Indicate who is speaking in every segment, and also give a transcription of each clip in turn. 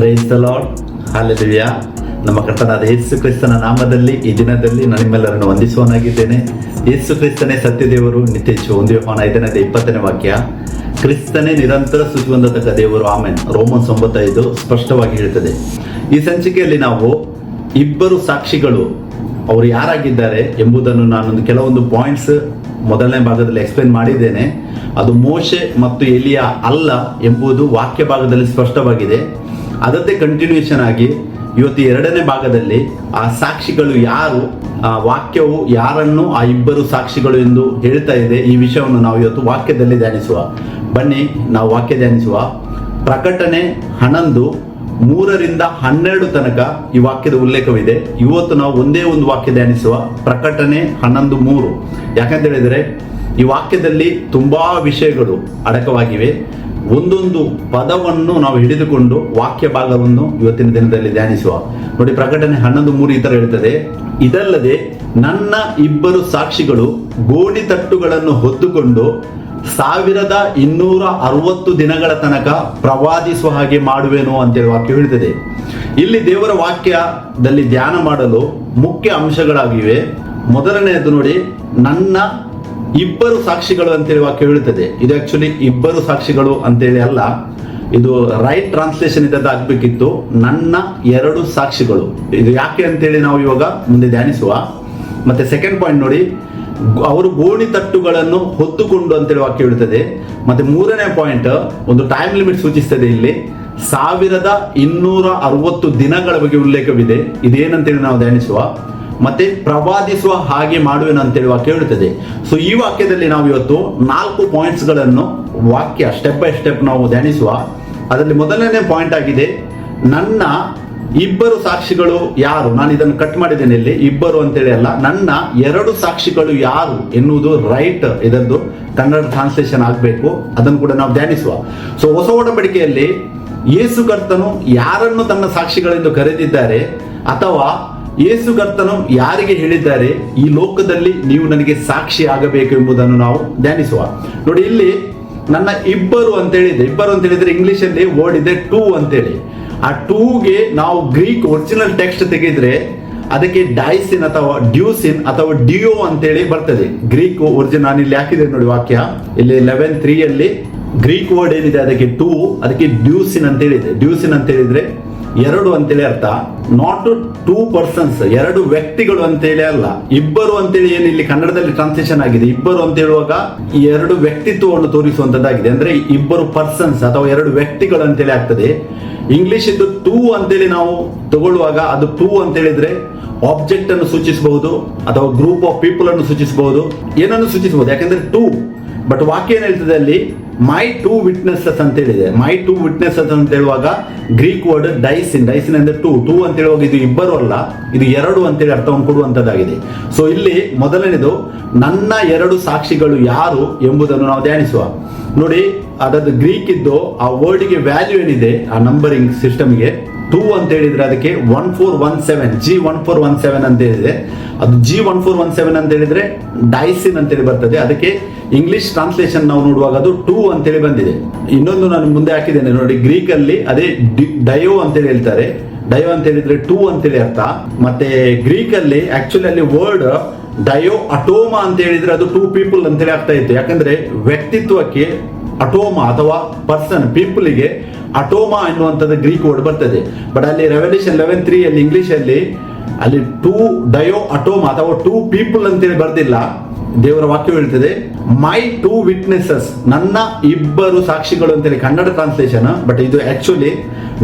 Speaker 1: Praise the lord, hallelujah. ನಮ್ಮ ಕರ್ತನಾದ ಯೇಸು ಕ್ರಿಸ್ತನ ನಾಮದಲ್ಲಿ ಈ ದಿನದಲ್ಲಿ ನಾನು ನಿಮ್ಮೆಲ್ಲರನ್ನು ವಂದಿಸುವನಾಗಿದ್ದೇನೆ. ಯೇಸು ಕ್ರಿಸ್ತನೇ ಸತ್ಯದೇವರು, ನಿತ್ಯ ಜೀವ ಹೊಂದಿರುವ 5ನೇ 20ನೇ ವಾಕ್ಯ. ಕ್ರಿಸ್ತನೇ ನಿರಂತರ ಸ್ತುತಿ ಹೊಂದತಕ್ಕ ದೇವರು, ಆಮೆನ್. ರೋಮನ್ಸ್ 9:5 ಸ್ಪಷ್ಟವಾಗಿ ಹೇಳ್ತದೆ. ಈ ಸಂಚಿಕೆಯಲ್ಲಿ ನಾವು ಇಬ್ಬರು ಸಾಕ್ಷಿಗಳು ಅವರು ಯಾರಾಗಿದ್ದಾರೆ ಎಂಬುದನ್ನು ನಾನೊಂದು ಕೆಲವೊಂದು ಪಾಯಿಂಟ್ಸ್ ಮೊದಲನೇ ಭಾಗದಲ್ಲಿ ಎಕ್ಸ್ಪ್ಲೇನ್ ಮಾಡಿದ್ದೇನೆ. ಅದು ಮೋಶೆ ಮತ್ತು ಎಲಿಯಾ ಅಲ್ಲ ಎಂಬುದು ವಾಕ್ಯ ಭಾಗದಲ್ಲಿ ಸ್ಪಷ್ಟವಾಗಿದೆ. ಅದಕ್ಕೆ ಕಂಟಿನ್ಯೂಷನ್ ಆಗಿ ಇವತ್ತು 2ನೇ ಭಾಗದಲ್ಲಿ ಆ ಸಾಕ್ಷಿಗಳು ಯಾರು, ಆ ವಾಕ್ಯವು ಯಾರನ್ನು ಆ ಇಬ್ಬರು ಸಾಕ್ಷಿಗಳು ಎಂದು ಹೇಳ್ತಾ ಇದೆ, ಈ ವಿಷಯವನ್ನು ನಾವು ಇವತ್ತು ವಾಕ್ಯದಲ್ಲಿ ಧ್ಯಾನಿಸುವ. ಬನ್ನಿ ನಾವು ವಾಕ್ಯ ಧ್ಯಾನಿಸುವ. ಪ್ರಕಟಣೆ 11:3-12 ತನಕ ಈ ವಾಕ್ಯದ ಉಲ್ಲೇಖವಿದೆ. ಇವತ್ತು ನಾವು ಒಂದೇ ಒಂದು ವಾಕ್ಯ ಧ್ಯಾನಿಸುವ, ಪ್ರಕಟಣೆ 11:3. ಯಾಕಂತ ಹೇಳಿದರೆ ಈ ವಾಕ್ಯದಲ್ಲಿ ತುಂಬಾ ವಿಷಯಗಳು ಅಡಕವಾಗಿವೆ. ಒಂದೊಂದು ಪದವನ್ನು ನಾವು ಹಿಡಿದುಕೊಂಡು ವಾಕ್ಯ ಭಾಗವನ್ನು ಇವತ್ತಿನ ದಿನದಲ್ಲಿ ಧ್ಯಾನಿಸುವ. ನೋಡಿ, ಪ್ರಕಟಣೆ 11:3 ಈ ತರ ಹೇಳ್ತದೆ: ಇದಲ್ಲದೆ ನನ್ನ ಇಬ್ಬರು ಸಾಕ್ಷಿಗಳು ಗೋಣಿ ತಟ್ಟುಗಳನ್ನು ಹೊತ್ತುಕೊಂಡು 1260 ದಿನಗಳ ತನಕ ಪ್ರವಾದಿಸುವ ಹಾಗೆ ಮಾಡುವೆನು ಅಂತೇಳಿ ವಾಕ್ಯ ಹೇಳ್ತದೆ. ಇಲ್ಲಿ ದೇವರ ವಾಕ್ಯದಲ್ಲಿ ಧ್ಯಾನ ಮಾಡಲು ಮುಖ್ಯ ಅಂಶಗಳಾಗಿವೆ. ಮೊದಲನೆಯದು ನೋಡಿ, ನನ್ನ ಇಬ್ಬರು ಸಾಕ್ಷಿಗಳು ಅಂತೇಳಿ ವಾಕ್ಯ ಹೇಳುತ್ತದೆ. ಇದು ಆಕ್ಚುಲಿ ಇಬ್ಬರು ಸಾಕ್ಷಿಗಳು ಅಂತೇಳಿ ಅಲ್ಲ, ಇದು ರೈಟ್ ಟ್ರಾನ್ಸ್ಲೇಷನ್ ಇದ್ದದ್ದು ಆಗ್ಬೇಕಿತ್ತು. ನನ್ನ 2 ಸಾಕ್ಷಿಗಳು. ಇದು ಯಾಕೆ ಅಂತೇಳಿ ನಾವು ಇವಾಗ ಮುಂದೆ ಧ್ಯಾನಿಸುವ. ಮತ್ತೆ ಸೆಕೆಂಡ್ ಪಾಯಿಂಟ್ ನೋಡಿ, ಅವರು ಗೋಣಿ ತಟ್ಟುಗಳನ್ನು ಹೊತ್ತುಕೊಂಡು ಅಂತೇಳಿ ವಾಕ್ಯ ಹೇಳುತ್ತದೆ. ಮತ್ತೆ 3ನೇ ಪಾಯಿಂಟ್ ಒಂದು ಟೈಮ್ ಲಿಮಿಟ್ ಸೂಚಿಸ್ತದೆ. ಇಲ್ಲಿ 1260 ದಿನಗಳ ಬಗ್ಗೆ ಉಲ್ಲೇಖವಿದೆ. ಇದೇನಂತೇಳಿ ನಾವು ಧ್ಯಾನಿಸುವ. ಮತ್ತೆ ಪ್ರವಾದಿಸುವ ಹಾಗೆ ಮಾಡುವೆನು ಅಂತೇಳಿ ವಾಕ್ಯ ಹೇಳುತ್ತದೆ. ಸೊ ಈ ವಾಕ್ಯದಲ್ಲಿ ನಾವು ಇವತ್ತು 4 ಪಾಯಿಂಟ್ಸ್ ಗಳನ್ನು ವಾಕ್ಯ ಸ್ಟೆಪ್ ಬೈ ಸ್ಟೆಪ್ ನಾವು ಧ್ಯಾನಿಸುವ. ಅದರಲ್ಲಿ ಮೊದಲನೇ ಪಾಯಿಂಟ್ ಆಗಿದೆ, ನನ್ನ ಇಬ್ಬರು ಸಾಕ್ಷಿಗಳು ಯಾರು. ನಾನು ಇದನ್ನು ಕಟ್ ಮಾಡಿದ್ದೇನೆ, ಇಲ್ಲಿ ಇಬ್ಬರು ಅಂತೇಳಿ ಅಲ್ಲ, ನನ್ನ 2 ಸಾಕ್ಷಿಗಳು ಯಾರು ಎನ್ನುವುದು ರೈಟ್ ಇದರದ್ದು ಕನ್ನಡ ಟ್ರಾನ್ಸ್ಲೇಷನ್ ಆಗಬೇಕು. ಅದನ್ನು ಕೂಡ ನಾವು ಧ್ಯಾನಿಸುವ. ಸೊ ಹೊಸ ಒಡಂಬಡಿಕೆಯಲ್ಲಿ ಯೇಸು ಕರ್ತನು ಯಾರನ್ನು ತನ್ನ ಸಾಕ್ಷಿಗಳೆಂದು ಕರೆದಿದ್ದಾರೆ, ಅಥವಾ ಯೇಸು ಕರ್ತನು ಯಾರಿಗೆ ಹೇಳಿದ್ದಾರೆ, ಈ ಲೋಕದಲ್ಲಿ ನೀವು ನನಗೆ ಸಾಕ್ಷಿ ಆಗಬೇಕು ಎಂಬುದನ್ನು ನಾವು ಧ್ಯಾನಿಸುವ. ನೋಡಿ, ಇಲ್ಲಿ ನನ್ನ ಇಬ್ಬರು ಅಂತ ಹೇಳಿದೆ. ಇಬ್ಬರು ಅಂತ ಹೇಳಿದ್ರೆ ಇಂಗ್ಲಿಷ್ ಅಲ್ಲಿ ವರ್ಡ್ ಇದೆ ಟೂ ಅಂತೇಳಿ. ಆ ಟೂಗೆ ನಾವು ಗ್ರೀಕ್ ಒರಿಜಿನಲ್ ಟೆಕ್ಸ್ಟ್ ತೆಗೆದ್ರೆ ಅದಕ್ಕೆ ಡೈಸಿನ್ ಅಥವಾ ಡ್ಯೂಸಿನ್ ಅಥವಾ ಡಿಯೋ ಅಂತೇಳಿ ಬರ್ತದೆ. ಗ್ರೀಕ್ ಒರಿಜಿನಲ್ ನಾನು ಇಲ್ಲಿ ಹಾಕಿದ್ದೇನೆ ನೋಡಿ ವಾಕ್ಯ. ಇಲ್ಲಿ 11:3 ಗ್ರೀಕ್ ವರ್ಡ್ ಏನಿದೆ ಅದಕ್ಕೆ ಟೂ, ಅದಕ್ಕೆ ಡ್ಯೂಸಿನ್ ಅಂತ ಹೇಳಿದೆ. ಡ್ಯೂಸಿನ್ ಅಂತ ಹೇಳಿದ್ರೆ 2 ಅಂತೇಳಿ ಅರ್ಥ. ನಾಟ್ 2 ಪರ್ಸನ್ಸ್, 2 ವ್ಯಕ್ತಿಗಳು ಅಂತೇಳಿ ಅಲ್ಲ. ಇಬ್ಬರು ಅಂತೇಳಿ ಏನು ಇಲ್ಲಿ ಕನ್ನಡದಲ್ಲಿ ಟ್ರಾನ್ಸ್ಲೇಷನ್ ಆಗಿದೆ. ಇಬ್ಬರು ಅಂತ ಹೇಳುವಾಗ 2 ವ್ಯಕ್ತಿತ್ವವನ್ನು ತೋರಿಸುವಂತದ್ದಾಗಿದೆ. ಅಂದ್ರೆ ಇಬ್ಬರು ಪರ್ಸನ್ಸ್ ಅಥವಾ 2 ವ್ಯಕ್ತಿಗಳು ಅಂತೇಳಿ ಆಗ್ತದೆ. ಇಂಗ್ಲಿಷ್ ಇದ್ದು 2 ಅಂತೇಳಿ ನಾವು ತಗೊಳ್ಳುವಾಗ ಅದು 2 ಅಂತ ಹೇಳಿದ್ರೆ ಆಬ್ಜೆಕ್ಟ್ ಅನ್ನು ಸೂಚಿಸಬಹುದು ಅಥವಾ ಗ್ರೂಪ್ ಆಫ್ ಪೀಪಲ್ ಅನ್ನು ಸೂಚಿಸಬಹುದು, ಏನನ್ನು ಸೂಚಿಸಬಹುದು. ಯಾಕಂದ್ರೆ 2, ಬಟ್ ವಾಕ್ಯ ಏನ್ ಹೇಳ್ತದೆ ಅಲ್ಲಿ, ಮೈ 2 ವಿಟ್ನೆಸಸ್ ಅಂತ ಹೇಳಿದೆ. ಮೈ 2 ವಿಟ್ನೆಸಸ್ ಅಂತ ಹೇಳುವಾಗ ಗ್ರೀಕ್ ವರ್ಡ್ ಡೈಸಿನ್ ಅಂದ್ರೆ 2 ಅಂತ ಹೇಳುವಾಗ ಇದು ಇಬ್ಬರು ಅಲ್ಲ, ಇದು 2 ಅಂತೇಳಿ ಅರ್ಥವನ್ನು ಕೊಡುವಂತದ್ದಾಗಿದೆ. ಸೊ ಇಲ್ಲಿ ಮೊದಲನೇದು ನನ್ನ 2 ಸಾಕ್ಷಿಗಳು ಯಾರು ಎಂಬುದನ್ನು ನಾವು ಧ್ಯಾನಿಸುವ. ನೋಡಿ, ಅದದ್ದು ಗ್ರೀಕ್ ಇದ್ದು ಆ ವರ್ಡ್ಗೆ ವ್ಯಾಲ್ಯೂ ಏನಿದೆ, ಆ ನಂಬರಿಂಗ್ ಸಿಸ್ಟಮ್ಗೆ 2 ಅಂತ ಹೇಳಿದ್ರೆ ಅದಕ್ಕೆ 1417 G1417 ಅಂತ ಹೇಳಿದೆ. ಅದು G1417 ಅಂತ ಹೇಳಿದ್ರೆ ಡೈಸಿನ್ ಅಂತೇಳಿ ಬರ್ತದೆ. ಅದಕ್ಕೆ ಇಂಗ್ಲಿಷ್ ಟ್ರಾನ್ಸ್ಲೇಷನ್ ನಾವು ನೋಡುವಾಗ ಅದು 2 ಅಂತೇಳಿ ಬಂದಿದೆ. ಇನ್ನೊಂದು ನಾನು ಮುಂದೆ ಹಾಕಿದ್ದೇನೆ ನೋಡಿ, ಗ್ರೀಕ್ ಅಲ್ಲಿ ಅದೇ ಡಯೋ ಅಂತೇಳಿ ಹೇಳ್ತಾರೆ. ಡಯೋ ಅಂತ ಹೇಳಿದ್ರೆ 2 ಅಂತೇಳಿ ಅರ್ಥ. ಮತ್ತೆ ಗ್ರೀಕ್ ಅಲ್ಲಿ ಆಕ್ಚುಲಿ ಅಲ್ಲಿ ವರ್ಡ್ ಡಯೋ ಅಟೋಮಾ ಅಂತ ಹೇಳಿದ್ರೆ ಅದು 2 ಪೀಪಲ್ ಅಂತೇಳಿ ಆಗ್ತಾ ಇತ್ತು. ಯಾಕಂದ್ರೆ ವ್ಯಕ್ತಿತ್ವಕ್ಕೆ ಅಟೋಮಾ ಅಥವಾ ಪರ್ಸನ್, ಪೀಪಲ್ಗೆ ಅಟೋಮಾ ಎನ್ನುವಂಥದ್ದು ಗ್ರೀಕ್ ವರ್ಡ್ ಬರ್ತದೆ. ಬಟ್ ಅಲ್ಲಿ ರೆವಲ್ಯೂಷನ್ 11:3 ಅಲ್ಲಿ ಇಂಗ್ಲಿಷ್ ಅಲ್ಲಿ 2 ಡಯೋ ಅಟೋಮಾ ಅಥವಾ 2 ಪೀಪಲ್ ಅಂತೇಳಿ ಬರ್ದಿಲ್ಲ. ದೇವರ ವಾಕ್ಯ ಹೇಳ್ತದೆ ಮೈ 2 ವಿಟ್ನೆಸಸ್, ನನ್ನ ಇಬ್ಬರು ಸಾಕ್ಷಿಗಳು ಅಂತೇಳಿ ಕನ್ನಡ ಟ್ರಾನ್ಸ್ಲೇಷನ್. ಬಟ್ ಇದು ಆಕ್ಚುಲಿ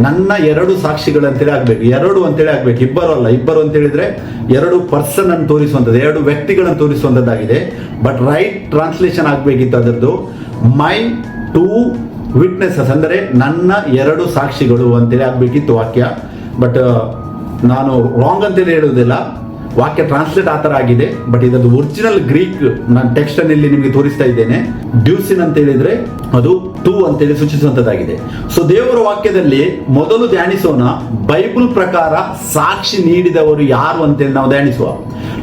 Speaker 1: ನನ್ನ 2 ಸಾಕ್ಷಿಗಳು ಅಂತೇಳಿ ಆಗ್ಬೇಕು. 2 ಅಂತೇಳಿ ಆಗ್ಬೇಕು, ಇಬ್ಬರು ಅಲ್ಲ. ಇಬ್ಬರು ಅಂತ ಹೇಳಿದ್ರೆ 2 ಪರ್ಸನ್ ಅನ್ನು ತೋರಿಸುವಂಥದ್ದು, 2 ವ್ಯಕ್ತಿಗಳನ್ನು ತೋರಿಸುವಂಥದ್ದಾಗಿದೆ. ಬಟ್ ರೈಟ್ ಟ್ರಾನ್ಸ್ಲೇಷನ್ ಆಗ್ಬೇಕಿತ್ತು ಅದರದ್ದು ಮೈ 2 ವಿಟ್ನೆಸಸ್ ಅಂದರೆ ನನ್ನ 2 ಸಾಕ್ಷಿಗಳು ಅಂತೇಳಿ ಆಗ್ಬೇಕಿತ್ತು ವಾಕ್ಯ. ಬಟ್ ನಾನು ರಾಂಗ್ ಅಂತೇಳಿ ಹೇಳುವುದಿಲ್ಲ, ವಾಕ್ಯ ಟ್ರಾನ್ಸ್ಲೇಟ್ ಆ ತರ ಆಗಿದೆ. ಬಟ್ ಇದನ್ನು ಒರಿಜಿನಲ್ ಗ್ರೀಕ್ ನಾನು ಟೆಕ್ಸ್ಟ್ ಅನ್ನು ಇಲ್ಲಿ ನಿಮಗೆ ತೋರಿಸ್ತಾ ಇದ್ದೇನೆ. ಡ್ಯೂಸಿನ್ ಅಂತ ಹೇಳಿದ್ರೆ ಅದು 2 ಅಂತೇಳಿ ಸೂಚಿಸುವಂತದ್ದಾಗಿದೆ. ಸೊ ದೇವರ ವಾಕ್ಯದಲ್ಲಿ ಮೊದಲು ಧ್ಯಾನಿಸೋಣ, ಬೈಬಲ್ ಪ್ರಕಾರ ಸಾಕ್ಷಿ ನೀಡಿದವರು ಯಾರು ಅಂತೇಳಿ ನಾವು ಧ್ಯಾನಿಸುವ.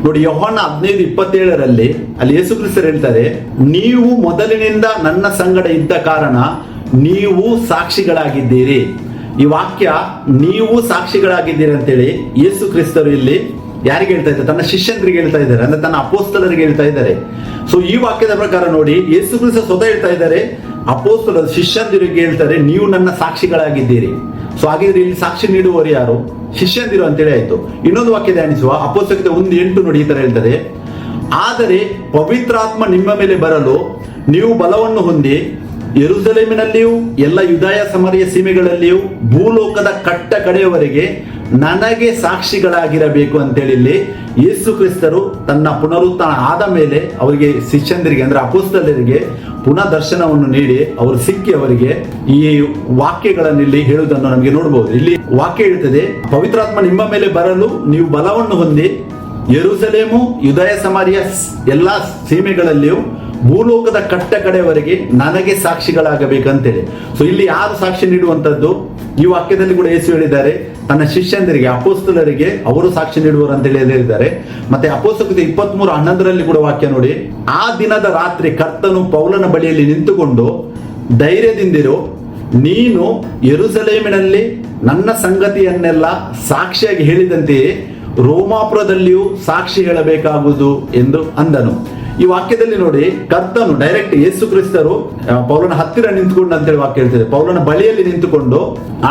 Speaker 1: ನೋಡಿ, ಯೋಹಾನ 15:27 ಅಲ್ಲಿ ಯೇಸು ಕ್ರಿಸ್ತರು ಹೇಳ್ತಾರೆ, ನೀವು ಮೊದಲಿನಿಂದ ನನ್ನ ಸಂಗಡ ಇದ್ದ ಕಾರಣ ನೀವು ಸಾಕ್ಷಿಗಳಾಗಿದ್ದೀರಿ. ಈ ವಾಕ್ಯ ನೀವು ಸಾಕ್ಷಿಗಳಾಗಿದ್ದೀರಿ ಅಂತೇಳಿ ಯೇಸು ಕ್ರಿಸ್ತರು ಇಲ್ಲಿ ಯಾರಿಗೆ ಹೇಳ್ತಾ ಇದ್ದಾರೆ? ತನ್ನ ಶಿಷ್ಯಂದ್ರಿಗೆ ಹೇಳ್ತಾ ಇದ್ದಾರೆ, ಅಂದ್ರೆ ತನ್ನ ಅಪೋಸ್ತಲರಿಗೆ ಹೇಳ್ತಾ ಇದ್ದಾರೆ. ಸೊ ಈ ವಾಕ್ಯದ ಪ್ರಕಾರ ನೋಡಿ, ಯೇಸು ಕ್ರಿಸ್ತ ಸ್ವತಃ ಹೇಳ್ತಾ ಇದ್ದಾರೆ, ಅಪೋಸ್ತಲರು ಶಿಷ್ಯಂದಿರಿಗೆ ಹೇಳ್ತಾರೆ, ನೀವು ನನ್ನ ಸಾಕ್ಷಿಗಳಾಗಿದ್ದೀರಿ. ಸೊ ಹಾಗಿದ್ರೆ ಇಲ್ಲಿ ಸಾಕ್ಷಿ ನೀಡುವವರು ಯಾರು? ಶಿಷ್ಯಂದಿರು ಅಂತೇಳಿ ಆಯ್ತು. ಇನ್ನೊಂದು ವಾಕ್ಯ ಧ್ಯಾನಿಸುವ, ಅಪೊಸ್ತಲರಿಗೆ 1:8 ನೋಡಿ, ಈ ತರ ಹೇಳ್ತಾರೆ, ಆದರೆ ಪವಿತ್ರಾತ್ಮ ನಿಮ್ಮ ಮೇಲೆ ಬರಲು ನೀವು ಬಲವನ್ನು ಹೊಂದಿ ಯೆರೂಸಲೇಮಿನಲ್ಲಿಯೂ ಎಲ್ಲ ಯೂದಾಯ ಸಮರಿಯ ಸೀಮೆಗಳಲ್ಲಿಯೂ ಭೂಲೋಕದ ಕಟ್ಟ ಕಡೆಯವರೆಗೆ ನನಗೆ ಸಾಕ್ಷಿಗಳಾಗಿರಬೇಕು ಅಂತೇಳಿ ಇಲ್ಲಿ ಯೇಸು ಕ್ರಿಸ್ತರು ತನ್ನ ಪುನರುತ್ಥಾನ ಆದ ಮೇಲೆ ಅವರಿಗೆ ಶಿಷ್ಯಂದರಿಗೆ ಅಂದ್ರೆ ಅಪೊಸ್ತಲರಿಗೆ ಪುನಃ ದರ್ಶನವನ್ನು ನೀಡಿ ಅವರು ಸಿಕ್ಕಿ ಅವರಿಗೆ ಈ ವಾಕ್ಯಗಳನ್ನು ಇಲ್ಲಿ ಹೇಳುವುದನ್ನು ನಮಗೆ ನೋಡಬಹುದು. ಇಲ್ಲಿ ವಾಕ್ಯ ಹೇಳ್ತದೆ, ಪವಿತ್ರಾತ್ಮ ನಿಮ್ಮ ಮೇಲೆ ಬರಲು ನೀವು ಬಲವನ್ನು ಹೊಂದಿ ಯೆರೂಸಲೇಮು ಯೂದಾಯ ಸಮಾರಿಯ ಎಲ್ಲಾ ಸೀಮೆಗಳಲ್ಲಿಯೂ ಭೂಲೋಕದ ಕಟ್ಟ ಕಡೆಯವರೆಗೆ ನನಗೆ ಸಾಕ್ಷಿಗಳಾಗಬೇಕಂತೇಳಿ. ಸೊ ಇಲ್ಲಿ ಯಾರು ಸಾಕ್ಷಿ ನೀಡುವಂತದ್ದು? ಈ ವಾಕ್ಯದಲ್ಲಿ ಕೂಡ ಯೇಸು ಹೇಳಿದ್ದಾರೆ, ತನ್ನ ಶಿಷ್ಯಂದರಿಗೆ ಅಪೊಸ್ತಲರಿಗೆ ಅವರು ಸಾಕ್ಷಿ ನೀಡುವರು ಅಂತೇಳಿ ಹೇಳಿದ್ದಾರೆ. ಮತ್ತೆ ಅಪೊಸ್ತಲರಿಗೆ 23:11 ಕೂಡ ವಾಕ್ಯ ನೋಡಿ, ಆ ದಿನದ ರಾತ್ರಿ ಕರ್ತನು ಪೌಲನ ಬಳಿಯಲ್ಲಿ ನಿಂತುಕೊಂಡು, ಧೈರ್ಯದಿಂದಿರು, ನೀನು ಯೆರೂಸಲೇಮಿನಲ್ಲಿ ನನ್ನ ಸಂಗತಿಯನ್ನೆಲ್ಲ ಸಾಕ್ಷಿಯಾಗಿ ಹೇಳಿದಂತೆಯೇ ರೋಮಾಪುರದಲ್ಲಿಯೂ ಸಾಕ್ಷಿ ಹೇಳಬೇಕಾಗುವುದು ಎಂದು ಅಂದನು. ಈ ವಾಕ್ಯದಲ್ಲಿ ನೋಡಿ, ಕರ್ತನು ಡೈರೆಕ್ಟ್ ಯೇಸು ಕ್ರಿಸ್ತರು ಪೌಲನ ಹತ್ತಿರ ನಿಂತುಕೊಂಡು ಅಂತೇಳಿ ವಾಕ್ಯ ಹೇಳ್ತದೆ. ಪೌಲನ ಬಳಿಯಲ್ಲಿ ನಿಂತುಕೊಂಡು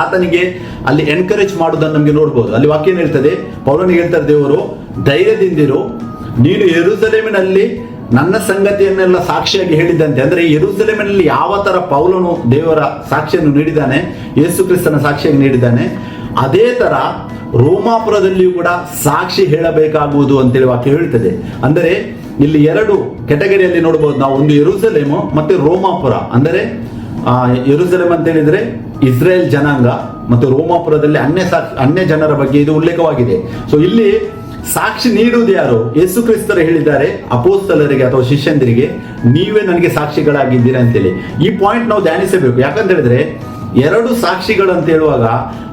Speaker 1: ಆತನಿಗೆ ಅಲ್ಲಿ ಎನ್ಕರೇಜ್ ಮಾಡುವುದನ್ನು ನಮಗೆ ನೋಡಬಹುದು. ಅಲ್ಲಿ ವಾಕ್ಯ ಹೇಳ್ತದೆ, ಪೌಲನಿಗೆ ಹೇಳ್ತಾರೆ ದೇವರು, ಧೈರ್ಯದಿಂದಿರು, ನೀನು ಯೆರೂಸಲೇಮಿನಲ್ಲಿ ನನ್ನ ಸಂಗತಿಯನ್ನೆಲ್ಲ ಸಾಕ್ಷಿಯಾಗಿ ಹೇಳಿದಂತೆ. ಅಂದ್ರೆ ಯೆರೂಸಲೇಮಿನಲ್ಲಿ ಯಾವ ತರ ಪೌಲನು ದೇವರ ಸಾಕ್ಷಿಯನ್ನು ನೀಡಿದ್ದಾನೆ, ಯೇಸು ಕ್ರಿಸ್ತನ ಸಾಕ್ಷಿಯಾಗಿ ನೀಡಿದ್ದಾನೆ, ಅದೇ ತರ ರೋಮಾಪುರದಲ್ಲಿಯೂ ಕೂಡ ಸಾಕ್ಷಿ ಹೇಳಬೇಕಾಗುವುದು ಅಂತೇಳಿ ವಾಕ್ಯ ಹೇಳ್ತದೆ. ಅಂದರೆ ಇಲ್ಲಿ 2 ಕೆಟಗರಿಯಲ್ಲಿ ನೋಡಬಹುದು ನಾವು, ಒಂದು ಯೆರೂಸಲೇಮು ಮತ್ತೆ ರೋಮಾಪುರ. ಅಂದರೆ ಯೆರೂಸಲೇಮ್ ಅಂತ ಹೇಳಿದ್ರೆ ಇಸ್ರೇಲ್ ಜನಾಂಗ, ಮತ್ತು ರೋಮಾಪುರದಲ್ಲಿ ಅನ್ಯ ಜನರ ಬಗ್ಗೆ ಇದು ಉಲ್ಲೇಖವಾಗಿದೆ. ಸೊ ಇಲ್ಲಿ ಸಾಕ್ಷಿ ನೀಡುವುದು ಯಾರು? ಯೇಸು ಕ್ರಿಸ್ತರು ಹೇಳಿದ್ದಾರೆ ಅಪೊಸ್ತಲರಿಗೆ ಅಥವಾ ಶಿಷ್ಯಂದರಿಗೆ, ನೀವೇ ನನಗೆ ಸಾಕ್ಷಿಗಳಾಗಿದ್ದೀರಾ ಅಂತೇಳಿ. ಈ ಪಾಯಿಂಟ್ ನಾವು ಧ್ಯಾನಿಸಬೇಕು. ಯಾಕಂತ ಹೇಳಿದ್ರೆ 2 ಸಾಕ್ಷಿಗಳು ಅಂತ ಹೇಳುವಾಗ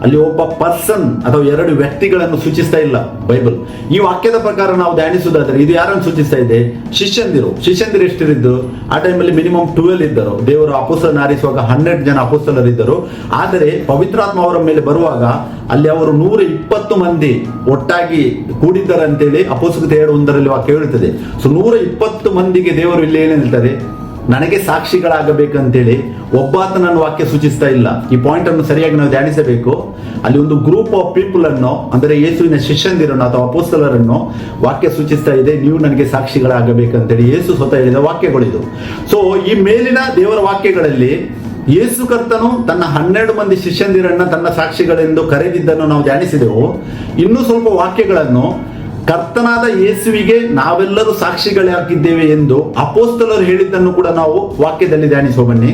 Speaker 1: ಅಲ್ಲಿ ಒಬ್ಬ ಪರ್ಸನ್ ಅಥವಾ 2 ವ್ಯಕ್ತಿಗಳನ್ನು ಸೂಚಿಸ್ತಾ ಇಲ್ಲ ಬೈಬಲ್. ಈ ವಾಕ್ಯದ ಪ್ರಕಾರ ನಾವು ಧ್ಯಾನಿಸುವುದಾದ್ರೆ ಇದು ಯಾರನ್ನು ಸೂಚಿಸ್ತಾ ಇದೆ? ಶಿಷ್ಯಂದಿರು ಎಷ್ಟಿರಿದ್ದು? ಆ ಟೈಮಲ್ಲಿ ಮಿನಿಮಮ್ 12 ಇದ್ದರು. ದೇವರು ಅಪೊಸ್ತಲರನ್ನು ಆರಿಸುವಾಗ 12 ಜನ ಅಪೊಸ್ತಲರಿದ್ದರು. ಆದರೆ ಪವಿತ್ರಾತ್ಮ ಅವರ ಮೇಲೆ ಬರುವಾಗ ಅಲ್ಲಿ ಅವರು 120 ಮಂದಿ ಒಟ್ಟಾಗಿ ಕೂಡಿದ್ದಾರೆ ಅಂತೇಳಿ ಅಪೊಸ್ತಲರು 2:1 ವಾಕ್ಯ ಹೇಳ್ತದೆ. ಸೊ 120 ಮಂದಿಗೆ ದೇವರು ಇಲ್ಲಿ ಏನ್ ಹೇಳ್ತಾರೆ? ನನಗೆ ಸಾಕ್ಷಿಗಳಾಗಬೇಕಂತೇಳಿ ಒಬ್ಬಾತನನ್ನು ವಾಕ್ಯ ಸೂಚಿಸ್ತಾ ಇಲ್ಲ. ಈ ಪಾಯಿಂಟ್ ಅನ್ನು ಸರಿಯಾಗಿ ನಾವು ಧ್ಯಾನಿಸಬೇಕು. ಅಲ್ಲಿ ಒಂದು ಗ್ರೂಪ್ ಆಫ್ ಪೀಪಲ್ ಅನ್ನು, ಅಂದರೆ ಯೇಸುವಿನ ಶಿಷ್ಯಂದಿರನ್ನು ಅಥವಾ ಅಪೊಸ್ತಲರನ್ನು ವಾಕ್ಯ ಸೂಚಿಸ್ತಾ ಇದೆ, ನೀವು ನನಗೆ ಸಾಕ್ಷಿಗಳಾಗಬೇಕಂತೇಳಿ ಯೇಸು ಸ್ವತಃ ಹೇಳಿದ ವಾಕ್ಯಗಳಿದು. ಸೊ ಈ ಮೇಲಿನ ದೇವರ ವಾಕ್ಯಗಳಲ್ಲಿ ಯೇಸು ಕರ್ತನು ತನ್ನ 12 ಮಂದಿ ಶಿಷ್ಯಂದಿರನ್ನ ತನ್ನ ಸಾಕ್ಷಿಗಳೆಂದು ಕರೆದಿದ್ದನ್ನು ನಾವು ಧ್ಯಾನಿಸಿದೆವು. ಇನ್ನೂ ಸ್ವಲ್ಪ ವಾಕ್ಯಗಳನ್ನು ಕರ್ತನಾದ ಯೇಸುವಿಗೆ ನಾವೆಲ್ಲರೂ ಸಾಕ್ಷಿಗಳಾಗಿದ್ದೇವೆ ಎಂದು ಅಪೊಸ್ತಲರು ಹೇಳಿದ್ದನ್ನು ಕೂಡ ನಾವು ವಾಕ್ಯದಲ್ಲಿ ಧ್ಯಾನಿಸುವ ಬನ್ನಿ.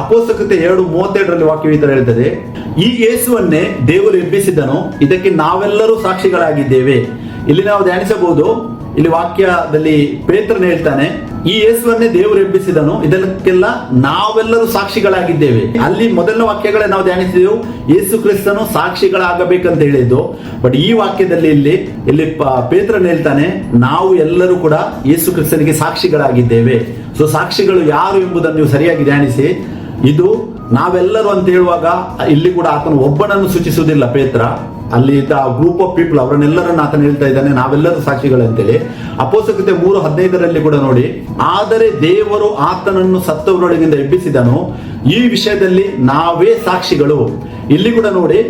Speaker 1: ಅಪೊಸ್ತಲಕೃತ್ಯ 2:37 ವಾಕ್ಯ ಈ ತರ ಹೇಳ್ತದೆ, ಈ ಯೇಸುವನ್ನೇ ದೇವರು ಎಬ್ಬಿಸಿದನು, ಇದಕ್ಕೆ ನಾವೆಲ್ಲರೂ ಸಾಕ್ಷಿಗಳಾಗಿದ್ದೇವೆ. ಇಲ್ಲಿ ನಾವು ಧ್ಯಾನಿಸಬಹುದು. ಇಲ್ಲಿ ವಾಕ್ಯದಲ್ಲಿ ಪೇತ್ರನು ಹೇಳ್ತಾನೆ, ಈ ಯೇಸುವನ್ನೇ ದೇವರು ಎಬ್ಬಿಸಿದನು, ಇದಕ್ಕೆಲ್ಲ ನಾವೆಲ್ಲರೂ ಸಾಕ್ಷಿಗಳಾಗಿದ್ದೇವೆ. ಅಲ್ಲಿ ಮೊದಲನೇ ವಾಕ್ಯಗಳೇ ನಾವು ಧ್ಯಾನಿಸಿದೆವು, ಯೇಸು ಕ್ರಿಸ್ತನು ಸಾಕ್ಷಿಗಳಾಗಬೇಕಂತ ಹೇಳಿದ್ದು. ಬಟ್ ಈ ವಾಕ್ಯದಲ್ಲಿ ಇಲ್ಲಿ ಪೇತ್ರನು ಹೇಳ್ತಾನೆ, ನಾವು ಎಲ್ಲರೂ ಕೂಡ ಯೇಸು ಕ್ರಿಸ್ತನಿಗೆ ಸಾಕ್ಷಿಗಳಾಗಿದ್ದೇವೆ. ಸೊ ಸಾಕ್ಷಿಗಳು ಯಾರು ಎಂಬುದನ್ನು ನೀವು ಸರಿಯಾಗಿ ಧ್ಯಾನಿಸಿ. ಇದು ನಾವೆಲ್ಲರೂ ಅಂತ ಹೇಳುವಾಗ ಇಲ್ಲಿ ಕೂಡ ಆತನು ಒಬ್ಬನನ್ನು ಸೂಚಿಸುವುದಿಲ್ಲ ಪೇತ್ರ. ಅಲ್ಲಿ ಗ್ರೂಪ್ ಆಫ್ ಪೀಪಲ್ ಅವರನ್ನೆಲ್ಲರನ್ನು ಆತನು ಹೇಳ್ತಾ ಇದ್ದಾನೆ, ನಾವೆಲ್ಲರೂ ಸಾಕ್ಷಿಗಳಂತೇಳಿ. ಅಪೊಸ್ತಲಕೃತ್ಯ 3:15 ಕೂಡ ನೋಡಿ, ಆದರೆ ದೇವರು ಆತನನ್ನು ಸತ್ತವರೊಳಗಿಂದ ಎಬ್ಬಿಸಿದನು, ಈ ವಿಷಯದಲ್ಲಿ ನಾವೇ ಸಾಕ್ಷಿಗಳು. ಇಲ್ಲಿ ಕೂಡ ನೋಡಿ,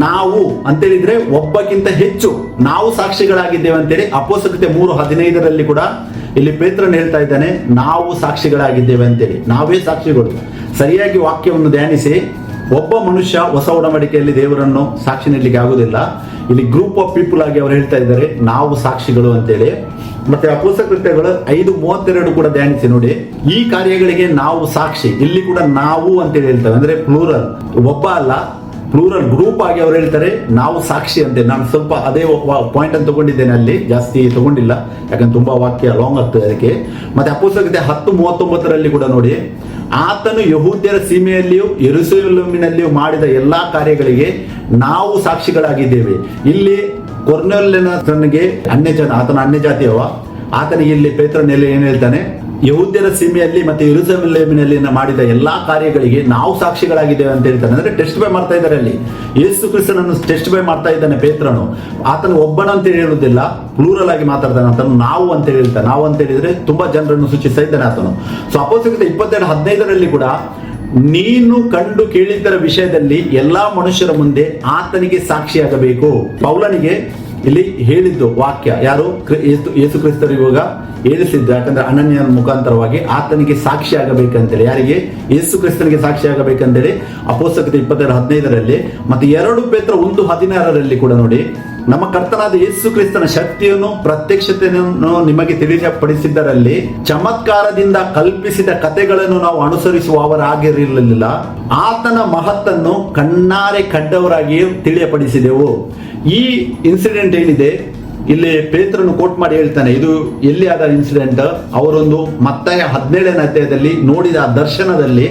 Speaker 1: ನಾವು ಅಂತೇಳಿದ್ರೆ ಒಬ್ಬಕ್ಕಿಂತ ಹೆಚ್ಚು ನಾವು ಸಾಕ್ಷಿಗಳಾಗಿದ್ದೇವೆ ಅಂತೇಳಿ ಅಪೊಸ್ತಲಕೃತ್ಯ 3:15 ಕೂಡ ಇಲ್ಲಿ ಪೇತ್ರನು ಹೇಳ್ತಾ ಇದ್ದಾನೆ, ನಾವು ಸಾಕ್ಷಿಗಳಾಗಿದ್ದೇವೆ ಅಂತೇಳಿ. ನಾವೇ ಸಾಕ್ಷಿಗಳು. ಸರಿಯಾಗಿ ವಾಕ್ಯವನ್ನು ಧ್ಯಾನಿಸಿ. ಒಬ್ಬ ಮನುಷ್ಯ ಹೊಸ ಒಡಂಬಡಿಕೆಯಲ್ಲಿ ದೇವರನ್ನು ಸಾಕ್ಷಿ ನೀಡಲಿಕ್ಕೆ ಆಗುದಿಲ್ಲ. ಇಲ್ಲಿ ಗ್ರೂಪ್ ಆಫ್ ಪೀಪಲ್ ಆಗಿ ಅವರು ಹೇಳ್ತಾ ಇದ್ದಾರೆ, ನಾವು ಸಾಕ್ಷಿಗಳು ಅಂತೇಳಿ. ಮತ್ತೆ ಅಪೊಸ್ತಲಕೃತ್ಯಗಳು 5:32 ಕೂಡ ಧ್ಯಾನಿಸಿ ನೋಡಿ, ಈ ಕಾರ್ಯಗಳಿಗೆ ನಾವು ಸಾಕ್ಷಿ. ಇಲ್ಲಿ ಕೂಡ ನಾವು ಅಂತೇಳಿ ಹೇಳ್ತೇವೆ, ಅಂದ್ರೆ ಪ್ಲೂರಲ್, ಒಬ್ಬ ಅಲ್ಲ, ಪ್ಲೂರಲ್ ಗ್ರೂಪ್ ಆಗಿ ಅವರು ಹೇಳ್ತಾರೆ ನಾವು ಸಾಕ್ಷಿ ಅಂತ. ನಾನು ಸ್ವಲ್ಪ ಅದೇ ಪಾಯಿಂಟ್ ಅನ್ನು ತಗೊಂಡಿದ್ದೇನೆ, ಅಲ್ಲಿ ಜಾಸ್ತಿ ತಗೊಂಡಿಲ್ಲ, ಯಾಕಂದ್ರೆ ತುಂಬಾ ವಾಕ್ಯ ಲಾಂಗ್ ಆಗ್ತದೆ ಅದಕ್ಕೆ. ಮತ್ತೆ ಅಪೊಸ್ತಲಕೃತ್ಯ 10:39 ಕೂಡ ನೋಡಿ, ಆತನು ಯಹೂದ್ಯರ ಸೀಮೆಯಲ್ಲಿಯೂ ಯೆರೂಸಲೇಮಿನಲ್ಲಿಯೂ ಮಾಡಿದ ಎಲ್ಲಾ ಕಾರ್ಯಗಳಿಗೆ ನಾವು ಸಾಕ್ಷಿಗಳಾಗಿದ್ದೇವೆ. ಇಲ್ಲಿ ಕೊರ್ನೆಲ್ಯನಿಗೆ ಆತನ ಅನ್ಯ ಜಾತಿಯವ, ಆತನಿಗೆ ಇಲ್ಲಿ ಪೇತ್ರನಲ್ಲಿ ಏನ್ ಹೇಳ್ತಾನೆ, ಯಹೂದ್ಯರ ಸೀಮೆಯಲ್ಲಿ ಮತ್ತೆ ಯೆರೂಸಲೇಮಿನಲ್ಲಿ ಮಾಡಿದ ಎಲ್ಲಾ ಕಾರ್ಯಗಳಿಗೆ ನಾವು ಸಾಕ್ಷಿಗಳಾಗಿದ್ದೇವೆ ಅಂತ ಹೇಳ್ತಾನೆ. ಅಂದ್ರೆ ಟೆಸ್ಟ್ ಬೈ ಮಾಡ್ತಾ ಇದ್ದಾರೆ ಅಲ್ಲಿ. ಯೇಸು ಕ್ರಿಸ್ತನನ್ನು ಟೆಸ್ಟ್ ಬೈ ಮಾಡ್ತಾ ಇದ್ದಾನೆ ಪೇತ್ರನು. ಆತನು ಒಬ್ಬನಂತ ಹೇಳುವುದಿಲ್ಲ, ಪ್ಲೂರಲ್ ಆಗಿ ಮಾತಾಡ್ತಾನೆ. ಆತನು ನಾವು ಅಂತ ಹೇಳ್ತಾನೆ. ನಾವು ಅಂತ ಹೇಳಿದ್ರೆ ತುಂಬಾ ಜನರನ್ನು ಸೂಚಿಸ್ತಾ ಇದ್ದಾನೆ ಆತನು. ಸೊ ಅಪೊಸ್ತಲರ 22:15 ಕೂಡ ನೀನು ಕಂಡು ಕೇಳಿದ್ದರ ವಿಷಯದಲ್ಲಿ ಎಲ್ಲಾ ಮನುಷ್ಯರ ಮುಂದೆ ಆತನಿಗೆ ಸಾಕ್ಷಿಯಾಗಬೇಕು. ಪೌಲನಿಗೆ ಇಲ್ಲಿ ಹೇಳಿದ್ದು ವಾಕ್ಯ ಯಾರು? ಯೇಸು ಕ್ರಿಸ್ತರು ಇವಾಗ ಹೇಳಿಸಿದ್ದು. ಯಾಕಂದ್ರೆ ಅನನ್ಯನ ಮುಖಾಂತರವಾಗಿ ಆತನಿಗೆ ಸಾಕ್ಷಿ ಆಗಬೇಕಂತೇಳಿ. ಯಾರಿಗೆ? ಯೇಸು ಕ್ರಿಸ್ತನಿಗೆ ಸಾಕ್ಷಿ ಆಗಬೇಕಂತೇಳಿ ಅಪೊಸ್ತಲರ 22:15 ಮತ್ತೆ 2 ಪೇತ್ರ 1:16 ಕೂಡ ನೋಡಿ, ನಮ್ಮ ಕರ್ತನಾದ ಯೇಸು ಕ್ರಿಸ್ತನ ಶಕ್ತಿಯನ್ನು ಪ್ರತ್ಯಕ್ಷತೆಯನ್ನು ನಿಮಗೆ ತಿಳಿಯಪಡಿಸಿದ್ದರಲ್ಲಿ ಚಮತ್ಕಾರದಿಂದ ಕಲ್ಪಿಸಿದ ಕಥೆಗಳನ್ನು ನಾವು ಅನುಸರಿಸುವವರಾಗಿರಲಿಲ್ಲ, ಆತನ ಮಹತ್ತನ್ನು ಕಣ್ಣಾರೆ ಕಂಡವರಾಗಿಯೂ ತಿಳಿಯಪಡಿಸಿದೆವು. ಈ ಇನ್ಸಿಡೆಂಟ್ ಏನಿದೆ ಇಲ್ಲಿ ಪೇತ್ರನು ಕೋಟ್ ಮಾಡಿ ಹೇಳ್ತಾನೆ. ಇದು ಎಲ್ಲಿ ಆದ ಇನ್ಸಿಡೆಂಟ್? ಅವರೊಂದು ಮತ್ತಾಯ 17ನೇ ಅಧ್ಯಾಯದಲ್ಲಿ ನೋಡಿದ ಆ ದರ್ಶನದಲ್ಲಿ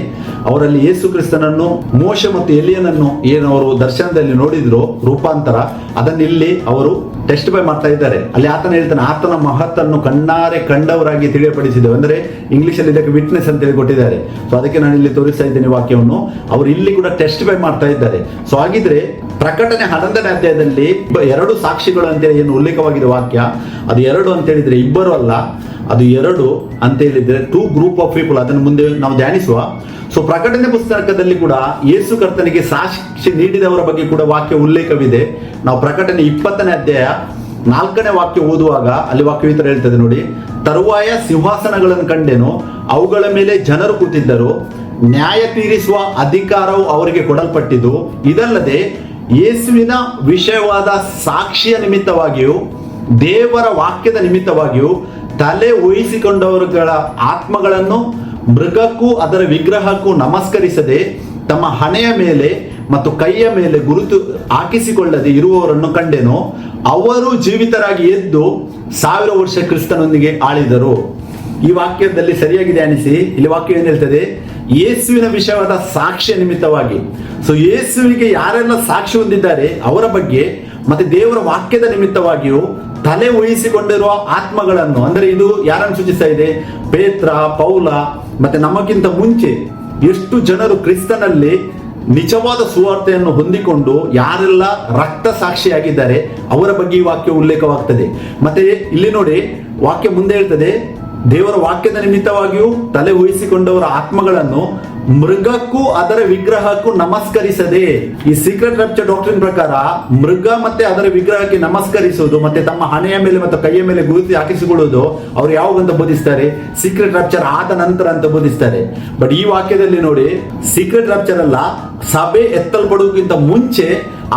Speaker 1: ಅವರಲ್ಲಿ ಯೇಸು ಕ್ರಿಸ್ತನನ್ನು, ಮೋಶೆ ಮತ್ತು ಎಲಿಯನನ್ನು ಏನು ಅವರು ದರ್ಶನದಲ್ಲಿ ನೋಡಿದ್ರು ರೂಪಾಂತರ, ಅದನ್ನ ಇಲ್ಲಿ ಅವರು ಟೆಸ್ಟ್ ಬೈ ಮಾಡ್ತಾ ಇದ್ದಾರೆ. ಅಲ್ಲಿ ಆತನ ಹೇಳ್ತಾನೆ, ಆತನ ಮಹತ್ತನ್ನು ಕಣ್ಣಾರೆ ಕಂಡವರಾಗಿ ತಿಳಿಯಪಡಿಸಿದೆವು. ಅಂದ್ರೆ ಇಂಗ್ಲಿಷ್ ಅಲ್ಲಿ ಇದಕ್ಕೆ ವಿಟ್ನೆಸ್ ಅಂತ ಹೇಳಿ ಕೊಟ್ಟಿದ್ದಾರೆ. ಸೊ ಅದಕ್ಕೆ ನಾನು ಇಲ್ಲಿ ತೋರಿಸ್ತಾ ಇದ್ದೇನೆ ವಾಕ್ಯವನ್ನು. ಅವರು ಇಲ್ಲಿ ಕೂಡ ಟೆಸ್ಟ್ ಬೈ ಮಾಡ್ತಾ ಇದ್ದಾರೆ. ಸೊ ಹಾಗಿದ್ರೆ ಪ್ರಕಟಣೆ 11ನೇ ಅಧ್ಯಾಯದಲ್ಲಿ 2 ಸಾಕ್ಷಿಗಳು ಅಂತೇಳಿ ಏನು ಉಲ್ಲೇಖವಾಗಿದೆ ವಾಕ್ಯ, ಅದು 2 ಅಂತ ಹೇಳಿದ್ರೆ ಇಬ್ಬರು ಅಲ್ಲ, ಅದು 2 ಅಂತ ಹೇಳಿದ್ರೆ 2 ಗ್ರೂಪ್ ಆಫ್ ಪೀಪಲ್. ಅದನ್ನು ಮುಂದೆ ನಾವು ಧ್ಯಾನಿಸುವ. ಸೊ ಪ್ರಕಟಣೆ ಪುಸ್ತಕದಲ್ಲಿ ಕೂಡ ಯೇಸು ಕರ್ತನಿಗೆ ಸಾಕ್ಷಿ ನೀಡಿದವರ ಬಗ್ಗೆ ಕೂಡ ವಾಕ್ಯ ಉಲ್ಲೇಖವಿದೆ. ನಾವು ಪ್ರಕಟಣೆ 20ನೇ ಅಧ್ಯಾಯ 4ನೇ ವಾಕ್ಯ ಓದುವಾಗ ಅಲ್ಲಿ ವಾಕ್ಯ ಈ ತರ ಹೇಳ್ತದೆ ನೋಡಿ, ತರುವಾಯ ಸಿಂಹಾಸನಗಳನ್ನು ಕಂಡೆನು, ಅವುಗಳ ಮೇಲೆ ಜನರು ಕೂತಿದ್ದರು, ನ್ಯಾಯ ತೀರಿಸುವ ಅಧಿಕಾರವು ಅವರಿಗೆ ಕೊಡಲ್ಪಟ್ಟಿದ್ದು, ಇದಲ್ಲದೆ ಯೇಸುವಿನ ವಿಷಯವಾದ ಸಾಕ್ಷಿಯ ನಿಮಿತ್ತವಾಗಿಯೂ ದೇವರ ವಾಕ್ಯದ ನಿಮಿತ್ತವಾಗಿಯೂ ತಲೆ ವಹಿಸಿಕೊಂಡವರುಗಳ ಆತ್ಮಗಳನ್ನು ಮೃಗಕ್ಕೂ ಅದರ ವಿಗ್ರಹಕ್ಕೂ ನಮಸ್ಕರಿಸದೆ ತಮ್ಮ ಹಣೆಯ ಮೇಲೆ ಮತ್ತು ಕೈಯ ಮೇಲೆ ಗುರುತು ಹಾಕಿಸಿಕೊಳ್ಳದೆ ಇರುವವರನ್ನು ಕಂಡೆನು. ಅವರು ಜೀವಿತರಾಗಿ ಎದ್ದು 1000 ವರ್ಷ ಕ್ರಿಸ್ತನೊಂದಿಗೆ ಆಳಿದರು. ಈ ವಾಕ್ಯದಲ್ಲಿ ಸರಿಯಾಗಿ ಧ್ಯಾನಿಸಿ. ಇಲ್ಲಿ ವಾಕ್ಯ ಏನ್ ಹೇಳ್ತದೆ? ಯೇಸುವಿನ ವಿಷಯವಾದ ಸಾಕ್ಷ್ಯ ನಿಮಿತ್ತವಾಗಿ. ಸೊ ಯೇಸುವಿಗೆ ಯಾರೆಲ್ಲ ಸಾಕ್ಷಿ ಹೊಂದಿದ್ದಾರೆ ಅವರ ಬಗ್ಗೆ ಮತ್ತೆ ದೇವರ ವಾಕ್ಯದ ನಿಮಿತ್ತವಾಗಿಯೂ ತಲೆ ವಹಿಸಿಕೊಂಡಿರುವ ಆತ್ಮಗಳನ್ನು, ಅಂದ್ರೆ ಇದು ಯಾರನ್ನು ಸೂಚಿಸ್ತಾ ಇದೆ? ಪೇತ್ರ, ಪೌಲ ಮತ್ತೆ ನಮಗಿಂತ ಮುಂಚೆ ಎಷ್ಟು ಜನರು ಕ್ರಿಸ್ತನಲ್ಲಿ ನಿಜವಾದ ಸುವಾರ್ತೆಯನ್ನು ಹೊಂದಿಕೊಂಡು ಯಾರೆಲ್ಲ ರಕ್ತ ಸಾಕ್ಷಿಯಾಗಿದ್ದಾರೆ ಅವರ ಬಗ್ಗೆ ಈ ವಾಕ್ಯ ಉಲ್ಲೇಖವಾಗ್ತದೆ. ಮತ್ತೆ ಇಲ್ಲಿ ನೋಡಿ ವಾಕ್ಯ ಮುಂದೆ ಹೇಳ್ತದೆ, ದೇವರ ವಾಕ್ಯದ ನಿಮಿತ್ತವಾಗಿಯೂ ತಲೆ ವಹಿಸಿಕೊಂಡವರ ಆತ್ಮಗಳನ್ನು ಮೃಗಕ್ಕೂ ಅದರ ವಿಗ್ರಹಕ್ಕೂ ನಮಸ್ಕರಿಸದೆ. ಈ ಸೀಕ್ರೆಟ್ ರಪ್ಚರ್ ಡಾಕ್ಟ್ರಿನ್ ಪ್ರಕಾರ ಮೃಗ ಮತ್ತೆ ಅದರ ವಿಗ್ರಹಕ್ಕೆ ನಮಸ್ಕರಿಸುವುದು ಮತ್ತೆ ತಮ್ಮ ಹಣೆಯ ಮೇಲೆ ಮತ್ತು ಕೈಯ ಮೇಲೆ ಗುರುತಿ ಹಾಕಿಸಿಕೊಳ್ಳುವುದು ಅವ್ರು ಯಾವಾಗಂತ ಬೋಧಿಸ್ತಾರೆ? ಸೀಕ್ರೆಟ್ ರಪ್ಚರ್ ಆದ ನಂತರ ಅಂತ ಬೋಧಿಸ್ತಾರೆ. ಬಟ್ ಈ ವಾಕ್ಯದಲ್ಲಿ ನೋಡಿ, ಸೀಕ್ರೆಟ್ ರಪ್ಚರ್ ಅಲ್ಲ, ಸಭೆ ಎತ್ತಲ್ಪಡುವುದಕ್ಕಿಂತ ಮುಂಚೆ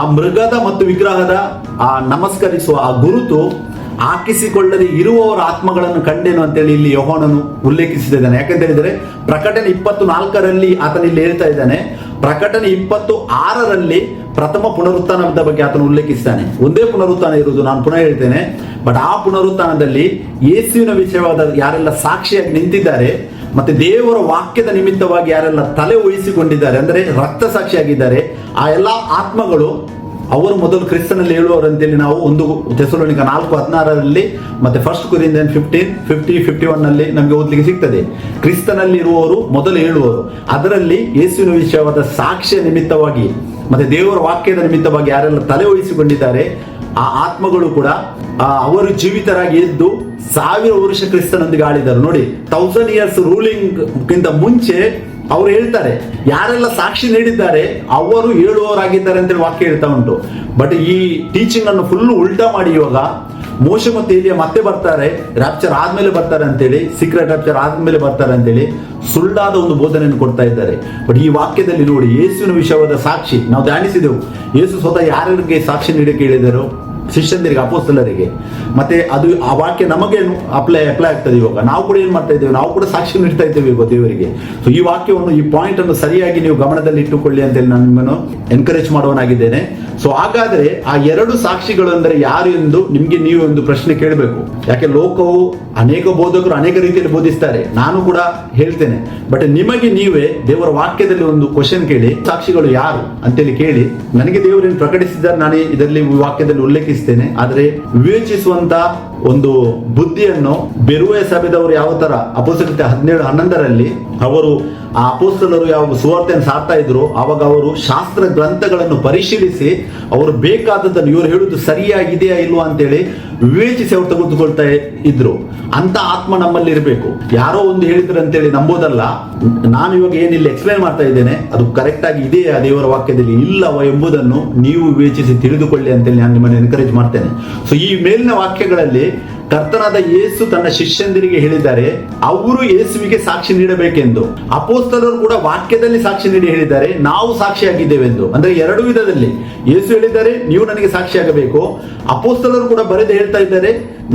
Speaker 1: ಆ ಮೃಗದ ಮತ್ತು ವಿಗ್ರಹದ ಆ ನಮಸ್ಕರಿಸುವ ಆ ಗುರುತು ಹಾಕಿಸಿಕೊಳ್ಳದೆ ಇರುವವರ ಆತ್ಮಗಳನ್ನು ಕಂಡೇನು ಅಂತೇಳಿ ಇಲ್ಲಿ ಯೋಹಾನನು ಉಲ್ಲೇಖಿಸಿದ್ದಾನೆ. ಯಾಕಂತ ಹೇಳಿದ್ರೆ ಪ್ರಕಟಣೆ 24ರಲ್ಲಿ ಆತನ ಇಲ್ಲಿ ಹೇಳ್ತಾ ಇದ್ದಾನೆ. ಪ್ರಕಟಣೆ 26ರಲ್ಲಿ ಪ್ರಥಮ ಪುನರುತ್ಥಾನದ ಬಗ್ಗೆ ಆತನು ಉಲ್ಲೇಖಿಸ್ತಾನೆ. ಒಂದೇ ಪುನರುತ್ಥಾನ ಇರುವುದು, ನಾನು ಪುನಃ ಹೇಳ್ತೇನೆ. ಬಟ್ ಆ ಪುನರುತ್ಥಾನದಲ್ಲಿ ಯೇಸುವಿನ ವಿಷಯವಾದ ಯಾರೆಲ್ಲ ಸಾಕ್ಷಿಯಾಗಿ ನಿಂತಿದ್ದಾರೆ ಮತ್ತೆ ದೇವರ ವಾಕ್ಯದ ನಿಮಿತ್ತವಾಗಿ ಯಾರೆಲ್ಲ ತಲೆ ವಹಿಸಿಕೊಂಡಿದ್ದಾರೆ, ಅಂದ್ರೆ ರಕ್ತ ಸಾಕ್ಷಿಯಾಗಿದ್ದಾರೆ, ಆ ಎಲ್ಲಾ ಆತ್ಮಗಳು ಅವರು ಮೊದಲು ಕ್ರಿಸ್ತನಲ್ಲಿ ಹೇಳುವವರಂತೇಳಿ ನಾವು 1 ಥೆಸಲೋನಿಕ 4:16 ಮತ್ತೆ 1 ಕೊರಿಂಥಿಯನ್ 50:51 ನಮಗೆ ಓದಲಿಕ್ಕೆ ಸಿಗ್ತದೆ. ಕ್ರಿಸ್ತನಲ್ಲಿ ಇರುವವರು ಮೊದಲು ಹೇಳುವವರು, ಅದರಲ್ಲಿ ಯೇಸುವಿನ ವಿಷಯವಾದ ಸಾಕ್ಷ್ಯ ನಿಮಿತ್ತವಾಗಿ ಮತ್ತೆ ದೇವರ ವಾಕ್ಯದ ನಿಮಿತ್ತವಾಗಿ ಯಾರೆಲ್ಲ ತಲೆ ವಹಿಸಿಕೊಂಡಿದ್ದಾರೆ ಆ ಆತ್ಮಗಳು ಕೂಡ ಅವರು ಜೀವಿತರಾಗಿ ಎದ್ದು 1000 ವರ್ಷ ಕ್ರಿಸ್ತನೊಂದಿಗೆ ಆಳಿದರು. ನೋಡಿ, 1000 years ರೂಲಿಂಗ್ ಗಿಂತ ಮುಂಚೆ ಅವ್ರು ಹೇಳ್ತಾರೆ ಯಾರೆಲ್ಲ ಸಾಕ್ಷಿ ನೀಡಿದ್ದಾರೆ ಅವರು ಹೇಳುವವರಾಗಿದ್ದಾರೆ ಅಂತೇಳಿ ವಾಕ್ಯ ಹೇಳ್ತಾ ಉಂಟು. ಬಟ್ ಈ ಟೀಚಿಂಗ್ ಅನ್ನು ಫುಲ್ ಉಲ್ಟಾ ಮಾಡಿ ಇವಾಗ ಮೋಶೆ ಮತ್ತು ಎಲಿಯ ಮತ್ತೆ ಬರ್ತಾರೆ, ರಾಪ್ಚರ್ ಆದ್ಮೇಲೆ ಬರ್ತಾರೆ ಅಂತೇಳಿ, ಸೀಕ್ರೆಟ್ ರಾಪ್ಚರ್ ಆದ್ಮೇಲೆ ಬರ್ತಾರೆ ಅಂತೇಳಿ ಸುಳ್ಳಾದ ಒಂದು ಬೋಧನೆಯನ್ನು ಕೊಡ್ತಾ ಇದ್ದಾರೆ. ಬಟ್ ಈ ವಾಕ್ಯದಲ್ಲಿ ನೋಡಿ, ಯೇಸುವಿನ ವಿಷಯವಾದ ಸಾಕ್ಷಿ ನಾವು ಧ್ಯಾನಿಸಿದೆವು. ಯೇಸು ಸ್ವತಃ ಯಾರಿಗೆ ಸಾಕ್ಷಿ ನೀಡಕ್ಕೆ ಹೇಳಿದರು? ಶಿಷ್ಯಂದರಿಗೆ, ಅಪೊಸ್ತಲರಿಗೆ. ಮತ್ತೆ ಅದು ಆ ವಾಕ್ಯ ನಮಗೆ ಅಪ್ಲೈ ಆಗ್ತದೆ. ಇವಾಗ ನಾವು ಕೂಡ ಏನ್ ಮಾಡ್ತಾ ಇದ್ದೇವೆ? ನಾವು ಕೂಡ ಸಾಕ್ಷಿ ನೀಡ್ತಾ ಇದ್ದೇವೆ ಇವಾಗ ದೇವರಿಗೆ. ಸೊ ಈ ವಾಕ್ಯವನ್ನು, ಈ ಪಾಯಿಂಟ್ ಅನ್ನು ಸರಿಯಾಗಿ ನೀವು ಗಮನದಲ್ಲಿ ಇಟ್ಟುಕೊಳ್ಳಿ ಅಂತೇಳಿ ನಾನು ನಿಮ್ಮನ್ನು ಎನ್ಕರೇಜ್ ಮಾಡುವನಾಗಿದ್ದೇನೆ. ಸೊ ಹಾಗಾದ್ರೆ ಆ ಎರಡು ಸಾಕ್ಷಿಗಳು ಅಂದ್ರೆ ಯಾರು ಎಂದು ನಿಮ್ಗೆ ನೀವು ಒಂದು ಪ್ರಶ್ನೆ ಕೇಳಬೇಕು. ಯಾಕೆ ಲೋಕವು ಅನೇಕ ಬೋಧಕರು ಅನೇಕ ರೀತಿಯಲ್ಲಿ ಬೋಧಿಸ್ತಾರೆ, ನಾನು ಕೂಡ ಹೇಳ್ತೇನೆ. ಬಟ್ ನಿಮಗೆ ನೀವೇ ದೇವರ ವಾಕ್ಯದಲ್ಲಿ ಒಂದು ಕ್ವಶನ್ ಕೇಳಿ, ಸಾಕ್ಷಿಗಳು ಯಾರು ಅಂತೇಳಿ ಕೇಳಿ. ನನಗೆ ದೇವರನ್ನು ಪ್ರಕಟಿಸಿದ್ದಾರೆ, ನಾನು ಇದರಲ್ಲಿ ವಾಕ್ಯದಲ್ಲಿ ಉಲ್ಲೇಖಿಸ್ತೇನೆ. ಆದ್ರೆ ವಿವೇಚಿಸುವಂತ ಒಂದು ಬುದ್ಧಿಯನ್ನು ಬೆರುವೆ ಸಭೆದವರು ಯಾವ ತರ ಅಪೊಸ್ತಲತೆ 17:11 ಅವರು ಆ ಅಪೊಸ್ತಲರು ಯಾವ ಸುವಾರ್ತೆಯನ್ನು ಸಾರ್ತಾ ಇದ್ರು, ಆವಾಗ ಅವರು ಶಾಸ್ತ್ರ ಗ್ರಂಥಗಳನ್ನು ಪರಿಶೀಲಿಸಿ ಅವರು ಬೇಕಾದದ್ದನ್ನು ಇವರು ಹೇಳುದು ಸರಿಯಾಗಿದೆಯಾ ಇಲ್ವಾ ಅಂತೇಳಿ ವಿವೇಚಿಸಿ ಅವರು ತೆಗೆದುಕೊಳ್ತಾ ಇದ್ರು. ಅಂತ ಆತ್ಮ ನಮ್ಮಲ್ಲಿ ಇರಬೇಕು. ಯಾರೋ ಒಂದು ಹೇಳಿದ್ರು ಅಂತೇಳಿ ನಂಬೋದಲ್ಲ. ನಾನು ಇವಾಗ ಏನಿಲ್ಲ ಎಕ್ಸ್ಪ್ಲೈನ್ ಮಾಡ್ತಾ ಇದ್ದೇನೆ, ಅದು ಕರೆಕ್ಟ್ ಆಗಿ ಇದೆಯಾ ದೇವರ ವಾಕ್ಯದಲ್ಲಿ ಇಲ್ಲವ ಎಂಬುದನ್ನು ನೀವು ವಿವೇಚಿಸಿ ತಿಳಿದುಕೊಳ್ಳಿ ಅಂತೇಳಿ ನಾನು ನಿಮ್ಮನ್ನು ಎನ್ಕರೇಜ್ ಮಾಡ್ತೇನೆ. ಸೊ ಈ ಮೇಲಿನ ವಾಕ್ಯಗಳಲ್ಲಿ ಕರ್ತನಾದ ಯೇಸು ತನ್ನ ಶಿಷ್ಯಂದಿರಿಗೆ ಹೇಳಿದ್ದಾರೆ, ಅವರು ಯೇಸುವಿಗೆ ಸಾಕ್ಷಿ ನೀಡಬೇಕೆಂದು. ಅಪೊಸ್ತಲರು ಕೂಡ ವಾಕ್ಯದಲ್ಲಿ ಸಾಕ್ಷಿ ನೀಡಿ ಹೇಳಿದ್ದಾರೆ, ನಾವು ಸಾಕ್ಷಿಯಾಗಿದ್ದೇವೆಂದು. ಅಂದ್ರೆ ಎರಡು ವಿಧದಲ್ಲಿ ಯೇಸು ಹೇಳಿದ್ದಾರೆ, ನೀವು ನನಗೆ ಸಾಕ್ಷಿಯಾಗಬೇಕು. ಅಪೊಸ್ತಲರು ಕೂಡ ಬರೆದು ಹೇಳ್ತಾ ಇದ್ದಾರೆ,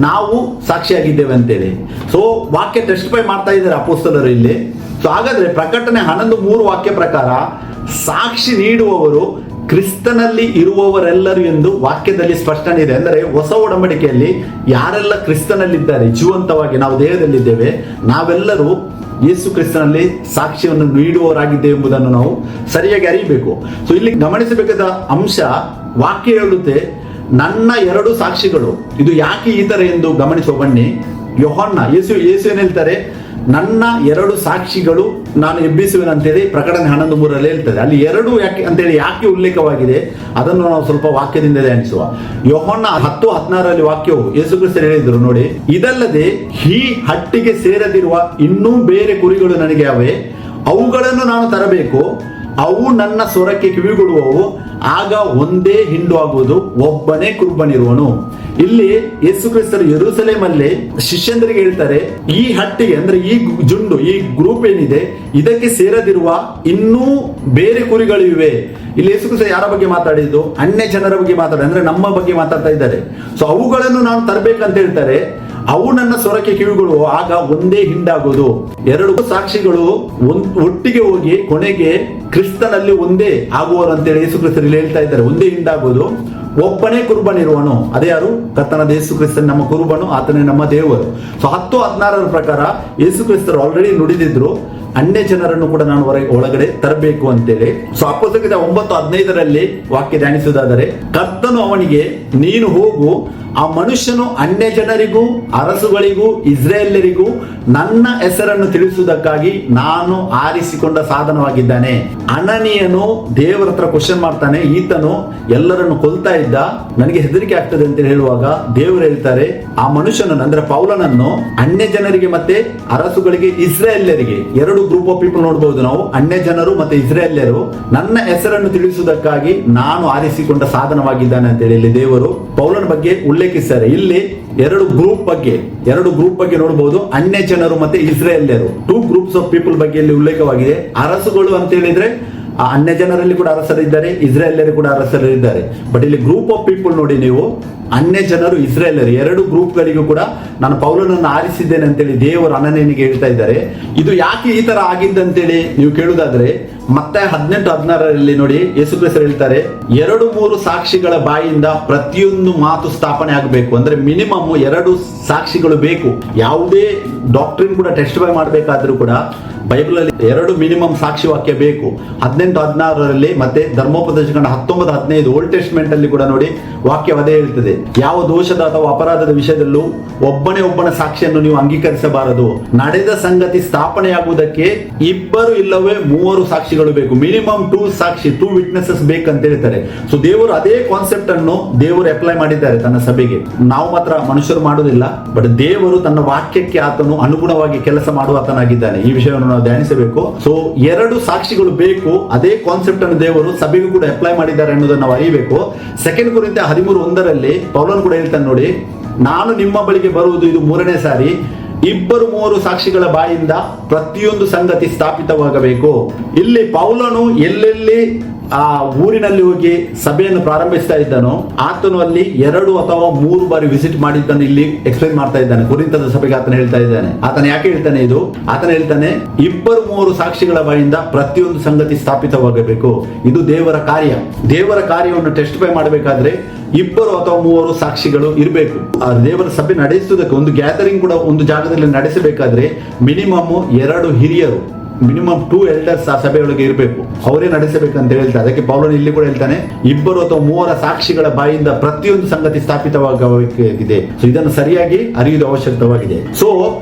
Speaker 1: ನಾವು ಸಾಕ್ಷಿಯಾಗಿದ್ದೇವೆ ಅಂತೇಳಿ. ಸೊ ವಾಕ್ಯ ಟೆಸ್ಟಿಫೈ ಮಾಡ್ತಾ ಇದ್ದಾರೆ ಅಪೊಸ್ತಲರು ಇಲ್ಲಿ. ಸೊ ಹಾಗಾದ್ರೆ ಪ್ರಕಟಣೆ 11:3 ವಾಕ್ಯ ಪ್ರಕಾರ ಸಾಕ್ಷಿ ನೀಡುವವರು ಕ್ರಿಸ್ತನಲ್ಲಿ ಇರುವವರೆಲ್ಲರೂ ಎಂದು ವಾಕ್ಯದಲ್ಲಿ ಸ್ಪಷ್ಟನೆ ಇದೆ. ಅಂದರೆ ಹೊಸ ಒಡಂಬಡಿಕೆಯಲ್ಲಿ ಯಾರೆಲ್ಲ ಕ್ರಿಸ್ತನಲ್ಲಿದ್ದಾರೆ, ಜೀವಂತವಾಗಿ ನಾವು ದೇಹದಲ್ಲಿದ್ದೇವೆ, ನಾವೆಲ್ಲರೂ ಯೇಸು ಕ್ರಿಸ್ತನಲ್ಲಿ ಸಾಕ್ಷ್ಯವನ್ನು ನೀಡುವವರಾಗಿದ್ದೇವೆ ಎಂಬುದನ್ನು ನಾವು ಸರಿಯಾಗಿ ಅರಿಯಬೇಕು. ಸೊ ಇಲ್ಲಿ ಗಮನಿಸಬೇಕಾದ ಅಂಶ, ವಾಕ್ಯ ಹೇಳುತ್ತೆ ನನ್ನ ಎರಡು ಸಾಕ್ಷಿಗಳು. ಇದು ಯಾಕೆ ಈ ತರ ಎಂದು ಗಮನಿಸುವ ಬನ್ನಿ. ಯೋಹನ್ನ ಯೇಸು ಏನ್ ಹೇಳ್ತಾರೆ, ನನ್ನ ಎರಡು ಸಾಕ್ಷಿಗಳು ನಾನು ಎಬ್ಬಿಸುವೆನು ಅಂತೇಳಿ ಪ್ರಕಟಣೆ 11:3 ಹೇಳ್ತದೆ. ಅಲ್ಲಿ ಎರಡು ಯಾಕೆ ಅಂತೇಳಿ ಯಾಕೆ ಉಲ್ಲೇಖವಾಗಿದೆ ಅದನ್ನು ನಾವು ಸ್ವಲ್ಪ ವಾಕ್ಯದಿಂದ ಧ್ಯಾನಿಸುವ. ಯೋಹನ್ನ 10:16 ವಾಕ್ಯವು ಯೇಸು ಕ್ರಿಸ್ತರು ಹೇಳಿದ್ರು ನೋಡಿ, ಇದಲ್ಲದೆ ಈ ಹಟ್ಟಿಗೆ ಸೇರದಿರುವ ಇನ್ನೂ ಬೇರೆ ಕುರಿಗಳು ನನಗೆ ಅವೆ, ಅವುಗಳನ್ನು ನಾನು ತರಬೇಕು, ಅವು ನನ್ನ ಸ್ವರಕ್ಕೆ ಕಿವಿಗೊಡುವವು, ಆಗ ಒಂದೇ ಹಿಂಡು ಆಗುವುದು, ಒಬ್ಬನೇ ಕುರುಬನಿರುವನು. ಇಲ್ಲಿ ಯೇಸು ಕ್ರಿಸ್ತರು ಯೆರೂಸಲೇಮಲ್ಲಿ ಶಿಷ್ಯಂದರಿಗೆ ಹೇಳ್ತಾರೆ, ಈ ಹಟ್ಟಿಗೆ ಅಂದ್ರೆ ಈ ಜುಂಡು, ಈ ಗ್ರೂಪ್ ಏನಿದೆ ಇದಕ್ಕೆ ಸೇರದಿರುವ ಇನ್ನೂ ಬೇರೆ ಕುರಿಗಳು ಇವೆ. ಇಲ್ಲಿ ಯೇಸು ಕ್ರಿಸ್ತ ಯಾರ ಬಗ್ಗೆ ಮಾತಾಡಿದ್ದು? ಅನ್ಯ ಜನರ ಬಗ್ಗೆ ಅಂದ್ರೆ ನಮ್ಮ ಬಗ್ಗೆ ಮಾತಾಡ್ತಾ ಇದ್ದಾರೆ. ಸೊ ಅವುಗಳನ್ನು ನಾವು ತರಬೇಕಂತ ಹೇಳ್ತಾರೆ, ಅವು ನನ್ನ ಸ್ವರಕ್ಕೆ ಕಿವಿಗಳು, ಆಗ ಒಂದೇ ಹಿಂಡಾಗೋದು. ಎರಡು ಸಾಕ್ಷಿಗಳು ಒಟ್ಟಿಗೆ ಹೋಗಿ ಕೊನೆಗೆ ಕ್ರಿಸ್ತನಲ್ಲಿ ಒಂದೇ ಆಗುವರು ಅಂತೇಳಿ ಯೇಸು ಕ್ರಿಸ್ತರಲ್ಲಿ ಹೇಳ್ತಾ ಇದ್ದಾರೆ. ಒಂದೇ ಹಿಂಡಾಗೋದು, ಒಬ್ಬನೇ ಕುರುಬನಿರುವನು. ಅದೇ ಯಾರು? ಕರ್ತನಾದ ಯೇಸು ಕ್ರಿಸ್ತನ್ ನಮ್ಮ ಕುರುಬನು, ಆತನೇ ನಮ್ಮ ದೇವರು. ಸೊ 10:16 ಪ್ರಕಾರ ಯೇಸು ಕ್ರಿಸ್ತರು ಆಲ್ರೆಡಿ ನುಡಿದಿದ್ರು, ಅನ್ಯ ಜನರನ್ನು ಕೂಡ ನಾನು ಒಳಗಡೆ ತರಬೇಕು ಅಂತೇಳಿ. ಸೊ ಅಪೊಸ್ತಲತೆ 9:15 ವಾಕ್ಯ ಧ್ಯಾನಿಸುವುದಾದರೆ, ಕರ್ತನು ಅವನಿಗೆ, ನೀನು ಹೋಗು, ಆ ಮನುಷ್ಯನು ಅನ್ಯ ಜನರಿಗೂ ಅರಸುಗಳಿಗೂ ಇಸ್ರಾಯೇಲ್ಯರಿಗೂ ನನ್ನ ಹೆಸರನ್ನು ತಿಳಿಸುವುದಕ್ಕಾಗಿ ನಾನು ಆರಿಸಿಕೊಂಡ ಸಾಧನವಾಗಿದ್ದಾನೆ. ಅನನೀಯನು ದೇವರ ಹತ್ರ ಕ್ವಶನ್ ಮಾಡ್ತಾನೆ, ಈತನು ಎಲ್ಲರನ್ನು ಕೊಲ್ತಾ ಇದ್ದ, ನನಗೆ ಹೆದರಿಕೆ ಆಗ್ತದೆ ಅಂತ ಹೇಳುವಾಗ ದೇವರು ಹೇಳ್ತಾರೆ, ಆ ಮನುಷ್ಯನನ್ನು ಅಂದ್ರೆ ಪೌಲನನ್ನು ಅನ್ಯ ಜನರಿಗೆ ಮತ್ತೆ ಅರಸುಗಳಿಗೆ ಇಸ್ರಾಯೇಲ್ಯರಿಗೆ, ಎರಡು ಗ್ರೂಪ್ ಆಫ್ ಪೀಪಲ್ ನೋಡಬಹುದು ನಾವು, ಅನ್ಯ ಜನರು ಮತ್ತೆ ಇಸ್ರಾಯೇಲ್ಯರು, ನನ್ನ ಹೆಸರನ್ನು ತಿಳಿಸುವುದಕ್ಕಾಗಿ ನಾನು ಆರಿಸಿಕೊಂಡ ಸಾಧನವಾಗಿದ್ದಾನೆ ಅಂತ ಹೇಳಿ ದೇವರು ಪೌಲನ ಬಗ್ಗೆ ಉಲ್ಲೇಖಿಸ್ತಾರೆ. ಇಲ್ಲಿ ಎರಡು ಗ್ರೂಪ್ ಬಗ್ಗೆ ನೋಡಬಹುದು, ಅನ್ಯ ಜನರು ಮತ್ತೆ ಇಸ್ರಾಯೇಲ್ಯರು, 2 ಗ್ರೂಪ್ಸ್ ಆಫ್ ಪೀಪಲ್ ಬಗ್ಗೆ ಇಲ್ಲಿ ಉಲ್ಲೇಖವಾಗಿದೆ. ಅರಸುಗಳು ಅಂತ ಹೇಳಿದ್ರೆ ಆ ಅನ್ಯ ಜನರಲ್ಲಿ ಕೂಡ ಅರಸರಿದ್ದಾರೆ, ಇಸ್ರಾಯೇಲ್ಯರು ಕೂಡ ಅರಸರಿದ್ದಾರೆ. ಬಟ್ ಇಲ್ಲಿ ಗ್ರೂಪ್ ಆಫ್ ಪೀಪಲ್ ನೋಡಿ ನೀವು, ಅನ್ಯ ಜನರು ಇಸ್ರಾಯೇಲರು, ಎರಡು ಗ್ರೂಪ್ಗಳಿಗೂ ಕೂಡ ನಾನು ಪೌಲನನ್ನು ಆರಿಸಿದ್ದೇನೆ ಅಂತೇಳಿ ದೇವರು ಅನನೀಯನಿಗೆ ಹೇಳ್ತಾ ಇದ್ದಾರೆ. ಇದು ಯಾಕೆ ಈ ತರ ಆಗಿದ್ದಂತೇಳಿ ನೀವು ಕೇಳುವುದಾದ್ರೆ, ಮತ್ತೆ 18:16 ನೋಡಿ ಯೇಸು ಕ್ರಿಸ್ತರು ಹೇಳ್ತಾರೆ, 2-3 ಸಾಕ್ಷಿಗಳ ಬಾಯಿಂದ ಪ್ರತಿಯೊಂದು ಮಾತು ಸ್ಥಾಪನೆ ಆಗಬೇಕು. ಅಂದ್ರೆ ಮಿನಿಮಮ್ 2 ಸಾಕ್ಷಿಗಳು ಬೇಕು. ಯಾವುದೇ ಡಾಕ್ಟ್ರಿನ್ ಕೂಡ ಟೆಸ್ಟಿಫೈ ಮಾಡಬೇಕಾದ್ರೂ ಕೂಡ ಬೈಬಲ್ ಅಲ್ಲಿ 2 ಮಿನಿಮಮ್ ಸಾಕ್ಷಿ ವಾಕ್ಯ ಬೇಕು. 18:16 ಮತ್ತೆ ಧರ್ಮೋಪದೇಶ ಕಾಂಡ 19:15 ಓಲ್ಡ್ ಟೆಸ್ಟ್ಮೆಂಟ್ ಅಲ್ಲಿ ಕೂಡ ನೋಡಿ ವಾಕ್ಯ ಅದೇ ಹೇಳ್ತದೆ, ಯಾವ ದೋಷದ ಅಥವಾ ಅಪರಾಧದ ವಿಷಯದಲ್ಲೂ ಒಬ್ಬನ ಸಾಕ್ಷಿಯನ್ನು ನೀವು ಅಂಗೀಕರಿಸಬಾರದು. ನಡೆದ ಸಂಗತಿ ಸ್ಥಾಪನೆಯಾಗುವುದಕ್ಕೆ 2 ಇಲ್ಲವೇ 3 ಸಾಕ್ಷಿಗಳು ಬೇಕು. ಮಿನಿಮಮ್ 2 ಸಾಕ್ಷಿ, 2 ವಿಟ್ನೆಸಸ್ ಬೇಕಂತ ಹೇಳ್ತಾರೆ. ಸೊ ದೇವರು ಅದೇ ಕಾನ್ಸೆಪ್ಟ್ ಅನ್ನು ದೇವರು ಅಪ್ಲೈ ಮಾಡಿದ್ದಾರೆ ತನ್ನ ಸಭೆಗೆ. ನಾವು ಮಾತ್ರ ಮನುಷ್ಯರು ಮಾಡುವುದಿಲ್ಲ, ಬಟ್ ದೇವರು ತನ್ನ ವಾಕ್ಯಕ್ಕೆ ಆತನು ಅನುಗುಣವಾಗಿ ಕೆಲಸ ಮಾಡುವ ಆತನಾಗಿದ್ದಾನೆ. ಈ ವಿಷಯವನ್ನು ನಾವು ಧ್ಯಾನಿಸಬೇಕು. ಸೊ 2 ಸಾಕ್ಷಿಗಳು ಬೇಕು. ಅದೇ ಕಾನ್ಸೆಪ್ಟ್ ಅನ್ನು ದೇವರು ಸಭೆಗೂ ಕೂಡ ಅಪ್ಲೈ ಮಾಡಿದ್ದಾರೆ ಅನ್ನೋದನ್ನು ನಾವು ಅರಿಯಬೇಕು. 2 ಕೊರಿಂಥ 13:1 ಪೌಲನು ಕೂಡ ಹೇಳ್ತಾನೆ ನೋಡಿ, ನಾನು ನಿಮ್ಮ ಬಳಿಗೆ ಬರುವುದು ಇದು 3ನೇ ಸಾರಿ, 2-3 ಸಾಕ್ಷಿಗಳ ಬಾಯಿಂದ ಪ್ರತಿಯೊಂದು ಸಂಗತಿ ಸ್ಥಾಪಿತವಾಗಬೇಕು. ಇಲ್ಲಿ ಪೌಲನು ಎಲ್ಲೆಲ್ಲಿ ಆ ಊರಿನಲ್ಲಿ ಹೋಗಿ ಸಭೆಯನ್ನು ಪ್ರಾರಂಭಿಸ್ತಾ ಇದ್ದಾನೋ ಆತನು ಅಲ್ಲಿ 2 ಅಥವಾ 3 ಬಾರಿ ವಿಸಿಟ್ ಮಾಡಿದ್ದನ್ನು ಇಲ್ಲಿ ಎಕ್ಸ್ಪ್ಲೈನ್ ಮಾಡ್ತಾ ಇದ್ದಾನೆ. ಕೊರಿಂಥದ ಸಭೆಗೆ ಆತನ ಹೇಳ್ತಾ ಇದ್ದಾನೆ. ಆತನ ಯಾಕೆ ಹೇಳ್ತಾನೆ ಇದು? ಆತನ ಹೇಳ್ತಾನೆ 2-3 ಸಾಕ್ಷಿಗಳ ಬಾಯಿಂದ ಪ್ರತಿಯೊಂದು ಸಂಗತಿ ಸ್ಥಾಪಿತವಾಗಬೇಕು. ಇದು ದೇವರ ಕಾರ್ಯ. ದೇವರ ಕಾರ್ಯವನ್ನು ಟೆಸ್ಟಿಫೈ ಮಾಡಬೇಕಾದ್ರೆ 2 ಅಥವಾ 3 ಸಾಕ್ಷಿಗಳು ಇರಬೇಕು. ಆ ದೇವರ ಸಭೆ ನಡೆಸುವುದಕ್ಕೆ ಒಂದು ಗ್ಯಾದರಿಂಗ್ ಕೂಡ ಒಂದು ಜಾಗದಲ್ಲಿ ನಡೆಸಬೇಕಾದ್ರೆ ಮಿನಿಮಮ್ 2 ಹಿರಿಯರು, ಮಿನಿಮಮ್ 2 ಎಲ್ಡರ್ಸ್ ಆ ಸಭೆಯೊಳಗೆ ಇರಬೇಕು. ಅವರೇ ನಡೆಸಬೇಕಂತ ಹೇಳ್ತಾರೆ. ಅದಕ್ಕೆ ಪೌಲನು ಇಲ್ಲಿ ಕೂಡ ಹೇಳ್ತಾನೆ 2 ಅಥವಾ 3 ಸಾಕ್ಷಿಗಳ ಬಾಯಿಂದ ಪ್ರತಿಯೊಂದು ಸಂಗತಿ ಸ್ಥಾಪಿತವಾಗಬೇಕಿದೆ. ಸೊ ಇದನ್ನು ಸರಿಯಾಗಿ ಅರಿಯುವುದು ಅವಶ್ಯಕವಾಗಿದೆ. ಸೊ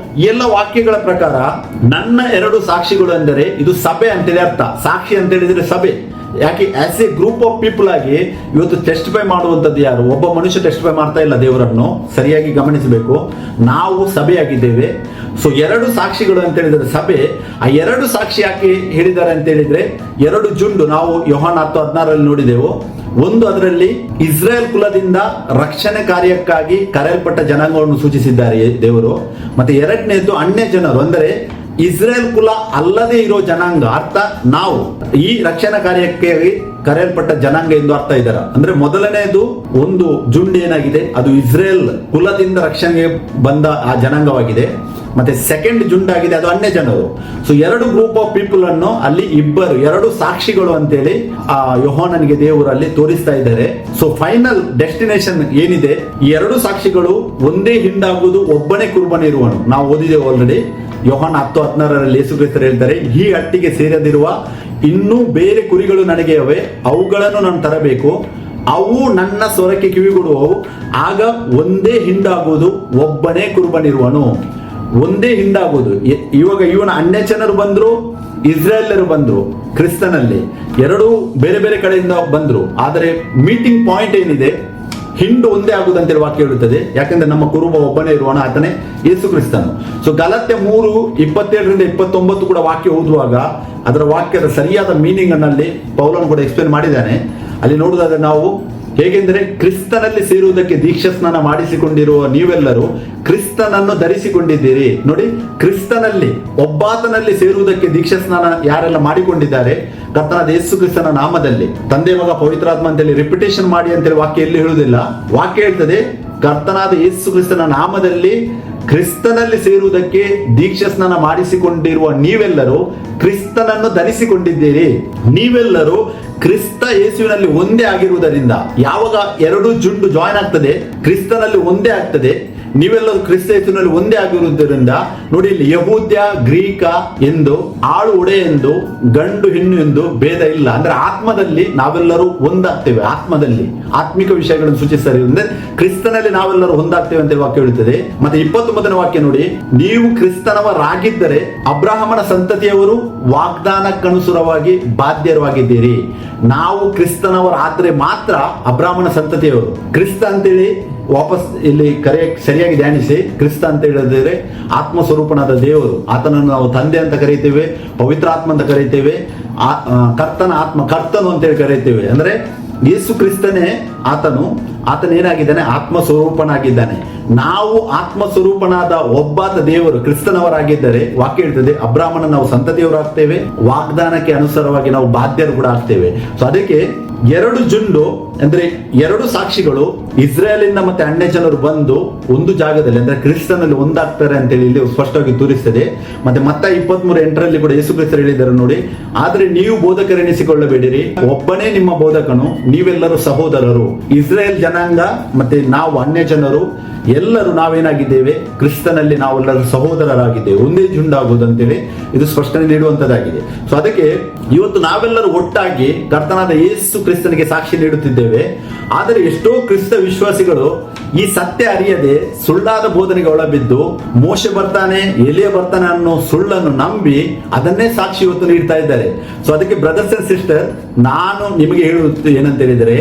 Speaker 1: ಎಲ್ಲ ವಾಕ್ಯಗಳ ಪ್ರಕಾರ ನನ್ನ 2 ಸಾಕ್ಷಿಗಳು ಅಂದರೆ ಇದು ಸಭೆ ಅಂತೇಳಿ ಅರ್ಥ. ಸಾಕ್ಷಿ ಅಂತ ಹೇಳಿದ್ರೆ ಸಭೆ. ಯಾಕೆ as A group of people ಆಗಿ ಇವತ್ತು ಟೆಸ್ಟಿಫೈ ಮಾಡುವಂತದ್ದು ಯಾರು? ಒಬ್ಬ ಮನುಷ್ಯ ಟೆಸ್ಟಿಫೈ ಮಾಡ್ತಾ ಇಲ್ಲ ದೇವರನ್ನು. ಸರಿಯಾಗಿ ಗಮನಿಸಬೇಕು. ನಾವು ಸಭೆಯಾಗಿದ್ದೇವೆ. ಸೊ 2 ಸಾಕ್ಷಿಗಳು ಅಂತ ಹೇಳಿದ್ರೆ ಸಭೆ. ಆ 2 ಸಾಕ್ಷಿ ಯಾಕೆ ಹೇಳಿದ್ದಾರೆ ಅಂತ ಹೇಳಿದ್ರೆ 2 ಜುಂಡು ನಾವು ಯೋಹಾನ 10:16 ನೋಡಿದೆವು. ಒಂದು ಅದರಲ್ಲಿ ಇಸ್ರೇಲ್ ಕುಲದಿಂದ ರಕ್ಷಣೆ ಕಾರ್ಯಕ್ಕಾಗಿ ಕರೆಯಲ್ಪಟ್ಟ ಜನಾಂಗವನ್ನು ಸೂಚಿಸಿದ್ದಾರೆ ದೇವರು. ಮತ್ತೆ 2ನೇದು ಅನ್ಯ ಜನರು, ಅಂದರೆ ಇಸ್ರೇಲ್ ಕುಲ ಅಲ್ಲದೆ ಇರೋ ಜನಾಂಗ. ಅರ್ಥ ನಾವು ಈ ರಕ್ಷಣಾ ಕಾರ್ಯಕ್ಕೆ ಕರೆಯಲ್ಪಟ್ಟ ಜನಾಂಗ ಎಂದು ಅರ್ಥ ಇದ್ದಾರೆ. ಅಂದ್ರೆ ಮೊದಲನೇದು ಒಂದು ಜುಂಡು ಏನಾಗಿದೆ, ಅದು ಇಸ್ರೇಲ್ ಕುಲದಿಂದ ರಕ್ಷಣೆಗೆ ಬಂದ ಆ ಜನಾಂಗವಾಗಿದೆ. ಮತ್ತೆ ಸೆಕೆಂಡ್ ಜುಂಡಾಗಿದೆ, ಅದು ಅನ್ಯ ಜನರು. ಸೊ 2 ಗ್ರೂಪ್ ಆಫ್ ಪೀಪಲ್ ಅನ್ನು ಅಲ್ಲಿ 2 ಸಾಕ್ಷಿಗಳು ಅಂತೇಳಿ ಆ ಯೋಹಾನನಿಗೆ ದೇವರು ಅಲ್ಲಿ ತೋರಿಸ್ತಾ ಇದ್ದಾರೆ. ಸೊ ಫೈನಲ್ ಡೆಸ್ಟಿನೇಷನ್ ಏನಿದೆ, ಈ 2 ಸಾಕ್ಷಿಗಳು ಒಂದೇ ಹಿಂಡಾಗುವುದು, ಒಬ್ಬನೇ ಕುರ್ಬಾನಿ ಇರುವನು. ನಾವು ಓದಿದ್ದೇವೆ ಆಲ್ರೆಡಿ. ಯೋಹಾನ 10:16 ಯೇಸು ಕ್ರಿಸ್ತರು ಹೇಳ್ತಾರೆ, ಈ ಹಟ್ಟಿಗೆ ಸೇರದಿರುವ ಇನ್ನೂ ಬೇರೆ ಕುರಿಗಳು ನನಗೆ ಅವೆ, ಅವುಗಳನ್ನು ನಾನು ತರಬೇಕು, ಅವು ನನ್ನ ಸ್ವರಕ್ಕೆ ಕಿವಿಗೊಡುವವು, ಆಗ ಒಂದೇ ಹಿಂಡಾಗುವುದು, ಒಬ್ಬನೇ ಕುರ್ಬನಿರುವನು. ಒಂದೇ ಹಿಂಡಾಗುವುದು. ಇವಾಗ ಇವನ ಅನ್ಯ ಜನರು ಬಂದ್ರು, ಇಸ್ರಾಯೇಲರು ಬಂದ್ರು ಕ್ರಿಸ್ತನಲ್ಲಿ, 2 ಬೇರೆ ಬೇರೆ ಕಡೆಯಿಂದ ಬಂದ್ರು. ಆದರೆ ಮೀಟಿಂಗ್ ಪಾಯಿಂಟ್ ಏನಿದೆ, ಹಿಂಡು ಒಂದೇ ಆಗುವುದಂತೇಳಿ ವಾಕ್ಯ ಹೇಳುತ್ತದೆ. ಯಾಕಂದ್ರೆ ನಮ್ಮ ಕುರುಬ ಒಬ್ಬನೇ ಇರುವನು, ಆತನೇ ಯೇಸು ಕ್ರಿಸ್ತನು. ಸೊ ಗಲಾತ್ಯ 3:27-29 ಕೂಡ ವಾಕ್ಯ ಓದುವಾಗ ಅದರ ವಾಕ್ಯದ ಸರಿಯಾದ ಮೀನಿಂಗ್ ಅನ್ನಲ್ಲಿ ಪೌಲನು ಕೂಡ ಎಕ್ಸ್ಪ್ಲೇನ್ ಮಾಡಿದ್ದಾನೆ. ಅಲ್ಲಿ ನೋಡುವುದಾದ್ರೆ ನಾವು ಹೇಗೆಂದರೆ, ಕ್ರಿಸ್ತನಲ್ಲಿ ಸೇರುವುದಕ್ಕೆ ದೀಕ್ಷಾ ಸ್ನಾನ ಮಾಡಿಸಿಕೊಂಡಿರುವ ನೀವೆಲ್ಲರೂ ಕ್ರಿಸ್ತನನ್ನು ಧರಿಸಿಕೊಂಡಿದ್ದೀರಿ. ನೋಡಿ, ಕ್ರಿಸ್ತನಲ್ಲಿ ಒಬ್ಬಾತನಲ್ಲಿ ಸೇರುವುದಕ್ಕೆ ದೀಕ್ಷಾ ಸ್ನಾನ ಯಾರೆಲ್ಲ ಮಾಡಿಕೊಂಡಿದ್ದಾರೆ, ಕರ್ತನಾದ ಯೇಸು ಕ್ರಿಸ್ತನ ನಾಮದಲ್ಲಿ, ತಂದೆ ಮಗ ಪವಿತ್ರಾತ್ಮ ಅಂತೇಳಿ ರಿಪಿಟೇಷನ್ ಮಾಡಿ ಅಂತೇಳಿ ವಾಕ್ಯ ಎಲ್ಲಿ ಹೇಳುವುದಿಲ್ಲ. ವಾಕ್ಯ ಹೇಳ್ತದೆ, ಕರ್ತನಾದ ಯೇಸು ಕ್ರಿಸ್ತನ ನಾಮದಲ್ಲಿ ಕ್ರಿಸ್ತನಲ್ಲಿ ಸೇರುವುದಕ್ಕೆ ದೀಕ್ಷಾ ಸ್ನಾನ ಮಾಡಿಸಿಕೊಂಡಿರುವ ನೀವೆಲ್ಲರೂ ಕ್ರಿಸ್ತನನ್ನು ಧರಿಸಿಕೊಂಡಿದ್ದೀರಿ. ನೀವೆಲ್ಲರೂ ಕ್ರಿಸ್ತ ಯೇಸುವಿನಲ್ಲಿ ಒಂದೇ ಆಗಿರುವುದರಿಂದ, ಯಾವಾಗ 2 ಜುಂಡು ಜಾಯಿನ್ ಆಗ್ತದೆ, ಕ್ರಿಸ್ತನಲ್ಲಿ ಒಂದೇ ಆಗ್ತದೆ, ನೀವೆಲ್ಲರೂ ಕ್ರಿಸ್ತ ಯೇಸುವಿನಲ್ಲಿ ಒಂದೇ ಆಗಿರುವುದರಿಂದ ನೋಡಿ, ಇಲ್ಲಿ ಯಹೂದ್ಯ ಗ್ರೀಕ ಎಂದು, ಆಳು ಒಡೆ ಎಂದು, ಗಂಡು ಹೆಣ್ಣು ಎಂದು ಭೇದ ಇಲ್ಲ. ಅಂದ್ರೆ ಆತ್ಮದಲ್ಲಿ ನಾವೆಲ್ಲರೂ ಒಂದಾಗ್ತೇವೆ. ಆತ್ಮದಲ್ಲಿ ಆತ್ಮಿಕ ವಿಷಯಗಳನ್ನು ಸೂಚಿಸ್ತಾರೆ. ಅಂದ್ರೆ ಕ್ರಿಸ್ತನಲ್ಲಿ ನಾವೆಲ್ಲರೂ ಒಂದಾಗ್ತೇವೆ ಅಂತ ವಾಕ್ಯ ಹೇಳುತ್ತದೆ. ಮತ್ತೆ 29ನೇ ವಾಕ್ಯ ನೋಡಿ, ನೀವು ಕ್ರಿಸ್ತನವರಾಗಿದ್ದರೆ ಅಬ್ರಹಾಮನ ಸಂತತಿಯವರು ವಾಗ್ದಾನಕ್ಕನುಸಾರವಾಗಿ ಬಾಧ್ಯರಾಗಿದ್ದೀರಿ. ನಾವು ಕ್ರಿಸ್ತನವರಾದ್ರೆ ಮಾತ್ರ ಅಬ್ರಹಾಮನ ಸಂತತಿಯವರು. ಕ್ರಿಸ್ತ ಅಂತೇಳಿ ವಾಪಸ್ ಇಲ್ಲಿ ಸರಿಯಾಗಿ ಧ್ಯಾನಿಸಿ, ಕ್ರಿಸ್ತ ಅಂತ ಹೇಳಿದ್ರೆ ಆತ್ಮ ಸ್ವರೂಪನಾದ ದೇವರು. ಆತನನ್ನು ನಾವು ತಂದೆ ಅಂತ ಕರೀತೇವೆ, ಪವಿತ್ರಾತ್ಮ ಅಂತ ಕರೀತೇವೆ, ಕರ್ತನ ಆತ್ಮ, ಕರ್ತನು ಅಂತೇಳಿ ಕರೀತೇವೆ. ಅಂದ್ರೆ ಯೇಸು ಕ್ರಿಸ್ತನೇ ಆತನೇನಾಗಿದ್ದಾನೆ, ಆತ್ಮ ಸ್ವರೂಪನಾಗಿದ್ದಾನೆ. ನಾವು ಆತ್ಮ ಸ್ವರೂಪನಾದ ಒಬ್ಬಾತ ದೇವರು ಕ್ರಿಸ್ತನವರಾಗಿದ್ದರೆ ವಾಕ್ಯ ಹೇಳ್ತದೆ, ಅಬ್ರಾಹ್ಮನ ನಾವು ಸಂತತಿಯವರಾಗ್ತೇವೆ, ವಾಗ್ದಾನಕ್ಕೆ ಅನುಸಾರವಾಗಿ ನಾವು ಬಾಧ್ಯರು ಕೂಡ ಆಗ್ತೇವೆ. ಸೊ ಅದಕ್ಕೆ 2 ಜುಂಡು ಅಂದ್ರೆ 2 ಸಾಕ್ಷಿಗಳು ಇಸ್ರೇಲಿಂದ ಮತ್ತೆ ಅನ್ಯ ಜನರು ಬಂದು ಒಂದು ಜಾಗದಲ್ಲಿ ಅಂದ್ರೆ ಕ್ರಿಸ್ತನಲ್ಲಿ ಒಂದಾಗ್ತಾರೆ ಅಂತೇಳಿ ಇಲ್ಲಿ ಸ್ಪಷ್ಟವಾಗಿ ತೋರಿಸ್ತದೆ. ಮತ್ತೆ 23:8 ಕೂಡ ಯೇಸು ಕ್ರಿಸ್ತರು ಹೇಳಿದ್ದಾರೆ ನೋಡಿ, ಆದ್ರೆ ನೀವು ಬೋಧಕರೆನಿಸಿಕೊಳ್ಳಬೇಡಿರಿ, ಒಬ್ಬನೇ ನಿಮ್ಮ ಬೋಧಕನು, ನೀವೆಲ್ಲರೂ ಸಹೋದರರು. ಇಸ್ರೇಲ್ ಜನಾಂಗ ಮತ್ತೆ ನಾವು ಅನ್ಯ ಜನರು ಎಲ್ಲರೂ ನಾವೇನಾಗಿದ್ದೇವೆ, ಕ್ರಿಸ್ತನಲ್ಲಿ ನಾವೆಲ್ಲರೂ ಸಹೋದರರಾಗಿದ್ದೇವೆ, ಒಂದೇ ಜುಂಡಾಗುವುದಂತೇಳಿ ಇದು ಸ್ಪಷ್ಟನೆ ನೀಡುವಂತದ್ದಾಗಿದೆ. ಸೊ ಅದಕ್ಕೆ ಇವತ್ತು ನಾವೆಲ್ಲರೂ ಒಟ್ಟಾಗಿ ಕರ್ತನಾದ ಯೇಸು ಕ್ರಿಸ್ತನಿಗೆ ಸಾಕ್ಷಿ ನೀಡುತ್ತಿದ್ದೇವೆ. ಆದರೆ ಎಷ್ಟೋ ಕ್ರಿಸ್ತ ವಿಶ್ವಾಸಿಗಳು ಈ ಸತ್ಯ ಅರಿಯದೆ ಸುಳ್ಳಾದ ಬೋಧನೆಗೆ ಒಳಬಿದ್ದು ಮೋಶೆ ಬರ್ತಾನೆ, ಎಲಿಯ ಬರ್ತಾನೆ ಅನ್ನೋ ಸುಳ್ಳನ್ನು ನಂಬಿ ಅದನ್ನೇ ಸಾಕ್ಷಿ ಇವತ್ತು ನೀಡ್ತಾ ಇದ್ದಾರೆ. ಸೊ ಅದಕ್ಕೆ ಬ್ರದರ್ಸ್ ಅಂಡ್ ಸಿಸ್ಟರ್, ನಾನು ನಿಮಗೆ ಹೇಳುವುದು ಏನಂತ ಹೇಳಿದರೆ,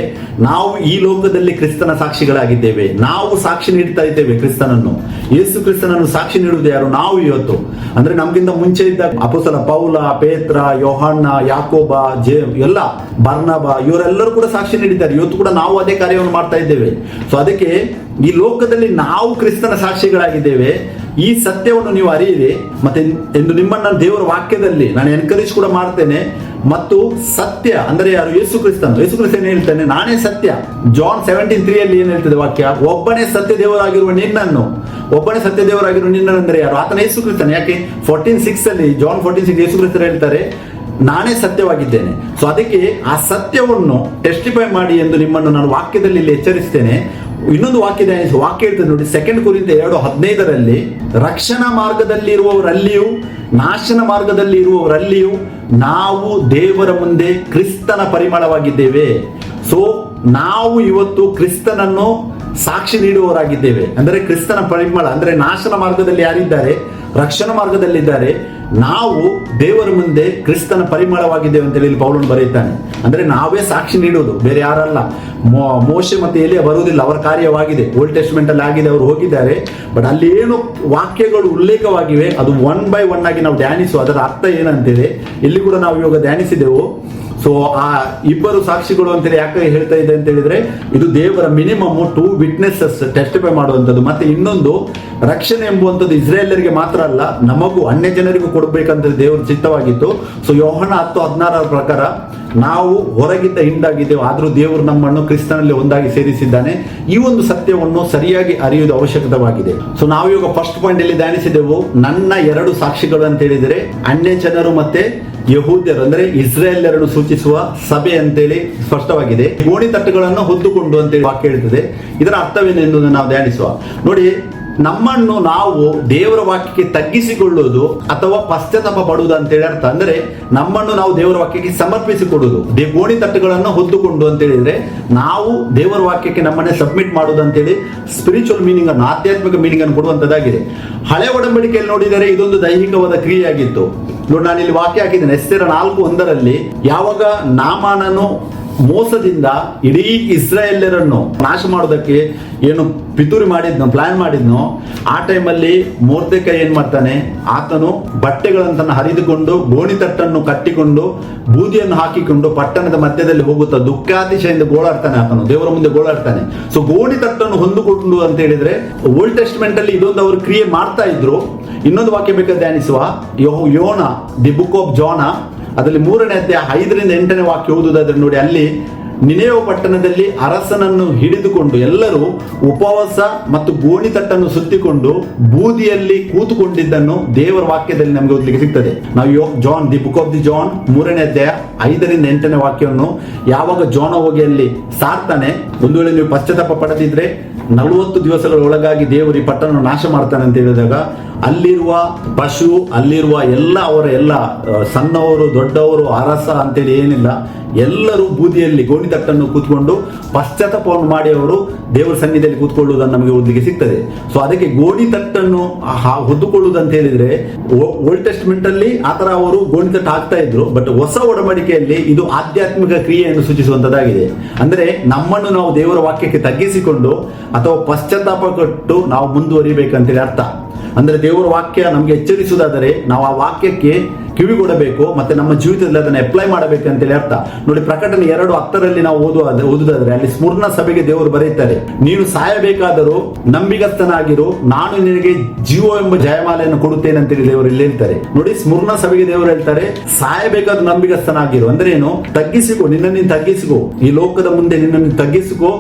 Speaker 1: ನಾವು ಈ ಲೋಕದಲ್ಲಿ ಕ್ರಿಸ್ತನ ಸಾಕ್ಷಿಗಳಾಗಿದ್ದೇವೆ. ನಾವು ಸಾಕ್ಷಿ ನೀಡ್ತಾ ಇದ್ದೇವೆ ಕ್ರಿಸ್ತನನ್ನು. ಯೇಸು ಕ್ರಿಸ್ತನನ್ನು ಸಾಕ್ಷಿ ನೀಡುವುದು ಯಾರು? ನಾವು ಇವತ್ತು. ಅಂದ್ರೆ ನಮ್ಗಿಂತ ಮುಂಚೆ ಇದ್ದ ಅಪೊಸ್ತಲ ಪೌಲ, ಪೇತ್ರ, ಯೋಹಾನ, ಯಾಕೋಬ, ಎಲ್ಲ ಬರ್ನಬ, ಇವರೆಲ್ಲರೂ ಕೂಡ ಸಾಕ್ಷಿ ನೀಡಿದ್ದಾರೆ. ಇವತ್ತು ಕೂಡ ನಾವು ಅದೇ ಕಾರ್ಯವನ್ನು ಮಾಡ್ತಾ ಇದ್ದೇವೆ. ಸೊ ಅದಕ್ಕೆ ಈ ಲೋಕದಲ್ಲಿ ನಾವು ಕ್ರಿಸ್ತನ ಸಾಕ್ಷಿಗಳಾಗಿದ್ದೇವೆ. ಈ ಸತ್ಯವನ್ನು ನೀವು ಅರಿಯಿರಿ. ಮತ್ತೆ ಎಂದು ನಿಮ್ಮನ್ನ ದೇವರ ವಾಕ್ಯದಲ್ಲಿ ನಾನು ಎನ್ಕರೇಜ್ ಕೂಡ ಮಾಡ್ತೇನೆ, ಮತ್ತು ಸತ್ಯ ಅಂದ್ರೆ ಯಾರು? ಯೇಸು ಕ್ರಿಸ್ತನು. ಯೇಸು ಕ್ರಿಸ್ತ ಏನ್ ಹೇಳ್ತಾನೆ? ನಾನೇ ಸತ್ಯ. ಜಾನ್ 17:3 ಅಲ್ಲಿ ಏನ್ ಹೇಳ್ತದೆ ವಾಕ್ಯ? ಒಬ್ಬನೇ ಸತ್ಯ ದೇವರಾಗಿರುವ ನಿನ್ನನ್ನು. ಒಬ್ಬನೇ ಸತ್ಯ ದೇವರಾಗಿರುವ ನಿನ್ನನ್ನು ಅಂದ್ರೆ ಯಾರು? ಆತನ ಯೇಸು ಕ್ರಿಸ್ತನು. ಯಾಕೆ 14:6 ಅಲ್ಲಿ, ಜಾನ್ 14:6 ಯೇಸು ಕ್ರಿಸ್ತರು ಹೇಳ್ತಾರೆ, ನಾನೇ ಸತ್ಯವಾಗಿದ್ದೇನೆ. ಸೊ ಅದಕ್ಕೆ ಆ ಸತ್ಯವನ್ನು ಟೆಸ್ಟಿಫೈ ಮಾಡಿ ಎಂದು ನಿಮ್ಮನ್ನು ನಾನು ವಾಕ್ಯದಲ್ಲಿ ಇಲ್ಲಿ ಎಚ್ಚರಿಸ್ತೇನೆ. ಇನ್ನೊಂದು ವಾಕ್ಯ ಹೇಳ್ತದೆ ನೋಡಿ, 2 ಕೊರಿಂಥ 2:15 ರಕ್ಷಣಾ ಮಾರ್ಗದಲ್ಲಿ ಇರುವವರಲ್ಲಿಯೂ ನಾಶನ ಮಾರ್ಗದಲ್ಲಿ ಇರುವವರಲ್ಲಿಯೂ ನಾವು ದೇವರ ಮುಂದೆ ಕ್ರಿಸ್ತನ ಪರಿಮಳವಾಗಿದ್ದೇವೆ. ಸೊ ನಾವು ಇವತ್ತು ಕ್ರಿಸ್ತನನ್ನು ಸಾಕ್ಷಿ ನೀಡುವವರಾಗಿದ್ದೇವೆ. ಅಂದರೆ ಕ್ರಿಸ್ತನ ಪರಿಮಳ ಅಂದ್ರೆ ನಾಶನ ಮಾರ್ಗದಲ್ಲಿ ಯಾರಿದ್ದಾರೆ? ರಕ್ಷಣಾ ಮಾರ್ಗದಲ್ಲಿದ್ದಾರೆ. ನಾವು ದೇವರ ಮುಂದೆ ಕ್ರಿಸ್ತನ ಪರಿಮಳವಾಗಿದ್ದೇವೆ ಅಂತೇಳಿ ಇಲ್ಲಿ ಪೌಲನು ಬರೆಯುತ್ತಾನೆ. ಅಂದ್ರೆ ನಾವೇ ಸಾಕ್ಷಿ ನೀಡುವುದು, ಬೇರೆ ಯಾರಲ್ಲ. ಮೋಶೆ ಮತ್ತೆ ಎಲಿಯ ಬರುವುದಿಲ್ಲ, ಅವರ ಕಾರ್ಯವಾಗಿದೆ. ಓಲ್ಡ್ ಟೆಸ್ಟ್ಮೆಂಟ್ ಅಲ್ಲಿ ಆಗಿದೆ, ಅವರು ಹೋಗಿದ್ದಾರೆ. ಬಟ್ ಅಲ್ಲಿ ಏನು ವಾಕ್ಯಗಳು ಉಲ್ಲೇಖವಾಗಿವೆ ಅದು 1 by 1 ಆಗಿ ನಾವು ಧ್ಯಾನಿಸುವ. ಅದರ ಅರ್ಥ ಏನಂತೇಳಿ ಇಲ್ಲಿ ಕೂಡ ನಾವು ಇವಾಗ ಧ್ಯಾನಿಸಿದೆವು. ಸೊ ಆ ಇಬ್ಬರು ಸಾಕ್ಷಿಗಳು ಅಂತೇಳಿ ಯಾಕೆ ಹೇಳ್ತಾ ಇದೆ ಅಂತ ಹೇಳಿದ್ರೆ, ಇದು ದೇವರ ಮಿನಿಮಮ್ 2 witnesses ಟೆಸ್ಟಿಫೈ ಮಾಡುವಂಥದ್ದು. ಮತ್ತೆ ಇನ್ನೊಂದು, ರಕ್ಷಣೆ ಎಂಬುವಂಥದ್ದು ಇಸ್ರೇಲರಿಗೆ ಮಾತ್ರ ಅಲ್ಲ, ನಮಗೂ ಅನ್ಯ ಜನರಿಗೂ ಕೊಡಬೇಕಂತ ದೇವರ ಚಿತ್ತವಾಗಿತ್ತು. ಸೊ ಯೋಹನ 10:16 ಪ್ರಕಾರ ನಾವು ಹೊರಗಿದ್ದ ಹಿಂಡಾಗಿದ್ದೇವೆ, ಆದ್ರೂ ದೇವರು ನಮ್ಮನ್ನು ಕ್ರಿಸ್ತನಲ್ಲಿ ಒಂದಾಗಿ ಸೇರಿಸಿದ್ದಾನೆ. ಈ ಒಂದು ಸತ್ಯವನ್ನು ಸರಿಯಾಗಿ ಅರಿಯುವುದು ಅವಶ್ಯಕವಾಗಿದೆ. ಸೊ ನಾವು ಇವಾಗ ಫಸ್ಟ್ ಪಾಯಿಂಟ್ ಅಲ್ಲಿ ಧ್ಯಾನಿಸಿದೆವು, ನನ್ನ 2 ಸಾಕ್ಷಿಗಳು ಅಂತ ಹೇಳಿದರೆ ಅನ್ಯ ಜನರು ಮತ್ತೆ ಯಹೂದ್ಯರು ಅಂದ್ರೆ ಇಸ್ರೇಲ್ಯರನ್ನು ಸೂಚಿಸುವ ಸಭೆ ಅಂತೇಳಿ ಸ್ಪಷ್ಟವಾಗಿದೆ. ಗೋಣಿ ತಟ್ಟುಗಳನ್ನು ಹೊದ್ದುಕೊಂಡು ಅಂತೇಳಿ ವಾಕ್ಯ ಹೇಳ್ತದೆ. ಇದರ ಅರ್ಥವೇನೆಂದು ನಾವು ಧ್ಯಾನಿಸುವ. ನೋಡಿ, ನಮ್ಮನ್ನು ನಾವು ದೇವರ ವಾಕ್ಯಕ್ಕೆ ತಗ್ಗಿಸಿಕೊಳ್ಳುವುದು ಅಥವಾ ಪಶ್ಚಾತ್ತಾಪ ಪಡುವುದು ಅಂತೇಳಿ ಅರ್ಥ. ಅಂದ್ರೆ ನಮ್ಮನ್ನು ನಾವು ದೇವರ ವಾಕ್ಯಕ್ಕೆ ಸಮರ್ಪಿಸಿಕೊಡುವುದು. ಗೋಣಿ ತಟ್ಟುಗಳನ್ನು ಹೊದ್ದುಕೊಂಡು ಅಂತ ಹೇಳಿದ್ರೆ ನಾವು ದೇವರ ವಾಕ್ಯಕ್ಕೆ ನಮ್ಮನ್ನೇ ಸಬ್ಮಿಟ್ ಮಾಡುವುದು ಅಂತೇಳಿ ಸ್ಪಿರಿಚುವಲ್ ಮೀನಿಂಗ್ ಅನ್ನು, ಆಧ್ಯಾತ್ಮಿಕ ಮೀನಿಂಗ್ ಅನ್ನು ಕೊಡುವಂತದ್ದಾಗಿದೆ. ಹಳೆ ಒಡಂಬಡಿಕೆಯಲ್ಲಿ ನೋಡಿದರೆ ಇದೊಂದು ದೈಹಿಕವಾದ ಕ್ರಿಯೆಯಾಗಿತ್ತು. ನೋಡಿ, ನಾನು ಇಲ್ಲಿ ವಾಕ್ಯ ಹಾಕಿದ್ದೇನೆ. ಎಸ್ತೇರ 4:1 ಯಾವಾಗ ನಾಮಾನನು ಮೋಸದಿಂದ ಇಡೀ ಇಸ್ರಾಯೇಲ್ಯರನ್ನು ನಾಶ ಮಾಡೋದಕ್ಕೆ ಏನು ಪಿತೂರಿ ಮಾಡಿದ್ನೋ, ಪ್ಲಾನ್ ಮಾಡಿದ್ನೋ, ಆ ಟೈಮಲ್ಲಿ ಮೊರ್ದೆಕೈ ಏನ್ ಮಾಡ್ತಾನೆ? ಆತನು ಬಟ್ಟೆಗಳಂತನ್ನು ಹರಿದುಕೊಂಡು ಗೋಣಿತಟ್ಟನ್ನು ಕಟ್ಟಿಕೊಂಡು ಬೂದಿಯನ್ನು ಹಾಕಿಕೊಂಡು ಪಟ್ಟಣದ ಮಧ್ಯದಲ್ಲಿ ಹೋಗುತ್ತಾ ದುಃಖಾತಿಶಯಿಂದ ಗೋಳಾಡ್ತಾನೆ. ಆತನು ದೇವರ ಮುಂದೆ ಗೋಳಾಡ್ತಾನೆ. ಸೊ ಗೋಣಿತಟ್ಟನ್ನು ಹೊಂದಿಕೊಂಡು ಅಂತ ಹೇಳಿದ್ರೆ ಓಲ್ಡ್ ಟೆಸ್ಟ್ಮೆಂಟ್ ಅಲ್ಲಿ ಇದೊಂದು ಅವರು ಕ್ರಿಯೆ ಮಾಡ್ತಾ ಇದ್ರು. ಇನ್ನೊಂದು ವಾಕ್ಯ ಬೇಕಾದ್ರೆ ಧ್ಯಾನಿಸುವ, ಯೋನ ದಿ ಬುಕ್ ಆಫ್ ಜಾನ ಅದರಲ್ಲಿ 3ನೇ ಅಧ್ಯಾಯ 5ರಿಂದ 8ನೇ ವಾಕ್ಯ ಓದುವುದಾದ್ರೆ ನೋಡಿ, ಅಲ್ಲಿ ನಿನೆವೆ ಪಟ್ಟಣದಲ್ಲಿ ಅರಸನನ್ನು ಹಿಡಿದುಕೊಂಡು ಎಲ್ಲರೂ ಉಪವಾಸ ಮತ್ತು ಗೋಣಿತಟ್ಟನ್ನು ಸುತ್ತಿಕೊಂಡು ಬೂದಿಯಲ್ಲಿ ಕೂತುಕೊಂಡಿದ್ದನ್ನು ದೇವರ ವಾಕ್ಯದಲ್ಲಿ ನಮಗೆ ಓದಲಿಕ್ಕೆ ಸಿಗ್ತದೆ. ನಾವು John the book of the John 3ನೇ ಅಧ್ಯಾಯ 5ರಿಂದ 8ನೇ ವಾಕ್ಯವನ್ನು ಯಾವಾಗ ಜಾನ ಹೋಗಿ ಅಲ್ಲಿ ಸಾರ್ತಾನೆ, ಒಂದು ವೇಳೆ ನೀವು ಪಶ್ಚಾತ್ತಾಪ ಪಡೆದಿದ್ರೆ 40 ದಿವಸಗಳ ಒಳಗಾಗಿ ದೇವರು ಈ ಪಟ್ಟಣ ನಾಶ ಮಾಡ್ತಾನೆ ಅಂತ ಹೇಳಿದಾಗ ಅಲ್ಲಿರುವ ಪಶು, ಅಲ್ಲಿರುವ ಎಲ್ಲ ಸಣ್ಣವರು ದೊಡ್ಡವರು ಅರಸ ಅಂತೇಳಿ ಏನಿಲ್ಲ, ಎಲ್ಲರೂ ಬೂದಿಯಲ್ಲಿ ಗೋಣಿತಟ್ಟನ್ನು ಕೂತ್ಕೊಂಡು ಪಶ್ಚಾತ್ತಾಪವನ್ನು ಮಾಡಿ ಅವರು ದೇವರ ಸನ್ನಿಧಿಯಲ್ಲಿ ಕೂತ್ಕೊಳ್ಳುವುದನ್ನು ನಮಗೆ ಓದಲಿಕ್ಕೆ ಸಿಗ್ತದೆ. ಸೊ ಅದಕ್ಕೆ ಗೋಣಿತಟ್ಟನ್ನು ಹೊದ್ದುಕೊಳ್ಳುವುದು ಅಂತ ಹೇಳಿದ್ರೆ ಓಲ್ಡ್ ಟೆಸ್ಟ್ಮೆಂಟ್ ಅಲ್ಲಿ ಆತರ ಅವರು ಗೋಣಿತಟ್ಟು ಹಾಕ್ತಾ ಇದ್ರು. ಬಟ್ ಹೊಸ ಒಡಂಬಡಿಕೆಯಲ್ಲಿ ಇದು ಆಧ್ಯಾತ್ಮಿಕ ಕ್ರಿಯೆಯನ್ನು ಸೂಚಿಸುವಂತದ್ದಾಗಿದೆ. ಅಂದ್ರೆ ನಮ್ಮನ್ನು ನಾವು ದೇವರ ವಾಕ್ಯಕ್ಕೆ ತಗ್ಗಿಸಿಕೊಂಡು ಅಥವಾ ಪಶ್ಚಾತ್ತಾಪ ಕೊಟ್ಟು ನಾವು ಮುಂದುವರಿಬೇಕಂತೇಳಿ ಅರ್ಥ. ಅಂದ್ರೆ ದೇವರ ವಾಕ್ಯ ನಮ್ಗೆ ಎಚ್ಚರಿಸುವುದಾದರೆ ನಾವು ಆ ವಾಕ್ಯಕ್ಕೆ ಕಿವಿಗೊಡಬೇಕು ಮತ್ತೆ ನಮ್ಮ ಜೀವಿತದಲ್ಲಿ ಅದನ್ನು ಅಪ್ಲೈ ಮಾಡಬೇಕಂತೇಳಿ ಅರ್ಥ. ನೋಡಿ, ಪ್ರಕಟಣೆ 2:10 ನಾವು ಓದುದಾದ್ರೆ ಅಲ್ಲಿ ಸ್ಮುರ್ನ ಸಭೆಗೆ ದೇವರು ಬರೆಯುತ್ತಾರೆ, ನೀನು ಸಾಯಬೇಕಾದರೂ ನಂಬಿಗಸ್ತನಾಗಿರು, ನಾನು ನಿನಗೆ ಜೀವ ಎಂಬ ಜಯಮಾಲೆಯನ್ನು ಕೊಡುತ್ತೇನೆ ಅಂತೇಳಿ ದೇವರು ಇಲ್ಲಿ ಹೇಳ್ತಾರೆ. ನೋಡಿ, ಸ್ಮುರ್ನ ಸಭೆಗೆ ದೇವರು ಹೇಳ್ತಾರೆ ಸಾಯಬೇಕಾದ್ರೂ ನಂಬಿಗಸ್ತನಾಗಿರು ಅಂದ್ರೆ ಏನು? ತಗ್ಗಿಸಿಕೋ, ನಿನ್ನನ್ನು ತಗ್ಗಿಸಿಕೋ, ಈ ಲೋಕದ ಮುಂದೆ ನಿನ್ನನ್ನು ತಗ್ಗಿಸಿಕೋ,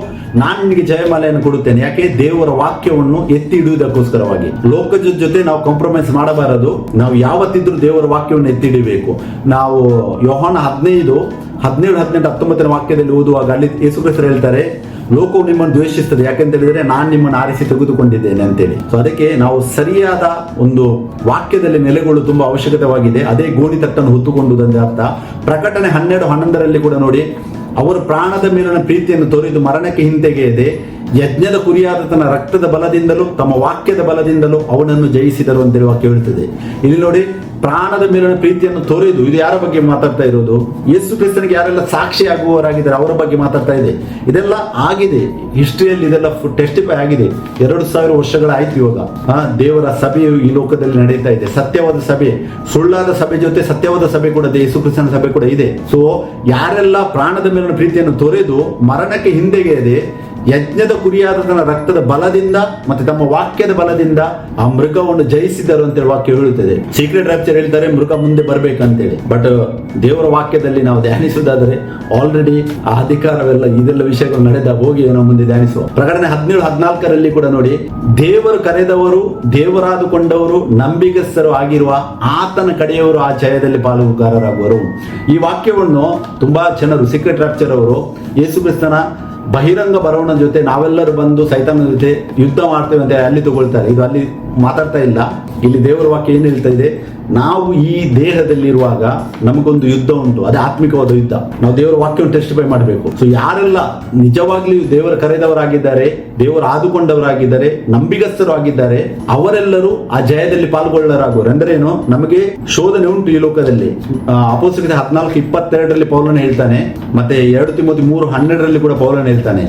Speaker 1: ನಾನು ನಿನಗೆ ಜಯಮಾಲೆಯನ್ನು ಕೊಡುತ್ತೇನೆ. ಯಾಕೆ? ದೇವರ ವಾಕ್ಯವನ್ನು ಎತ್ತಿ ಇಡುವುದಕ್ಕೋಸ್ಕರವಾಗಿ. ಲೋಕದ ಜೊತೆ ನಾವು ಕಾಂಪ್ರಮೈಸ್ ಮಾಡಬಾರದು. ನಾವು ಯಾವತ್ತಿದ್ರೂ ದೇವರ ವಾಕ್ಯವನ್ನು ಎತ್ತಿಡಬೇಕು. ನಾವು ಯೋಹಾನ 15, 17, 18, 19ನೇ ವಾಕ್ಯದಲ್ಲಿ ಓದುವಾಗ ಅಲ್ಲಿ ಯೇಸು ಕ್ರಿಸ್ತರು ಹೇಳ್ತಾರೆ, ಲೋಕವು ನಿಮ್ಮನ್ನು ದ್ವೇಷಿಸ್ತದೆ, ಯಾಕೆಂತ ಹೇಳಿದ್ರೆ ನಾನು ನಿಮ್ಮನ್ನು ಆರಿಸಿ ತೆಗೆದುಕೊಂಡಿದ್ದೇನೆ ಅಂತೇಳಿ. ಸೊ ಅದಕ್ಕೆ ನಾವು ಸರಿಯಾದ ಒಂದು ವಾಕ್ಯದಲ್ಲಿ ನೆಲೆಗೊಳ್ಳುವುದು ತುಂಬಾ ಅವಶ್ಯಕತೆವಾಗಿದೆ. ಅದೇ ಗೋಣಿತಟ್ಟನ್ನು ಹೊತ್ತುಕೊಂಡುವುದಂದ್ರೆ ಅರ್ಥ. ಪ್ರಕಟಣೆ 12:11 ಕೂಡ ನೋಡಿ, ಅವರು ಪ್ರಾಣದ ಮೇಲಿನ ಪ್ರೀತಿಯನ್ನು ತೋರಿದು ಮರಣಕ್ಕೆ ಹಿಂತೆಗೆಯದೆ ಯಜ್ಞದ ಕುರಿಯಾದ ತನ್ನ ರಕ್ತದ ಬಲದಿಂದಲೂ ತಮ್ಮ ವಾಕ್ಯದ ಬಲದಿಂದಲೂ ಅವನನ್ನು ಜಯಿಸಿದರು ಅಂತೇಳಿ ವಾಕ್ಯ ಹೇಳ್ತದೆ. ಇಲ್ಲಿ ನೋಡಿ, ಪ್ರಾಣದ ಮೇಲಿನ ಪ್ರೀತಿಯನ್ನು ತೋರಿದು, ಇದು ಯಾರ ಬಗ್ಗೆ ಮಾತಾಡ್ತಾ ಇರೋದು? ಯೇಸು ಕ್ರಿಸ್ತನಿಗೆ ಯಾರೆಲ್ಲ ಸಾಕ್ಷಿ ಆಗುವವರಾಗಿದ್ದಾರೆ ಅವರ ಬಗ್ಗೆ ಮಾತಾಡ್ತಾ ಇದೆ. ಇದೆಲ್ಲ ಆಗಿದೆ, ಹಿಸ್ಟ್ರಿಯಲ್ಲಿ ಇದೆಲ್ಲ ಟೆಸ್ಟಿಫೈ ಆಗಿದೆ. 2000 ವರ್ಷಗಳಾಯ್ತು ಇವಾಗ. ದೇವರ ಸಭೆಯು ಈ ಲೋಕದಲ್ಲಿ ನಡೀತಾ ಇದೆ. ಸತ್ಯವಾದ ಸಭೆ, ಸುಳ್ಳಾದ ಸಭೆ ಜೊತೆ ಸತ್ಯವಾದ ಸಭೆ ಕೂಡ ಇದೆ, ಯೇಸು ಕ್ರಿಸ್ತನ ಸಭೆ ಕೂಡ ಇದೆ. ಸೊ ಯಾರೆಲ್ಲ ಪ್ರಾಣದ ಮೇಲಿನ ಪ್ರೀತಿಯನ್ನು ತೊರೆದು ಮರಣಕ್ಕೆ ಹಿಂದೆಗೆಯದೆ ಯಜ್ಞದ ಕುರಿಯಾದ ತನ್ನ ರಕ್ತದ ಬಲದಿಂದ ಮತ್ತೆ ತಮ್ಮ ವಾಕ್ಯದ ಬಲದಿಂದ ಆ ಮೃಗವನ್ನು ಜಯಿಸಿದರು ಅಂತೇಳಿ ವಾಕ್ಯ ಹೇಳುತ್ತದೆ. ಸೀಕ್ರೆಟ್ ರಾಪ್ಚರ್ ಹೇಳ್ತಾರೆ ಮೃಗ ಮುಂದೆ ಬರ್ಬೇಕಂತೇಳಿ. ಬಟ್ ದೇವರ ವಾಕ್ಯದಲ್ಲಿ ನಾವು ಧ್ಯಾನಿಸುವುದಾದ್ರೆ ಆಲ್ರೆಡಿ ಆ ಅಧಿಕಾರವೆಲ್ಲ ಇದೆಲ್ಲ ವಿಷಯಗಳು ನಡೆದ ಹೋಗಿ ನಾವು ಮುಂದೆ ಧ್ಯಾನಿಸುವ. ಪ್ರಕಟಣೆ 17:14 ಕೂಡ ನೋಡಿ, ದೇವರು ಕರೆದವರು ದೇವರಾದುಕೊಂಡವರು ನಂಬಿಗಸ್ತರು ಆಗಿರುವ ಆತನ ಕಡೆಯವರು ಆ ಜಯದಲ್ಲಿ ಪಾಲುಗಾರರಾಗುವರು. ಈ ವಾಕ್ಯವನ್ನು ತುಂಬಾ ಜನರು ಸೀಕ್ರೆಟ್ ರಾಪ್ಚರ್ ಅವರು ಯೇಸು ಕ್ರಿಸ್ತನ ಬಹಿರಂಗ ಬರೋಣ ಜೊತೆ ನಾವೆಲ್ಲರೂ ಬಂದು ಸೈತಾನನ ಜೊತೆ ಯುದ್ಧ ಮಾಡ್ತೇವೆ ಅಂತ ಅಲ್ಲಿ ತಗೊಳ್ತಾರೆ. ಇದು ಅಲ್ಲಿ ಮಾತಾಡ್ತಾ ಇಲ್ಲ. ಇಲ್ಲಿ ದೇವರ ವಾಕ್ಯ ಏನ್ ಹೇಳ್ತಾ ಇದೆ, ನಾವು ಈ ದೇಹದಲ್ಲಿರುವಾಗ ನಮಗೊಂದು ಯುದ್ಧ ಉಂಟು, ಅದೇ ಆತ್ಮಿಕವಾದ ಯುದ್ಧ. ನಾವು ದೇವರ ವಾಕ್ಯವನ್ನು ಟೆಸ್ಟಿಫೈ ಮಾಡಬೇಕು. ಸೊ ಯಾರೆಲ್ಲ ನಿಜವಾಗ್ಲೂ ದೇವರ ಕರೆದವರಾಗಿದ್ದಾರೆ, ದೇವರ ಆದುಕೊಂಡವರಾಗಿದ್ದಾರೆ, ನಂಬಿಗಸ್ತರು ಆಗಿದ್ದಾರೆ, ಅವರೆಲ್ಲರೂ ಆ ಜಯದಲ್ಲಿ ಪಾಲ್ಗೊಳ್ಳರಾಗುವರು. ಅಂದ್ರೆ ಏನು, ನಮಗೆ ಶೋಧನೆ ಉಂಟು ಈ ಲೋಕದಲ್ಲಿ. ಅಪೊಸ್ತಲರ 14:22 ಪೌಲನು ಹೇಳ್ತಾನೆ, ಮತ್ತೆ 2 ತಿಮೋಥಿ 3:12 ಕೂಡ ಪೌಲನು ಹೇಳ್ತಾನೆ,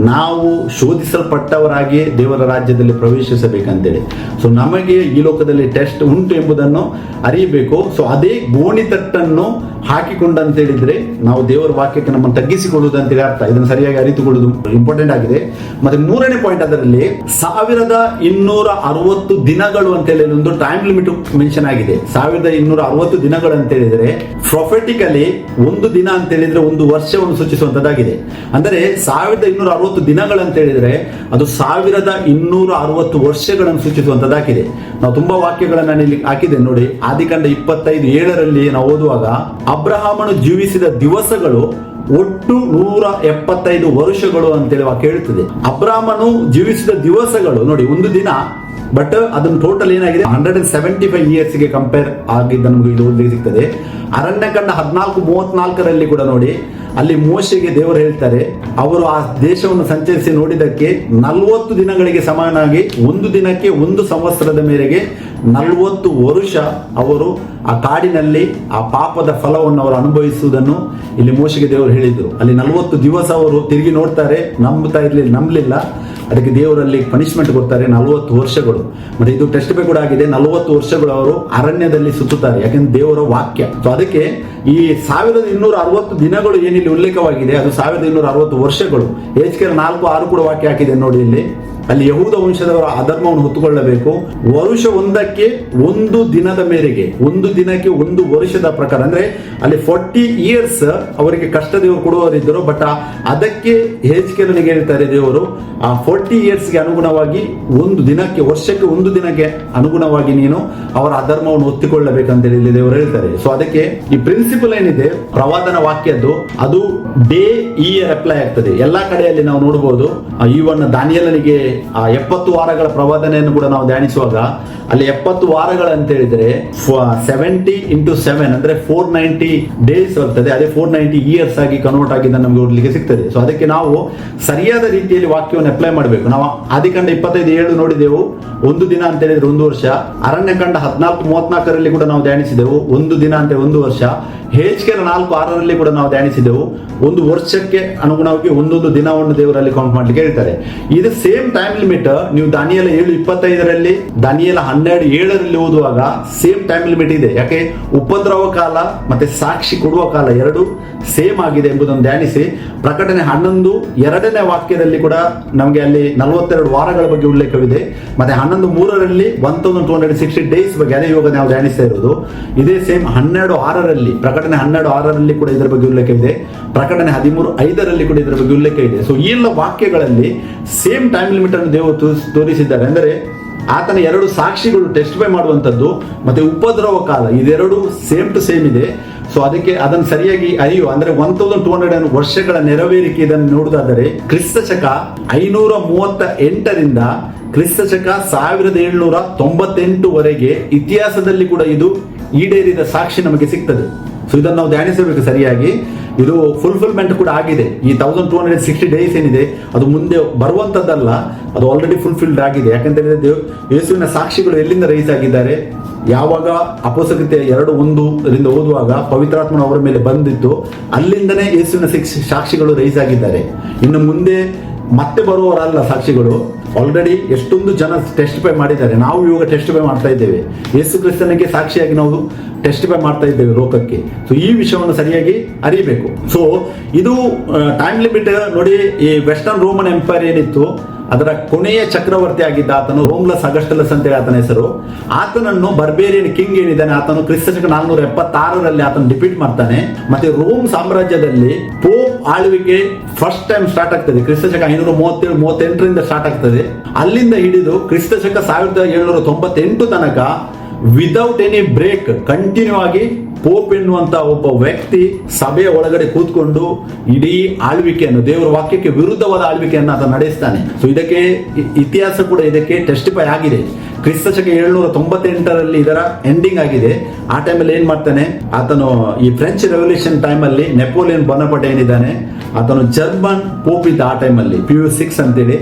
Speaker 1: ನಾವು ಶೋಧಿಸಲ್ಪಟ್ಟವರಾಗಿ ದೇವರ ರಾಜ್ಯದಲ್ಲಿ ಪ್ರವೇಶಿಸಬೇಕಂತೇಳಿ. ಸೊ ನಮಗೆ ಈ ಲೋಕದಲ್ಲಿ ಟೆಸ್ಟ್ ಉಂಟು ಎಂಬುದನ್ನು ಅರಿಯಬೇಕು. ಸೊ ಅದೇ ಗೋಣಿತಟ್ಟನ್ನು ಹಾಕಿಕೊಂಡಂತ ಹೇಳಿದ್ರೆ ನಾವು ದೇವರ ವಾಕ್ಯಕ್ಕೆ ನಮ್ಮನ್ನು ತಗ್ಗಿಸಿಕೊಳ್ಳುವುದು ಅಂತೇಳಿ ಅರ್ಥ. ಇದನ್ನು ಸರಿಯಾಗಿ ಅರಿತುಕೊಳ್ಳುವುದು ಇಂಪಾರ್ಟೆಂಟ್ ಆಗಿದೆ. ಮತ್ತೆ 3ನೇ ಪಾಯಿಂಟ್, ಅದರಲ್ಲಿ 1260 ದಿನಗಳು ಅಂತೇಳಿ ಒಂದು ಟೈಮ್ ಲಿಮಿಟ್ ಮೆನ್ಷನ್ ಆಗಿದೆ. 1260 ದಿನಗಳು ಅಂತ ಹೇಳಿದ್ರೆ ಪ್ರೊಫೆಟಿಕಲಿ ಒಂದು ದಿನ ಅಂತ ಹೇಳಿದ್ರೆ ಒಂದು ವರ್ಷವನ್ನು ಸೂಚಿಸುವಂತದ್ದಾಗಿದೆ. ಅಂದರೆ 1260 ದಿನಗಳಂತ ಹೇಳಿದ್ರೆ ಅದು 1260 ವರ್ಷಗಳನ್ನು ಸೂಚಿಸುವಂತದ್ದಾಗಿದೆ. ನಾವು ತುಂಬಾ ವಾಕ್ಯಗಳನ್ನು ಇಲ್ಲಿ ಹಾಕಿದೆ ನೋಡಿ. ಆದಿಕಾಂಡ 25:7 ನಾವು ಓದುವಾಗ, ಅಬ್ರಹಾಮನು ಜೀವಿಸಿದ ದಿವಸಗಳು ಒಟ್ಟು 175 ವರ್ಷಗಳು ಅಂತೇಳಿ ವಾಕ್ಯ ಹೇಳ್ತದೆ. ಅಬ್ರಹಾಮನು ಜೀವಿಸಿದ ದಿವಸಗಳು ನೋಡಿ ಒಂದು ದಿನ, ಬಟ್ ಅದನ್ನು ಟೋಟಲ್ ಏನಾಗಿದೆ 175 ಇಯರ್ಸ್ಗೆ ಕಂಪೇರ್ ಆಗಿದ್ದ ನಮಗೆ ಇದು ಓದಲಿಕ್ಕೆ ಸಿಗ್ತದೆ. ಅರಣ್ಯಕಾಂಡ 14:34 ಕೂಡ ನೋಡಿ, ಅಲ್ಲಿ ಮೋಶೆಗೆ ದೇವರು ಹೇಳ್ತಾರೆ, ಅವರು ಆ ದೇಶವನ್ನು ಸಂಚರಿಸಿ ನೋಡಿದಕ್ಕೆ 40 ದಿನಗಳಿಗೆ ಸಮಾನಾಗಿ ಒಂದು ದಿನಕ್ಕೆ 1 ಸಂವತ್ಸರದ ಮೇರೆಗೆ 40 ವರ್ಷ ಅವರು ಆ ಕಾಡಿನಲ್ಲಿ ಆ ಪಾಪದ ಫಲವನ್ನು ಅವರು ಅನುಭವಿಸುವುದನ್ನು ಇಲ್ಲಿ ಮೋಶೆಗೆ ದೇವರು ಹೇಳಿದ್ರು. ಅಲ್ಲಿ 40 ದಿವಸ ಅವರು ತಿರುಗಿ ನೋಡ್ತಾರೆ, ನಂಬಲಿಲ್ಲ. ಅದಕ್ಕೆ ದೇವರಲ್ಲಿ ಪನಿಷ್ಮೆಂಟ್ ಕೊಡ್ತಾರೆ 40 ವರ್ಷಗಳು. ಮತ್ತೆ ಇದು ಟೆಸ್ಟ್ ಪೇ ಕೂಡ ಆಗಿದೆ. 40 ವರ್ಷಗಳು ಅವರು ಅರಣ್ಯದಲ್ಲಿ ಸುತ್ತುತ್ತಾರೆ, ಯಾಕೆಂದ್ರೆ ದೇವರ ವಾಕ್ಯ. ಸೊ ಅದಕ್ಕೆ ಈ 1260 ದಿನಗಳು ಏನಿಲ್ಲಿ ಉಲ್ಲೇಖವಾಗಿದೆ ಅದು 1260 ವರ್ಷಗಳು. HK 4:6 ಕೂಡ ವಾಕ್ಯ ಹಾಕಿದೆ ನೋಡಿ ಇಲ್ಲಿ. ಅಲ್ಲಿ ಯಹೂದ ವಂಶದವರ ಅಧರ್ಮವನ್ನು ಹೊತ್ತುಕೊಳ್ಳಬೇಕು. ವರುಷ ಒಂದಕ್ಕೆ 1 ದಿನದ ಮೇರೆಗೆ, ಒಂದು ದಿನಕ್ಕೆ 1 ವರ್ಷದ ಪ್ರಕಾರ. ಅಂದ್ರೆ ಅಲ್ಲಿ 40 ಇಯರ್ಸ್ ಅವರಿಗೆ ಕಷ್ಟ ದೇವರು ಕೊಡುವವರಿದ್ದರು. ಬಟ್ ಅದಕ್ಕೆ HK ಹೇಳ್ತಾರೆ ದೇವರು, ಆ 40 ಇಯರ್ಸ್ಗೆ ಅನುಗುಣವಾಗಿ ಒಂದು ದಿನಕ್ಕೆ, ವರ್ಷಕ್ಕೆ 1 ದಿನಕ್ಕೆ ಅನುಗುಣವಾಗಿ ನೀನು ಅವರ ಅಧರ್ಮವನ್ನು ಒತ್ತಿಕೊಳ್ಳಬೇಕಂತೇಳಿ ಇಲ್ಲಿ ದೇವರು ಹೇಳ್ತಾರೆ. ಸೊ ಅದಕ್ಕೆ ಈ ಪ್ರಿನ್ಸಿಪಲ್ ಏನಿದೆ ಪ್ರವಾದನ ವಾಕ್ಯದ್ದು, ಅದು ಡೇ ಇಯರ್ ಅಪ್ಲೈ ಆಗ್ತದೆ ಎಲ್ಲಾ ಕಡೆಯಲ್ಲಿ. ನಾವು ನೋಡಬಹುದು ಈವನ್ ದಾನಿಯೇಲನಿಗೆ 70 ವಾರಗಳ ಪ್ರವಾದನೆಯನ್ನು ಕೂಡ ನಾವು ಧ್ಯಾನಿಸುವಾಗ ಅಲ್ಲಿ 70 ವಾರಗಳು ಅಂತ ಹೇಳಿದ್ರೆ 70 × 7 ಅಂದ್ರೆ 490 ಡೇಸ್ ಬರ್ತದೆ. ಅದೇ 490 ಇಯರ್ಸ್ ಆಗಿ ಕನ್ವರ್ಟ್ ಆಗಿದ್ದ ನಮಗೆ ಓದಲಿಕ್ಕೆ ಸಿಗ್ತದೆ. ಸೊ ಅದಕ್ಕೆ ನಾವು ಸರಿಯಾದ ರೀತಿಯಲ್ಲಿ ವಾಕ್ಯವನ್ನು ಅಪ್ಲೈ ಮಾಡಬೇಕು. ನಾವು ಆದಿಕಾಂಡ 25:7 ನೋಡಿದೆವು, ಒಂದು ದಿನ ಅಂತ ಹೇಳಿದ್ರೆ 1 ವರ್ಷ. ಅರಣ್ಯಕಾಂಡ 14:34 ಕೂಡ ನಾವು ಧ್ಯಾನಿಸಿದೆವು, ಒಂದು ದಿನ ಅಂತ 1 ವರ್ಷ. HK 4:6 ಕೂಡ ನಾವು ಧ್ಯಾನಿಸಿದೆವು, ಒಂದು ವರ್ಷಕ್ಕೆ ಅನುಗುಣವಾಗಿ ಒಂದೊಂದು ದಿನವನ್ನು ದೇವರಲ್ಲಿ ಕೌಂಟ್ ಮಾಡ್ಲಿಕ್ಕೆ ಹೇಳ್ತಾರೆ. ಇದು ಸೇಮ್ ಟೈಮ್ ಲಿಮಿಟ್ ನೀವು ದಾನಿಯೇಲ 7:25 ದಾನಿಯೇಲ 12:7 ಓದುವಾಗ ಸೇಮ್ ಟೈಮ್ ಲಿಮಿಟ್ ಇದೆ. ಯಾಕೆ, ಉಪದ್ರವ ಕಾಲ ಮತ್ತೆ ಸಾಕ್ಷಿ ಕೊಡುವ ಕಾಲ ಎರಡು ಸೇಮ್ ಆಗಿದೆ ಎಂಬುದನ್ನು ಧ್ಯಾನಿಸಿ. ಪ್ರಕಟಣೆ 11:2 ವಾಕ್ಯದಲ್ಲಿ ಕೂಡ ನಮಗೆ ಅಲ್ಲಿ 42 ವಾರಗಳ ಬಗ್ಗೆ ಉಲ್ಲೇಖವಿದೆ. ಮತ್ತೆ 11:3 1260 ಡೇಸ್ ಬಗ್ಗೆ, ಅದೇ ಇವಾಗ ನಾವು ಧ್ಯಾನಿಸ್ತಾ ಇರೋದು. ಇದೇ ಸೇಮ್ 12:6 ಪ್ರಕಟಣೆ 12:6 ಕೂಡ ಇದರ ಬಗ್ಗೆ ಉಲ್ಲೇಖ ಇದೆ. ಪ್ರಕಟಣೆ 13:5 ಕೂಡ ಇದರ ಬಗ್ಗೆ ಉಲ್ಲೇಖ ಇದೆ. ಸೊ ಈ ಎಲ್ಲ ವಾಕ್ಯಗಳಲ್ಲಿ ಸೇಮ್ ಟೈಮ್ ಲಿಮಿಟ್ ಅನ್ನು ದೇವರು ತೋರಿಸಿದ್ದಾರೆ. ಅಂದರೆ ಆತನ 2 ಸಾಕ್ಷಿಗಳು ಟೆಸ್ಟಿಫೈ ಮಾಡುವಂತದ್ದು ಮತ್ತೆ ಉಪದ್ರವ ಕಾಲ, ಇದೆರಡು ಸೇಮ್ ಟು ಸೇಮ್ ಇದೆ. ಸೊ ಅದಕ್ಕೆ ಅದನ್ನು ಸರಿಯಾಗಿ ಅಂದ್ರೆ 1200 ವರ್ಷಗಳ ನೆರವೇರಿಕೆ ಇದನ್ನು ನೋಡುವುದಾದರೆ ಕ್ರಿಸ್ತ ಶಕ 538 ಕ್ರಿಸ್ತಶಕ 1798 ವರೆಗೆ ಇತಿಹಾಸದಲ್ಲಿ ಕೂಡ ಇದು ಈಡೇರಿದ ಸಾಕ್ಷಿ ನಮಗೆ ಸಿಗ್ತದೆ. ಸೊ ಇದನ್ನು ನಾವು ಧ್ಯಾನಿಸಬೇಕು ಸರಿಯಾಗಿ. ಇದು ಫುಲ್ಫಿಲ್ಮೆಂಟ್ ಕೂಡ ಆಗಿದೆ. ಈ 1260 ಡೇಸ್ ಏನಿದೆ ಅದು ಮುಂದೆ ಬರುವಂತದ್ದಲ್ಲ, ಅದು ಆಲ್ರೆಡಿ ಫುಲ್ಫಿಲ್ಡ್ ಆಗಿದೆ. ಯಾಕಂತ ಹೇಳಿದ್ರೆ ಯೇಸುವಿನ ಸಾಕ್ಷಿಗಳು ಎಲ್ಲಿಂದ ರೈಸ್ ಆಗಿದ್ದಾರೆ, ಯಾವಾಗ ಅಪೊಸ್ತಲಕೃತ್ಯ 2:1 ಓದುವಾಗ ಪವಿತ್ರಾತ್ಮನ ಅವರ ಮೇಲೆ ಬಂದಿತ್ತು, ಅಲ್ಲಿಂದನೇ ಯೇಸುವಿನ ಸಾಕ್ಷಿಗಳು ರೈಸ್ ಆಗಿದ್ದಾರೆ. ಇನ್ನು ಮುಂದೆ ಮತ್ತೆ ಬರುವವರಲ್ಲ ಸಾಕ್ಷಿಗಳು. ಆಲ್ರೆಡಿ ಎಷ್ಟೊಂದು ಜನ ಟೆಸ್ಟಿಫೈ ಮಾಡಿದ್ದಾರೆ. ನಾವು ಇವಾಗ ಟೆಸ್ಟಿಫೈ ಮಾಡ್ತಾ ಇದ್ದೇವೆ. ಯೇಸು ಕ್ರಿಸ್ತನಿಗೆ ಸಾಕ್ಷಿಯಾಗಿ ನಾವು ಟೆಸ್ಟಿಫೈ ಮಾಡ್ತಾ ಇದ್ದೇವೆ ಲೋಕಕ್ಕೆ. ಸೊ ಈ ವಿಷಯವನ್ನು ಸರಿಯಾಗಿ ಅರಿಬೇಕು. ಸೊ ಇದು ಟೈಮ್ ಲಿಮಿಟ್ ನೋಡಿ, ಈ ವೆಸ್ಟರ್ನ್ ರೋಮನ್ ಎಂಪೈರ್ ಏನಿತ್ತು ಅದರ ಕೊನೆಯ ಚಕ್ರವರ್ತಿ ಆಗಿದ್ದ ಆತನು ರೋಮ್ಲಸ್ ಅಗಸ್ಟಲಸ್ ಅಂತೇಳಿ ಆತನ ಹೆಸರು. ಆತನನ್ನು ಬರ್ಬೇರಿಯನ್ ಕಿಂಗ್ ಏನಿದ್ದಾನೆ ಆತನು ಕ್ರಿಸ್ತಶಕ 476ರಲ್ಲಿ ಆತನು ಡಿಫೀಟ್ ಮಾಡ್ತಾನೆ. ಮತ್ತೆ ರೋಮ್ ಸಾಮ್ರಾಜ್ಯದಲ್ಲಿ ಪೋಪ್ ಆಳ್ವಿಕೆ ಫಸ್ಟ್ ಟೈಮ್ ಸ್ಟಾರ್ಟ್ ಆಗ್ತದೆ ಕ್ರಿಸ್ತಶಕ 537-38ರಿಂದ ಸ್ಟಾರ್ಟ್ ಆಗ್ತದೆ. ಅಲ್ಲಿಂದ ಹಿಡಿದು ಕ್ರಿಸ್ತಶಕ 1798 ತನಕ ವಿದೌಟ್ ಎನಿ ಬ್ರೇಕ್ ಕಂಟಿನ್ಯೂ ಆಗಿ ಪೋಪ್ ಎನ್ನುವಂತ ಒಬ್ಬ ವ್ಯಕ್ತಿ ಸಭೆಯ ಒಳಗಡೆ ಕೂತ್ಕೊಂಡು ಇಡೀ ಆಳ್ವಿಕೆಯನ್ನು, ದೇವರ ವಾಕ್ಯಕ್ಕೆ ವಿರುದ್ಧವಾದ ಆಳ್ವಿಕೆಯನ್ನು ಆತ ನಡೆಸ್ತಾನೆ. ಸೊ ಇದಕ್ಕೆ ಇತಿಹಾಸ ಕೂಡ ಇದಕ್ಕೆ ಟೆಸ್ಟಿಫೈ ಆಗಿದೆ. ಕ್ರಿಸ್ತಶಕ 798ರಲ್ಲಿ ಇದರ ಎಂಡಿಂಗ್ ಆಗಿದೆ. ಆ ಟೈಮಲ್ಲಿ ಏನ್ ಮಾಡ್ತಾನೆ ಆತನು, ಈ ಫ್ರೆಂಚ್ ರೆವಲ್ಯೂಷನ್ ಟೈಮಲ್ಲಿ ನೆಪೋಲಿಯನ್ ಬೋನಪಾರ್ಟ್ ಏನಿದ್ದಾನೆ ಆತನು ಜರ್ಮನ್ ಪೋಪ್ ಇದ್ದ ಆ ಟೈಮಲ್ಲಿ Pius VI ಅಂತೇಳಿ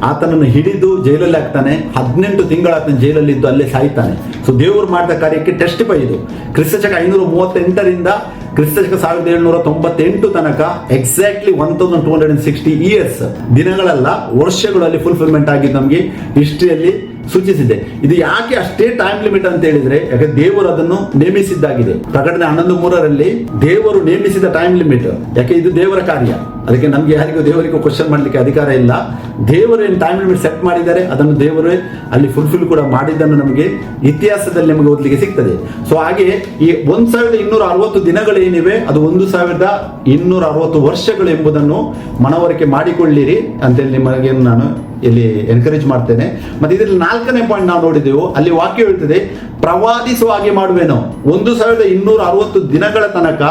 Speaker 1: ಆತನನ್ನು ಹಿಡಿದು ಜೈಲಲ್ಲಿ ಹಾಕ್ತಾನೆ. 18 ತಿಂಗಳ ಆತನ ಜೈಲಲ್ಲಿ ಇದ್ದು ಅಲ್ಲೇ ಸಾಯ್ತಾನೆ. ಸೊ ದೇವರು ಮಾಡಿದ ಕಾರ್ಯಕ್ಕೆ ಟೆಸ್ಟಿಫೈ ಇದು. ಕ್ರಿಸ್ತಶಕ 538ರಿಂದ ಕ್ರಿಸ್ತಶಕ 1798 ತನಕ ಎಕ್ಸಾಕ್ಟ್ಲಿ 1260 ಇಯರ್ಸ್, ದಿನಗಳಲ್ಲ ವರ್ಷಗಳಲ್ಲಿ ಫುಲ್ಫಿಲ್ಮೆಂಟ್ ಆಗಿದ್ದು ನಮಗೆ ಹಿಸ್ಟ್ರಿಯಲ್ಲಿ ಸೂಚಿಸಿದೆ. ಇದು ಯಾಕೆ ಅಷ್ಟೇ ಟೈಮ್ ಲಿಮಿಟ್ ಅಂತ ಹೇಳಿದ್ರೆ, ಯಾಕೆ ದೇವರು ಅದನ್ನು ನೇಮಿಸಿದ್ದಾಗಿದೆ. ಪ್ರಕಟಣೆ 11:3ರಲ್ಲಿ ದೇವರು ನೇಮಿಸಿದ ಟೈಮ್ ಲಿಮಿಟ್. ಯಾಕೆ ಇದು ದೇವರ ಕಾರ್ಯ, ಅದಕ್ಕೆ ನಮ್ಗೆ ಯಾರಿಗೂ ದೇವರಿಗೂ ಕ್ವಶನ್ ಮಾಡ್ಲಿಕ್ಕೆ ಅಧಿಕಾರ ಇಲ್ಲ. ದೇವರು ಏನು ಟೈಮ್ ಲಿಮಿಟ್ ಸೆಟ್ ಮಾಡಿದ್ದಾರೆ ಅದನ್ನು ದೇವರೇ ಅಲ್ಲಿ ಫುಲ್ಫಿಲ್ ಕೂಡ ಮಾಡಿದ್ದನ್ನು ನಮಗೆ ಇತಿಹಾಸದಲ್ಲಿ ನಮಗೆ ಓದಲಿಕ್ಕೆ ಸಿಗ್ತದೆ. ಸೊ ಹಾಗೆ ಈ 1260 ದಿನಗಳು ಏನಿವೆ ಅದು 1260 ವರ್ಷಗಳು ಎಂಬುದನ್ನು ಮನವರಿಕೆ ಮಾಡಿಕೊಳ್ಳಿರಿ ಅಂತೇಳಿ ನಿಮಗೆ ನಾನು ಇಲ್ಲಿ ಎನ್ಕರೇಜ್ ಮಾಡ್ತೇನೆ. ಮತ್ತೆ ಇದರಲ್ಲಿ 4ನೇ ಪಾಯಿಂಟ್ ನಾವು ನೋಡಿದೆವು, ಅಲ್ಲಿ ವಾಕ್ಯ ಹೇಳ್ತದೆ ಪ್ರವಾದಿಸುವ ಹಾಗೆ ಮಾಡುವೇನೋ. 1260 ದಿನಗಳ ತನಕ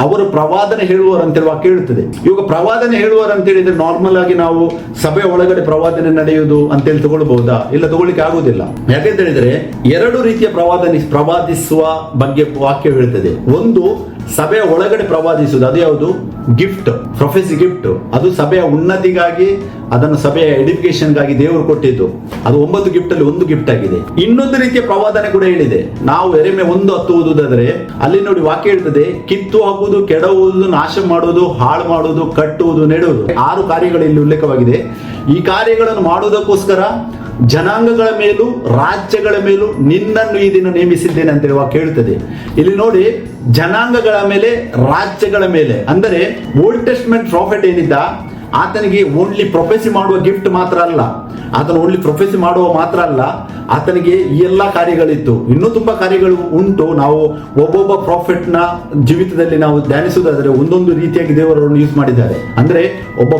Speaker 1: ಅವರು ಪ್ರವಾದನೆ ಹೇಳುವರು ಅಂತೇಳಿ ವಾಕ್ಯ ಹೇಳ್ತದೆ. ಇವಾಗ ಪ್ರವಾದನೆ ಹೇಳುವರು ಅಂತ ಹೇಳಿದ್ರೆ ನಾರ್ಮಲ್ ಆಗಿ ನಾವು ಸಭೆ ಒಳಗಡೆ ಪ್ರವಾದನೆ ನಡೆಯುವುದು ಅಂತೇಳಿ ತಗೊಳ್ಬಹುದಾ? ಇಲ್ಲ, ತಗೊಳ್ಳಿಕ್ಕೆ ಆಗುದಿಲ್ಲ. ಯಾಕೆಂತ ಹೇಳಿದ್ರೆ 2 ರೀತಿಯ ಪ್ರವಾದಿಸುವ ಬಗ್ಗೆ ವಾಕ್ಯ ಹೇಳ್ತದೆ. ಒಂದು ಸಭೆಯ ಒಳಗಡೆ ಪ್ರವಾದಿಸುವುದು, ಅದು ಯಾವುದು? Gift, prophecy gift. ಅದು ಸಭೆಯ ಉನ್ನತಿಗಾಗಿ, ಅದನ್ನು ಸಭೆಯ ಎಡಿಫಿಕೇಶನ್ಗಾಗಿ ದೇವರು ಕೊಟ್ಟಿದ್ದು. ಅದು 9 ಗಿಫ್ಟ್ ಅಲ್ಲಿ ಒಂದು ಗಿಫ್ಟ್ ಆಗಿದೆ. ಇನ್ನೊಂದು ರೀತಿಯ ಪ್ರವಾದನೆ ಕೂಡ ಹೇಳಿದೆ. ನಾವು ಎರೆಮೆ 1:10 ಓದುವುದಾದ್ರೆ ಅಲ್ಲಿ ನೋಡಿ ವಾಕ್ಯ ಹೇಳ್ತದೆ, ಕಿತ್ತು ಹಾಕುವುದು, ಕೆಡವುವುದು, ನಾಶ ಮಾಡುವುದು, ಹಾಳು ಮಾಡುವುದು, ಕಟ್ಟುವುದು, ನೆಡುವುದು. 6 ಕಾರ್ಯಗಳು ಇಲ್ಲಿ ಉಲ್ಲೇಖವಾಗಿದೆ. ಈ ಕಾರ್ಯಗಳನ್ನು ಮಾಡುವುದಕ್ಕೋಸ್ಕರ ಜನಾಂಗಗಳ ಮೇಲೂ ರಾಜ್ಯಗಳ ಮೇಲೂ ನಿನ್ನನ್ನು ಈ ದಿನ ನೇಮಿಸಿದ್ದೇನೆ ಅಂತೇಳಿ ವಾಕ್ಯ ಹೇಳ್ತದೆ. ಇಲ್ಲಿ ನೋಡಿ, ಜನಾಂಗಗಳ ಮೇಲೆ, ರಾಜ್ಯಗಳ ಮೇಲೆ, ಅಂದರೆ ಓಲ್ಡ್ ಟೆಸ್ಟ್ಮೆಂಟ್ ಪ್ರಾಫೆಟ್ ಏನಿದ್ದ ಆತನಿಗೆ ಓನ್ಲಿ ಪ್ರೊಫೆಸಿ ಮಾಡುವ ಗಿಫ್ಟ್ ಮಾತ್ರ ಅಲ್ಲ, ಆತನು ಓನ್ಲಿ ಪ್ರೊಫೆಸಿ ಮಾಡುವ ಮಾತ್ರ ಅಲ್ಲ, ಆತನಿಗೆ ಈ ಎಲ್ಲ ಕಾರ್ಯಗಳಿತ್ತು. ಇನ್ನೂ ತುಂಬಾ ಕಾರ್ಯಗಳು ಉಂಟು. ನಾವು ಒಬ್ಬೊಬ್ಬ ಪ್ರಾಫೆಟ್ ನ ಜೀವಿತದಲ್ಲಿ ನಾವು ಧ್ಯಾನಿಸುವುದಾದ್ರೆ ಒಂದೊಂದು ರೀತಿಯಾಗಿ ದೇವರನ್ನು ಯೂಸ್ ಮಾಡಿದ್ದಾರೆ. ಅಂದ್ರೆ ಒಬ್ಬ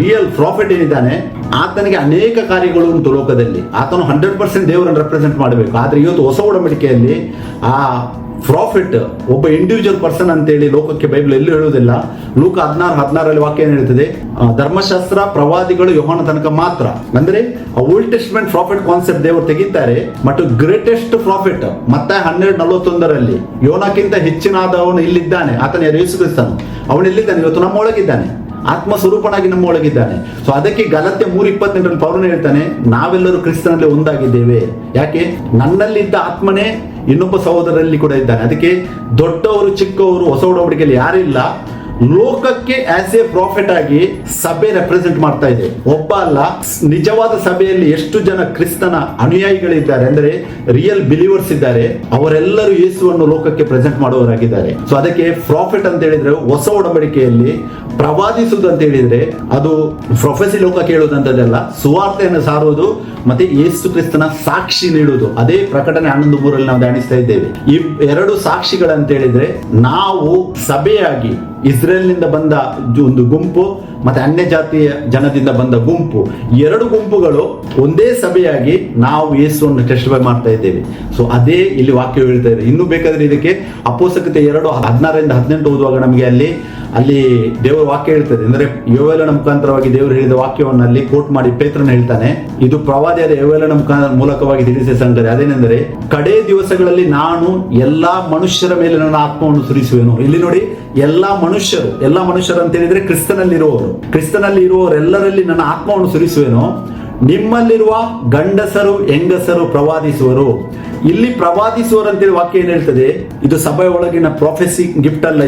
Speaker 1: ರಿಯಲ್ ಪ್ರಾಫೆಟ್ ಏನಿದ್ದಾನೆ ಆತನಿಗೆ ಅನೇಕ ಕಾರ್ಯಗಳು ಉಂಟು ಲೋಕದಲ್ಲಿ. ಆತನು 100% ದೇವರನ್ನು ರೆಪ್ರೆಸೆಂಟ್ ಮಾಡಬೇಕು. ಆದ್ರೆ ಇವತ್ತು ಹೊಸ ಒಡಂಬಡಿಕೆಯಲ್ಲಿ ಆ ಪ್ರಾಫಿಟ್ ಒಬ್ಬ ಇಂಡಿವಿಜುವಲ್ ಪರ್ಸನ್ ಅಂತೇಳಿ ಲೋಕಕ್ಕೆ ಬೈಬಲ್ ಎಲ್ಲೂ ಹೇಳುವುದಿಲ್ಲ. ಲೂಕ 16:16 ವಾಕ್ಯ ಏನ್ ಹೇಳ್ತದೆ, ಧರ್ಮಶಾಸ್ತ್ರ ಪ್ರವಾದಿಗಳು ಯೋಹಾನ ತನಕ ಮಾತ್ರ. ಅಂದ್ರೆ ಓಲ್ಡ್ ಟೆಸ್ಟ್ಮೆಂಟ್ ಪ್ರಾಫಿಟ್ ಕಾನ್ಸೆಪ್ಟ್ ದೇವರು ತೆಗಿತಾರೆ. ಮತ್ತು ಗ್ರೇಟೆಸ್ಟ್ ಪ್ರಾಫಿಟ್ ಮತ್ತಾಯ 12:41 ಯೋನಕ್ಕಿಂತ ಹೆಚ್ಚಿನಾದವನು ಇಲ್ಲಿದ್ದಾನೆ. ಆತನ ಯೇಸು ಕ್ರಿಸ್ತನು, ಅವನು ಎಲ್ಲಿದ್ದಾನೆ? ಇವತ್ತು ನಮ್ಮ ಒಳಗಿದ್ದಾನೆ, ಆತ್ಮ ಸ್ವರೂಪನಾಗಿ ನಮ್ಮ ಒಳಗಿದ್ದಾನೆ. ಸೊ ಅದಕ್ಕೆ ಗಲಾತ್ಯ 3:28 ಪೌಲನು ಹೇಳ್ತಾನೆ, ನಾವೆಲ್ಲರೂ ಕ್ರಿಸ್ತನಲ್ಲಿ ಒಂದಾಗಿದ್ದೇವೆ. ಯಾಕೆ? ನನ್ನಲ್ಲಿದ್ದ ಆತ್ಮನೇ ಇನ್ನೊಬ್ಬ ಸಹೋದರಲ್ಲಿ ಕೂಡ ಇದ್ದಾನೆ. ಅದಕ್ಕೆ ದೊಡ್ಡವರು ಚಿಕ್ಕವರು ಹೊಸ ಒಡಂಬಡಿಕೆಯಲ್ಲಿ ಯಾರಿಲ್ಲ. ಲೋಕಕ್ಕೆ ಆಸ್ ಎ ಪ್ರಾಫಿಟ್ ಆಗಿ ಸಭೆ ರೆಪ್ರೆಸೆಂಟ್ ಮಾಡ್ತಾ ಇದೆ. ಒಬ್ಬ ಅಲ್ಲ, ನಿಜವಾದ ಸಭೆಯಲ್ಲಿ ಎಷ್ಟು ಜನ ಕ್ರಿಸ್ತನ ಅನುಯಾಯಿಗಳಿದ್ದಾರೆ, ಅಂದ್ರೆ ರಿಯಲ್ ಬಿಲೀವರ್ಸ್ ಇದ್ದಾರೆ, ಅವರೆಲ್ಲರೂ ಯೇಸುವನ್ನು ಲೋಕಕ್ಕೆ ಪ್ರೆಸೆಂಟ್ ಮಾಡುವವರಾಗಿದ್ದಾರೆ. ಸೊ ಅದಕ್ಕೆ ಪ್ರಾಫಿಟ್ ಅಂತ ಹೇಳಿದ್ರೆ ಹೊಸ ಒಡಂಬಡಿಕೆಯಲ್ಲಿ ಪ್ರವಾದಿಸುವುದು ಅಂತ ಹೇಳಿದ್ರೆ ಅದು ಪ್ರೊಫೆಸಿ ಲೋಕಕ್ಕೆ ಹೇಳುವುದಂತದಲ್ಲ, ಸುವಾರ್ತೆಯನ್ನು ಸಾರುವುದು ಮತ್ತೆ ಯೇಸು ಕ್ರಿಸ್ತನ ಸಾಕ್ಷಿ ನೀಡುವುದು. ಅದೇ ಪ್ರಕಟಣೆ 11:3 ನಾವು ಧ್ಯಾನಿಸ್ತಾ ಇದ್ದೇವೆ. ಈ 2 ಸಾಕ್ಷಿಗಳಂತ ಹೇಳಿದ್ರೆ ನಾವು ಸಭೆಯಾಗಿ ಇಸ್ರೇಲ್ನಿಂದ ಬಂದ ಒಂದು ಗುಂಪು ಮತ್ತೆ ಅನ್ಯ ಜಾತಿಯ ಜನದಿಂದ ಬಂದ ಗುಂಪು, 2 ಗುಂಪುಗಳು ಒಂದೇ ಸಭೆಯಾಗಿ ನಾವು ಯೇಸುವನ್ನು ಟೆಸ್ಟಿಫೈ ಮಾಡ್ತಾ ಇದ್ದೇವೆ. ಸೊ ಅದೇ ಇಲ್ಲಿ ವಾಕ್ಯ ಹೇಳ್ತಾ ಇದೆ. ಇನ್ನು ಬೇಕಾದ್ರೆ ಇದಕ್ಕೆ ಅಪೊಸ್ತಲತೆ 2:16-18 ಓದುವಾಗ ನಮಗೆ ಅಲ್ಲಿ ದೇವರ ವಾಕ್ಯ ಹೇಳ್ತದೆ. ಅಂದ್ರೆ ಯೋವೇಲನ ಮುಖಾಂತರವಾಗಿ ದೇವರು ಹೇಳಿದ ವಾಕ್ಯವನ್ನು ಅಲ್ಲಿ ಕೋಟ್ ಮಾಡಿ ಪೇತ್ರನ ಹೇಳ್ತಾನೆ, ಇದು ಪ್ರವಾದಿಯಾದ ಯೋವೇಲನ ಮೂಲಕವಾಗಿ ತಿಳಿಸಿದ ಸಂಗತಿ ಅದೇನೆಂದರೆ, ಕಡೇ ದಿವಸಗಳಲ್ಲಿ ನಾನು ಎಲ್ಲಾ ಮನುಷ್ಯರ ಮೇಲೆ ನನ್ನ ಆತ್ಮವನ್ನು ಸುರಿಸುವೆನು. ಇಲ್ಲಿ ನೋಡಿ, ಎಲ್ಲಾ ಮನುಷ್ಯರು ಅಂತ ಹೇಳಿದ್ರೆ ಕ್ರಿಸ್ತನಲ್ಲಿ ಇರುವವರೆಲ್ಲರಲ್ಲಿ ನನ್ನ ಆತ್ಮವನ್ನು ಸುರಿಸುವೆನು. ನಿಮ್ಮಲ್ಲಿರುವ ಗಂಡಸರು ಹೆಂಗಸರು ಪ್ರವಾದಿಸುವರು, ಇಲ್ಲಿ ಪ್ರವಾದಿಸುವರು ಅಂತೇಳಿ ವಾಕ್ಯ ಏನ್ ಹೇಳ್ತದೆ, ಇದು ಸಭೆಯ ಒಳಗಿನ ಪ್ರೊಫೆಸಿ ಗಿಫ್ಟ್ ಅಲ್ಲ,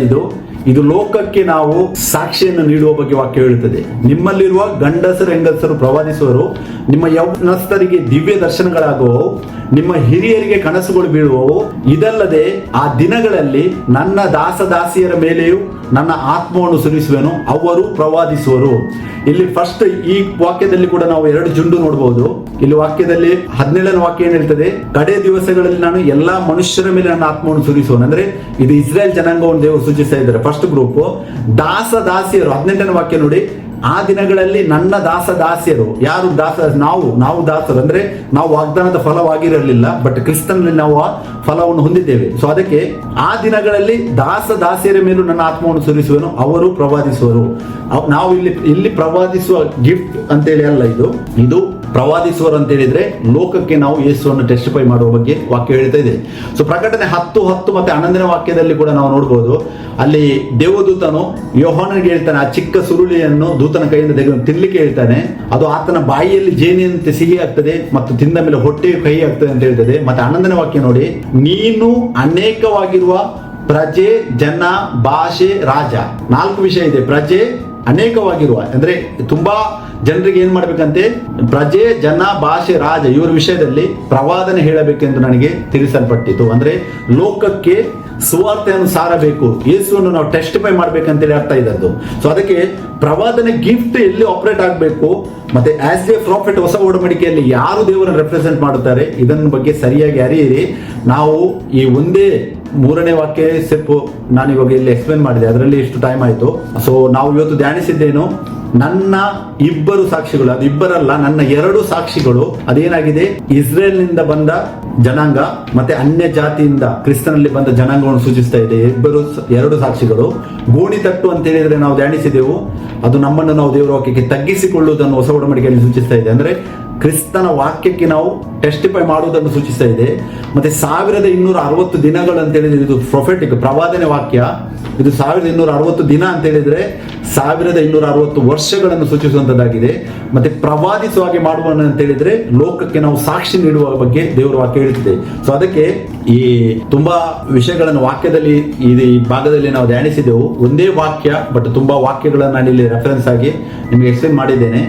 Speaker 1: ಇದು ಲೋಕಕ್ಕೆ ನಾವು ಸಾಕ್ಷಿಯನ್ನು ನೀಡುವ ಬಗ್ಗೆ ವಾಕ್ಯ ಹೇಳುತ್ತದೆ. ನಿಮ್ಮಲ್ಲಿರುವ ಗಂಡಸರು ಹೆಂಗಸರು ಪ್ರವಾದಿಸುವರು, ನಿಮ್ಮ ಯೌವನಸ್ಥರಿಗೆ ದಿವ್ಯ ದರ್ಶನಗಳಾಗುವವು, ನಿಮ್ಮ ಹಿರಿಯರಿಗೆ ಕನಸುಗಳು ಬೀಳುವವು. ಇದಲ್ಲದೆ ಆ ದಿನಗಳಲ್ಲಿ ನನ್ನ ದಾಸದಾಸಿಯರ ಮೇಲೆಯೂ ನನ್ನ ಆತ್ಮವನ್ನು ಸುರಿಸುವೆನು, ಅವರು ಪ್ರವಾದಿಸುವರು. ಇಲ್ಲಿ ಫಸ್ಟ್ ಈ ವಾಕ್ಯದಲ್ಲಿ ಕೂಡ ನಾವು 2 ಜುಂಡು ನೋಡಬಹುದು. ಇಲ್ಲಿ ವಾಕ್ಯದಲ್ಲಿ 17ನೇ ವಾಕ್ಯ ಏನ್ ಹೇಳ್ತದೆ, ಕಡೆ ದಿವಸಗಳಲ್ಲಿ ನಾನು ಎಲ್ಲಾ ಮನುಷ್ಯರ ಮೇಲೆ ನನ್ನ ಆತ್ಮವನ್ನು ಸುರಿಸುವನು. ಅಂದ್ರೆ ಇದು ಇಸ್ರೇಲ್ ಜನಾಂಗವನ್ನು ದೇವರು ಸೂಚಿಸ್ತಾ ಇದ್ದಾರೆ. ಫಸ್ಟ್ ಗ್ರೂಪ್ ದಾಸ ದಾಸಿಯರು. 18ನೇ ವಾಕ್ಯ ನೋಡಿ, ಆ ದಿನಗಳಲ್ಲಿ ನನ್ನ ದಾಸ ದಾಸಿಯರು. ಯಾರು ದಾಸ? ನಾವು ದಾಸರು. ಅಂದ್ರೆ ನಾವು ವಾಗ್ದಾನದ ಫಲವಾಗಿರಲಿಲ್ಲ, ಬಟ್ ಕ್ರಿಸ್ತನಲ್ಲಿ ನಾವು ಆ ಫಲವನ್ನು ಹೊಂದಿದ್ದೇವೆ. ಸೊ ಅದಕ್ಕೆ ಆ ದಿನಗಳಲ್ಲಿ ದಾಸ ದಾಸಿಯರ ಮೇಲೂ ನನ್ನ ಆತ್ಮವನ್ನು ಸುರಿಸುವನು, ಅವರು ಪ್ರವಾದಿಸುವರು. ನಾವು ಇಲ್ಲಿ ಪ್ರವಾದಿಸುವ ಗಿಫ್ಟ್ ಅಂತೇಳಿ ಅಲ್ಲ, ಇದು ಪ್ರವಾದಿಸುವರು ಅಂತ ಹೇಳಿದ್ರೆ ಲೋಕಕ್ಕೆ ನಾವು ಯೇಸುವನ್ನು ಟೆಸ್ಟಿಫೈ ಮಾಡುವ ಬಗ್ಗೆ ವಾಕ್ಯ ಹೇಳ್ತಾ ಇದೆ. ಸೊ ಪ್ರಕಟಣೆ 10 ಮತ್ತೆ 11ನೇ ವಾಕ್ಯದಲ್ಲಿ ಕೂಡ ನಾವು ನೋಡಬಹುದು. ಅಲ್ಲಿ ದೇವದೂತನು ಯೋಹಾನನಿಗೆ ಹೇಳ್ತಾನೆ, ಆ ಚಿಕ್ಕ ಸುರುಳಿಯನ್ನು ದೂತನ ಕೈಯಿಂದ ತೆಗೆದು ತಿನ್ಲಿಕ್ಕೆ ಹೇಳ್ತಾನೆ. ಅದು ಆತನ ಬಾಯಿಯಲ್ಲಿ ಜೇನಿನಂತೆ ಸಿಹಿ ಆಗ್ತದೆ ಮತ್ತು ತಿಂದ ಮೇಲೆ ಹೊಟ್ಟೆಯು ಕಹಿ ಆಗ್ತದೆ ಅಂತ ಹೇಳ್ತದೆ. ಮತ್ತೆ 11ನೇ ವಾಕ್ಯ ನೋಡಿ, ನೀನು ಅನೇಕವಾಗಿರುವ ಪ್ರಜೆ, ಜನ, ಭಾಷೆ, ರಾಜ. 4 ವಿಷಯ ಇದೆ. ಪ್ರಜೆ, ಅನೇಕವಾಗಿರುವ ಅಂದ್ರೆ ತುಂಬಾ ಜನರಿಗೆ ಏನ್ ಮಾಡ್ಬೇಕಂತೆ, ಪ್ರಜೆ, ಜನ, ಭಾಷೆ, ರಾಜ, ಇವರ ವಿಷಯದಲ್ಲಿ ಪ್ರವಾದನೆ ಹೇಳಬೇಕೆಂದು ನನಗೆ ತಿಳಿಸಲ್ಪಟ್ಟಿತು. ಅಂದ್ರೆ ಲೋಕಕ್ಕೆ ಸುವಾರ್ತೆಯನ್ನು ಸಾರಬೇಕು, ಯೇಸುವನ್ನು ನಾವು ಟೆಸ್ಟಿಫೈ ಮಾಡ್ಬೇಕಂತೇಳಿ ಅರ್ಥ ಇದ್ದದ್ದು. ಸೊ ಅದಕ್ಕೆ ಪ್ರವಾದನೆ ಗಿಫ್ಟ್ ಎಲ್ಲಿ ಆಪರೇಟ್ ಆಗಬೇಕು, ಮತ್ತೆ ಆಸ್ ಎ ಪ್ರಾಫಿಟ್ ಹೊಸ ಒಡಂಬಡಿಕೆಯಲ್ಲಿ ಯಾರು ದೇವರನ್ನು ರೆಪ್ರೆಸೆಂಟ್ ಮಾಡುತ್ತಾರೆ, ಇದನ್ನ ಬಗ್ಗೆ ಸರಿಯಾಗಿ ಅರಿಯಿರಿ. ನಾವು ಈ ಒಂದೇ 3ನೇ ವಾಕ್ಯ ಸ್ಟೆಪ್ ನಾನು ಇವಾಗ ಇಲ್ಲಿ ಎಕ್ಸ್ಪ್ಲೇನ್ ಮಾಡಿದೆ, ಅದರಲ್ಲಿ ಎಷ್ಟು ಟೈಮ್ ಆಯ್ತು. ಸೊ ನಾವು ಇವತ್ತು ಧ್ಯಾನಿಸಿದ್ದೇನು, ನನ್ನ 2 ಸಾಕ್ಷಿಗಳು, ಅದು ಇಬ್ಬರಲ್ಲ, ನನ್ನ 2 ಸಾಕ್ಷಿಗಳು. ಅದೇನಾಗಿದೆ, ಇಸ್ರೇಲ್ನಿಂದ ಬಂದ ಜನಾಂಗ ಮತ್ತೆ ಅನ್ಯ ಜಾತಿಯಿಂದ ಕ್ರಿಸ್ತನಲ್ಲಿ ಬಂದ ಜನಾಂಗವನ್ನು ಸೂಚಿಸ್ತಾ ಇದೆ. 2 ಸಾಕ್ಷಿಗಳು. ಗೋಣಿ ತಟ್ಟು ಅಂತ ಹೇಳಿದ್ರೆ ನಾವು ಧ್ಯಾನಿಸಿದೆವು, ಅದು ನಮ್ಮನ್ನು ನಾವು ದೇವರ ವಾಕ್ಯಕ್ಕೆ ತಗ್ಗಿಸಿಕೊಳ್ಳುವುದನ್ನು ಹೊಸ ಒಡಂಬಡಿಕೆಯಲ್ಲಿ ಸೂಚಿಸ್ತಾ ಇದೆ. ಅಂದ್ರೆ ಕ್ರಿಸ್ತನ ವಾಕ್ಯಕ್ಕೆ ನಾವು ಟೆಸ್ಟಿಫೈ ಮಾಡುವುದನ್ನು ಸೂಚಿಸ್ತಾ ಇದೆ. ಮತ್ತೆ 1260 ದಿನಗಳು ಅಂತ ಹೇಳಿದ್ರೆ ಇದು ಪ್ರೊಫೆಟಿಕ್ ಪ್ರವಾದನೆ ವಾಕ್ಯ. ಇದು 1260 ದಿನ ಅಂತ ಹೇಳಿದ್ರೆ 1260 ವರ್ಷಗಳನ್ನು ಸೂಚಿಸುವಂತದ್ದಾಗಿದೆ. ಮತ್ತೆ ಪ್ರವಾದಿಸುವ ಹಾಗೆ ಮಾಡುವ ಅಂತ ಹೇಳಿದ್ರೆ ಲೋಕಕ್ಕೆ ನಾವು ಸಾಕ್ಷಿ ನೀಡುವ ಬಗ್ಗೆ ದೇವರ ವಾಕ್ಯ ಹೇಳ್ತಿದೆ. ಸೊ ಅದಕ್ಕೆ ಈ ತುಂಬಾ ವಿಷಯಗಳನ್ನು ವಾಕ್ಯದಲ್ಲಿ ಈ ಭಾಗದಲ್ಲಿ ನಾವು ಧ್ಯಾನಿಸಿದೆವು. ಒಂದೇ ವಾಕ್ಯ, ಬಟ್ ತುಂಬಾ ವಾಕ್ಯಗಳನ್ನು ನಾನು ಇಲ್ಲಿ ರೆಫರೆನ್ಸ್ ಆಗಿ ನಿಮಗೆ ಎಕ್ಸ್ಪ್ಲೇನ್ ಮಾಡಿದ್ದೇನೆ.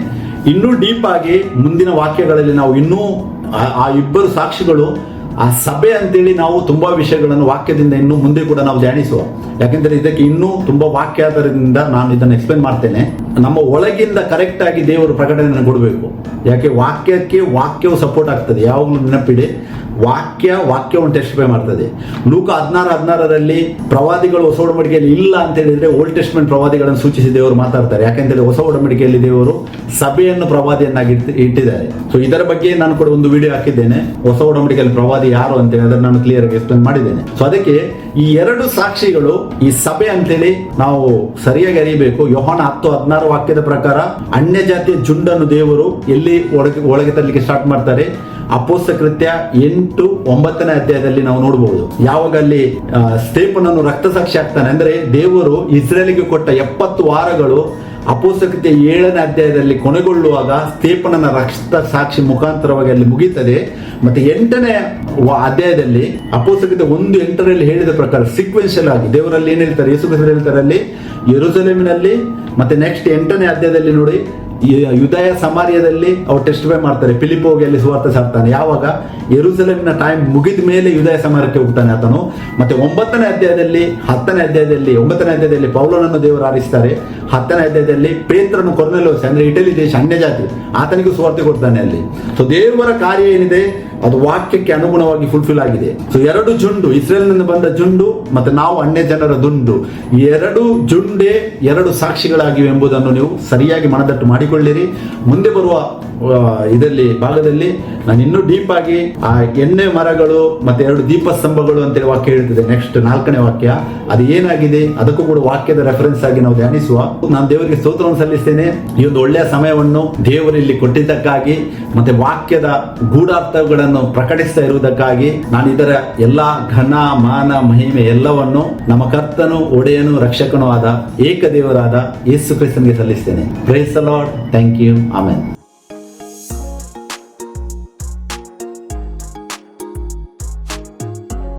Speaker 1: ಇನ್ನೂ ಡೀಪ್ ಆಗಿ ಮುಂದಿನ ವಾಕ್ಯಗಳಲ್ಲಿ ನಾವು ಇನ್ನೂ ಆ 2 ಸಾಕ್ಷಿಗಳು, ಆ ಸಭೆ ಅಂತೇಳಿ ನಾವು ತುಂಬಾ ವಿಷಯಗಳನ್ನು ವಾಕ್ಯದಿಂದ ಇನ್ನು ಮುಂದೆ ಕೂಡ ನಾವು ಧ್ಯಾನಿಸುವ. ಯಾಕೆಂದ್ರೆ ಇದಕ್ಕೆ ಇನ್ನೂ ತುಂಬಾ ವಾಕ್ಯ ಆಧಾರದಿಂದ ನಾನು ಇದನ್ನು ಎಕ್ಸ್ಪ್ಲೇನ್ ಮಾಡ್ತೇನೆ. ನಮ್ಮ ಒಳಗಿಂದ ಕರೆಕ್ಟ್ ಆಗಿ ದೇವರು ಪ್ರಕಟಣೆಯನ್ನು ಕೊಡಬೇಕು. ಯಾಕೆ ವಾಕ್ಯಕ್ಕೆ ವಾಕ್ಯವು ಸಪೋರ್ಟ್ ಆಗ್ತದೆ. ಯಾವಾಗಲೂ ನೆನಪಿಡಿ, ವಾಕ್ಯವನ್ನು ಟೆಸ್ಟಿಫೈ ಮಾಡ್ತದೆ. ಲೂಕ 16:16ರಲ್ಲಿ ಪ್ರವಾದಿಗಳು ಹೊಸ ಒಡಂಬಡಿಕೆಯಲ್ಲಿ ಇಲ್ಲ ಅಂತ ಹೇಳಿದ್ರೆ ಓಲ್ಡ್ ಟೆಸ್ಟ್ಮೆಂಟ್ ಪ್ರವಾದಿಗಳನ್ನು ಸೂಚಿಸಿ ದೇವರು ಮಾತಾಡ್ತಾರೆ. ಯಾಕೆಂದ್ರೆ ಹೊಸ ಒಡಂಬಡಿಕೆಯಲ್ಲಿ ದೇವರು ಸಭೆಯನ್ನು ಪ್ರವಾದಿಯನ್ನಾಗಿ ಇಟ್ಟಿದ್ದಾರೆ. ಸೊ ಇದರ ಬಗ್ಗೆ ನಾನು ಕೂಡ ಒಂದು ವಿಡಿಯೋ ಹಾಕಿದ್ದೇನೆ, ಹೊಸ ಒಡಂಬಡಿಕೆಯಲ್ಲಿ ಪ್ರವಾದಿ ಯಾರು ಅಂತೇಳಿ, ಅದನ್ನು ನಾನು ಕ್ಲಿಯರ್ ಆಗಿ ಎಕ್ಸ್ಪ್ಲೇನ್ ಮಾಡಿದ್ದೇನೆ. ಸೊ ಅದಕ್ಕೆ ಈ 2 ಸಾಕ್ಷಿಗಳು ಈ ಸಭೆ ಅಂತೇಳಿ ನಾವು ಸರಿಯಾಗಿ ಅರಿಯಬೇಕು. ಯೋಹಾನ 10:16 ವಾಕ್ಯದ ಪ್ರಕಾರ ಅನ್ಯ ಜಾತಿಯ ಜುಂಡನ್ನು ದೇವರು ಎಲ್ಲಿ ಒಳಗೆ ತರಲಿಕ್ಕೆ ಸ್ಟಾರ್ಟ್ ಮಾಡ್ತಾರೆ, ಅಪೊಸ್ತಲ ಕೃತ್ಯ 8-9ನೇ ಅಧ್ಯಾಯದಲ್ಲಿ ನಾವು ನೋಡಬಹುದು. ಯಾವಾಗ ಅಲ್ಲಿ ಸ್ಟೇಫನನ್ನು ರಕ್ತಸಾಕ್ಷಿ ಆಗ್ತಾನೆ, ಅಂದ್ರೆ ದೇವರು ಇಸ್ರೇಲಿಗೆ ಕೊಟ್ಟ 70 ವಾರಗಳು ಅಪೊಸ್ತಲ ಕೃತ್ಯ 7ನೇ ಅಧ್ಯಾಯದಲ್ಲಿ ಕೊನೆಗೊಳ್ಳುವಾಗ ಸ್ಟೇಫನನ ರಕ್ತ ಸಾಕ್ಷಿ ಮುಖಾಂತರವಾಗಿ ಅಲ್ಲಿ ಮುಗೀತದೆ. ಮತ್ತೆ 8ನೇ ಅಧ್ಯಾಯದಲ್ಲಿ ಅಪೊಸ್ತಲ ಕೃತ್ಯ 1:8ರಲ್ಲಿ ಹೇಳಿದ ಪ್ರಕಾರ ಸೀಕ್ವೆನ್ಷಿಯಲ್ ಆಗಿ ದೇವರಲ್ಲಿ ಏನ್ ಹೇಳ್ತಾರೆ, ಯೇಸು ಕ್ರಿಸ್ತರು ಹೇಳ್ತಾರೆ ಅಲ್ಲಿ ಯೆರೂಸಲೇಮಿನಲ್ಲಿ. ಮತ್ತೆ ನೆಕ್ಸ್ಟ್ 8ನೇ ಅಧ್ಯಾಯದಲ್ಲಿ ನೋಡಿ ಯುದಾಯ ಸಮಾರ್ಯದಲ್ಲಿ ಅವ್ರು ಟೆಸ್ಟಿಫೈ ಮಾಡ್ತಾರೆ. ಫಿಲಿಪ್ಪೋಗೆ ಅಲ್ಲಿ ಸುವಾರ್ತೆ ಸಾರ್ತಾನೆ. ಯಾವಾಗ ಯೆರೂಸಲೇಮಿನ ಟೈಮ್ ಮುಗಿದ ಮೇಲೆ ಯುದಾಯ ಸಮಾರ್ಯಕ್ಕೆ ಹೋಗ್ತಾನೆ ಆತನು. ಮತ್ತೆ 9ನೇ ಅಧ್ಯಾಯದಲ್ಲಿ 10ನೇ ಅಧ್ಯಾಯದಲ್ಲಿ ಪೌಲನನ್ನು ದೇವರು ಆರಿಸ್ತಾರೆ. 10ನೇ ಅಧ್ಯಾಯದಲ್ಲಿ ಪೇತ್ರನು ಕೊರ್ನೆಲಿಯೋಸ್ ಅಂದ್ರೆ ಇಟಲಿ ದೇಶ ಅನ್ಯ ಜಾತಿ, ಆತನಿಗೂ ಸುವಾರ್ತೆ ಕೊಡ್ತಾನೆ ಅಲ್ಲಿ. ಸೊ ದೇವರ ಕಾರ್ಯ ಏನಿದೆ ಅದು ವಾಕ್ಯಕ್ಕೆ ಅನುಗುಣವಾಗಿ ಫುಲ್ಫಿಲ್ ಆಗಿದೆ. ಸೊ 2 ಜುಂಡು, ಇಸ್ರೇಲ್ನಿಂದ ಬಂದ ಜುಂಡು ಮತ್ತೆ ನಾವು ಅನ್ಯ ಜನರ ದುಂಡು, 2 ಜುಂಡೆ 2 ಸಾಕ್ಷಿಗಳಾಗಿವೆ ಎಂಬುದನ್ನು ನೀವು ಸರಿಯಾಗಿ ಮನದಟ್ಟು ಮಾಡಿಕೊಳ್ಳಿರಿ. ಮುಂದೆ ಬರುವ ಭಾಗದಲ್ಲಿ ನಾನು ಇನ್ನೂ ಡೀಪ್ ಆಗಿ ಆ ಎಣ್ಣೆ ಮರಗಳು ಮತ್ತೆ 2 ದೀಪಸ್ತಂಭಗಳು ಅಂತೇಳಿ ವಾಕ್ಯ ಹೇಳ್ತಿದೆ. ನೆಕ್ಸ್ಟ್ 4ನೇ ವಾಕ್ಯ ಅದು ಏನಾಗಿದೆ ಅದಕ್ಕೂ ಕೂಡ ವಾಕ್ಯದ ರೆಫರೆನ್ಸ್ ಆಗಿ ನಾವು ಧ್ಯಾನಿಸುವ. ನಾನು ದೇವರಿಗೆ ಸ್ತೋತ್ರವನ್ನು ಸಲ್ಲಿಸ್ತೇನೆ ಈ ಒಂದು ಒಳ್ಳೆಯ ಸಮಯವನ್ನು ದೇವರಲ್ಲಿ ಕೊಟ್ಟಿದ್ದಕ್ಕಾಗಿ, ಮತ್ತೆ ವಾಕ್ಯದ ಗೂಢಾರ್ಥಗಳನ್ನು ಪ್ರಕಟಿಸ್ತಾ ಇರುವುದಕ್ಕಾಗಿ. ನಾನು ಇದರ ಎಲ್ಲಾ ಘನ ಮಾನ ಮಹಿಮೆ ಎಲ್ಲವನ್ನು ನಮ್ಮ ಕರ್ತನು ಒಡೆಯನು ರಕ್ಷಕನೂ ಆದ ಏಕ ದೇವರಾದ ಯೇಸು ಕ್ರಿಸ್ತನಿಗೆ ಸಲ್ಲಿಸ್ತೇನೆ. Praise the lord. Thank you. Amen.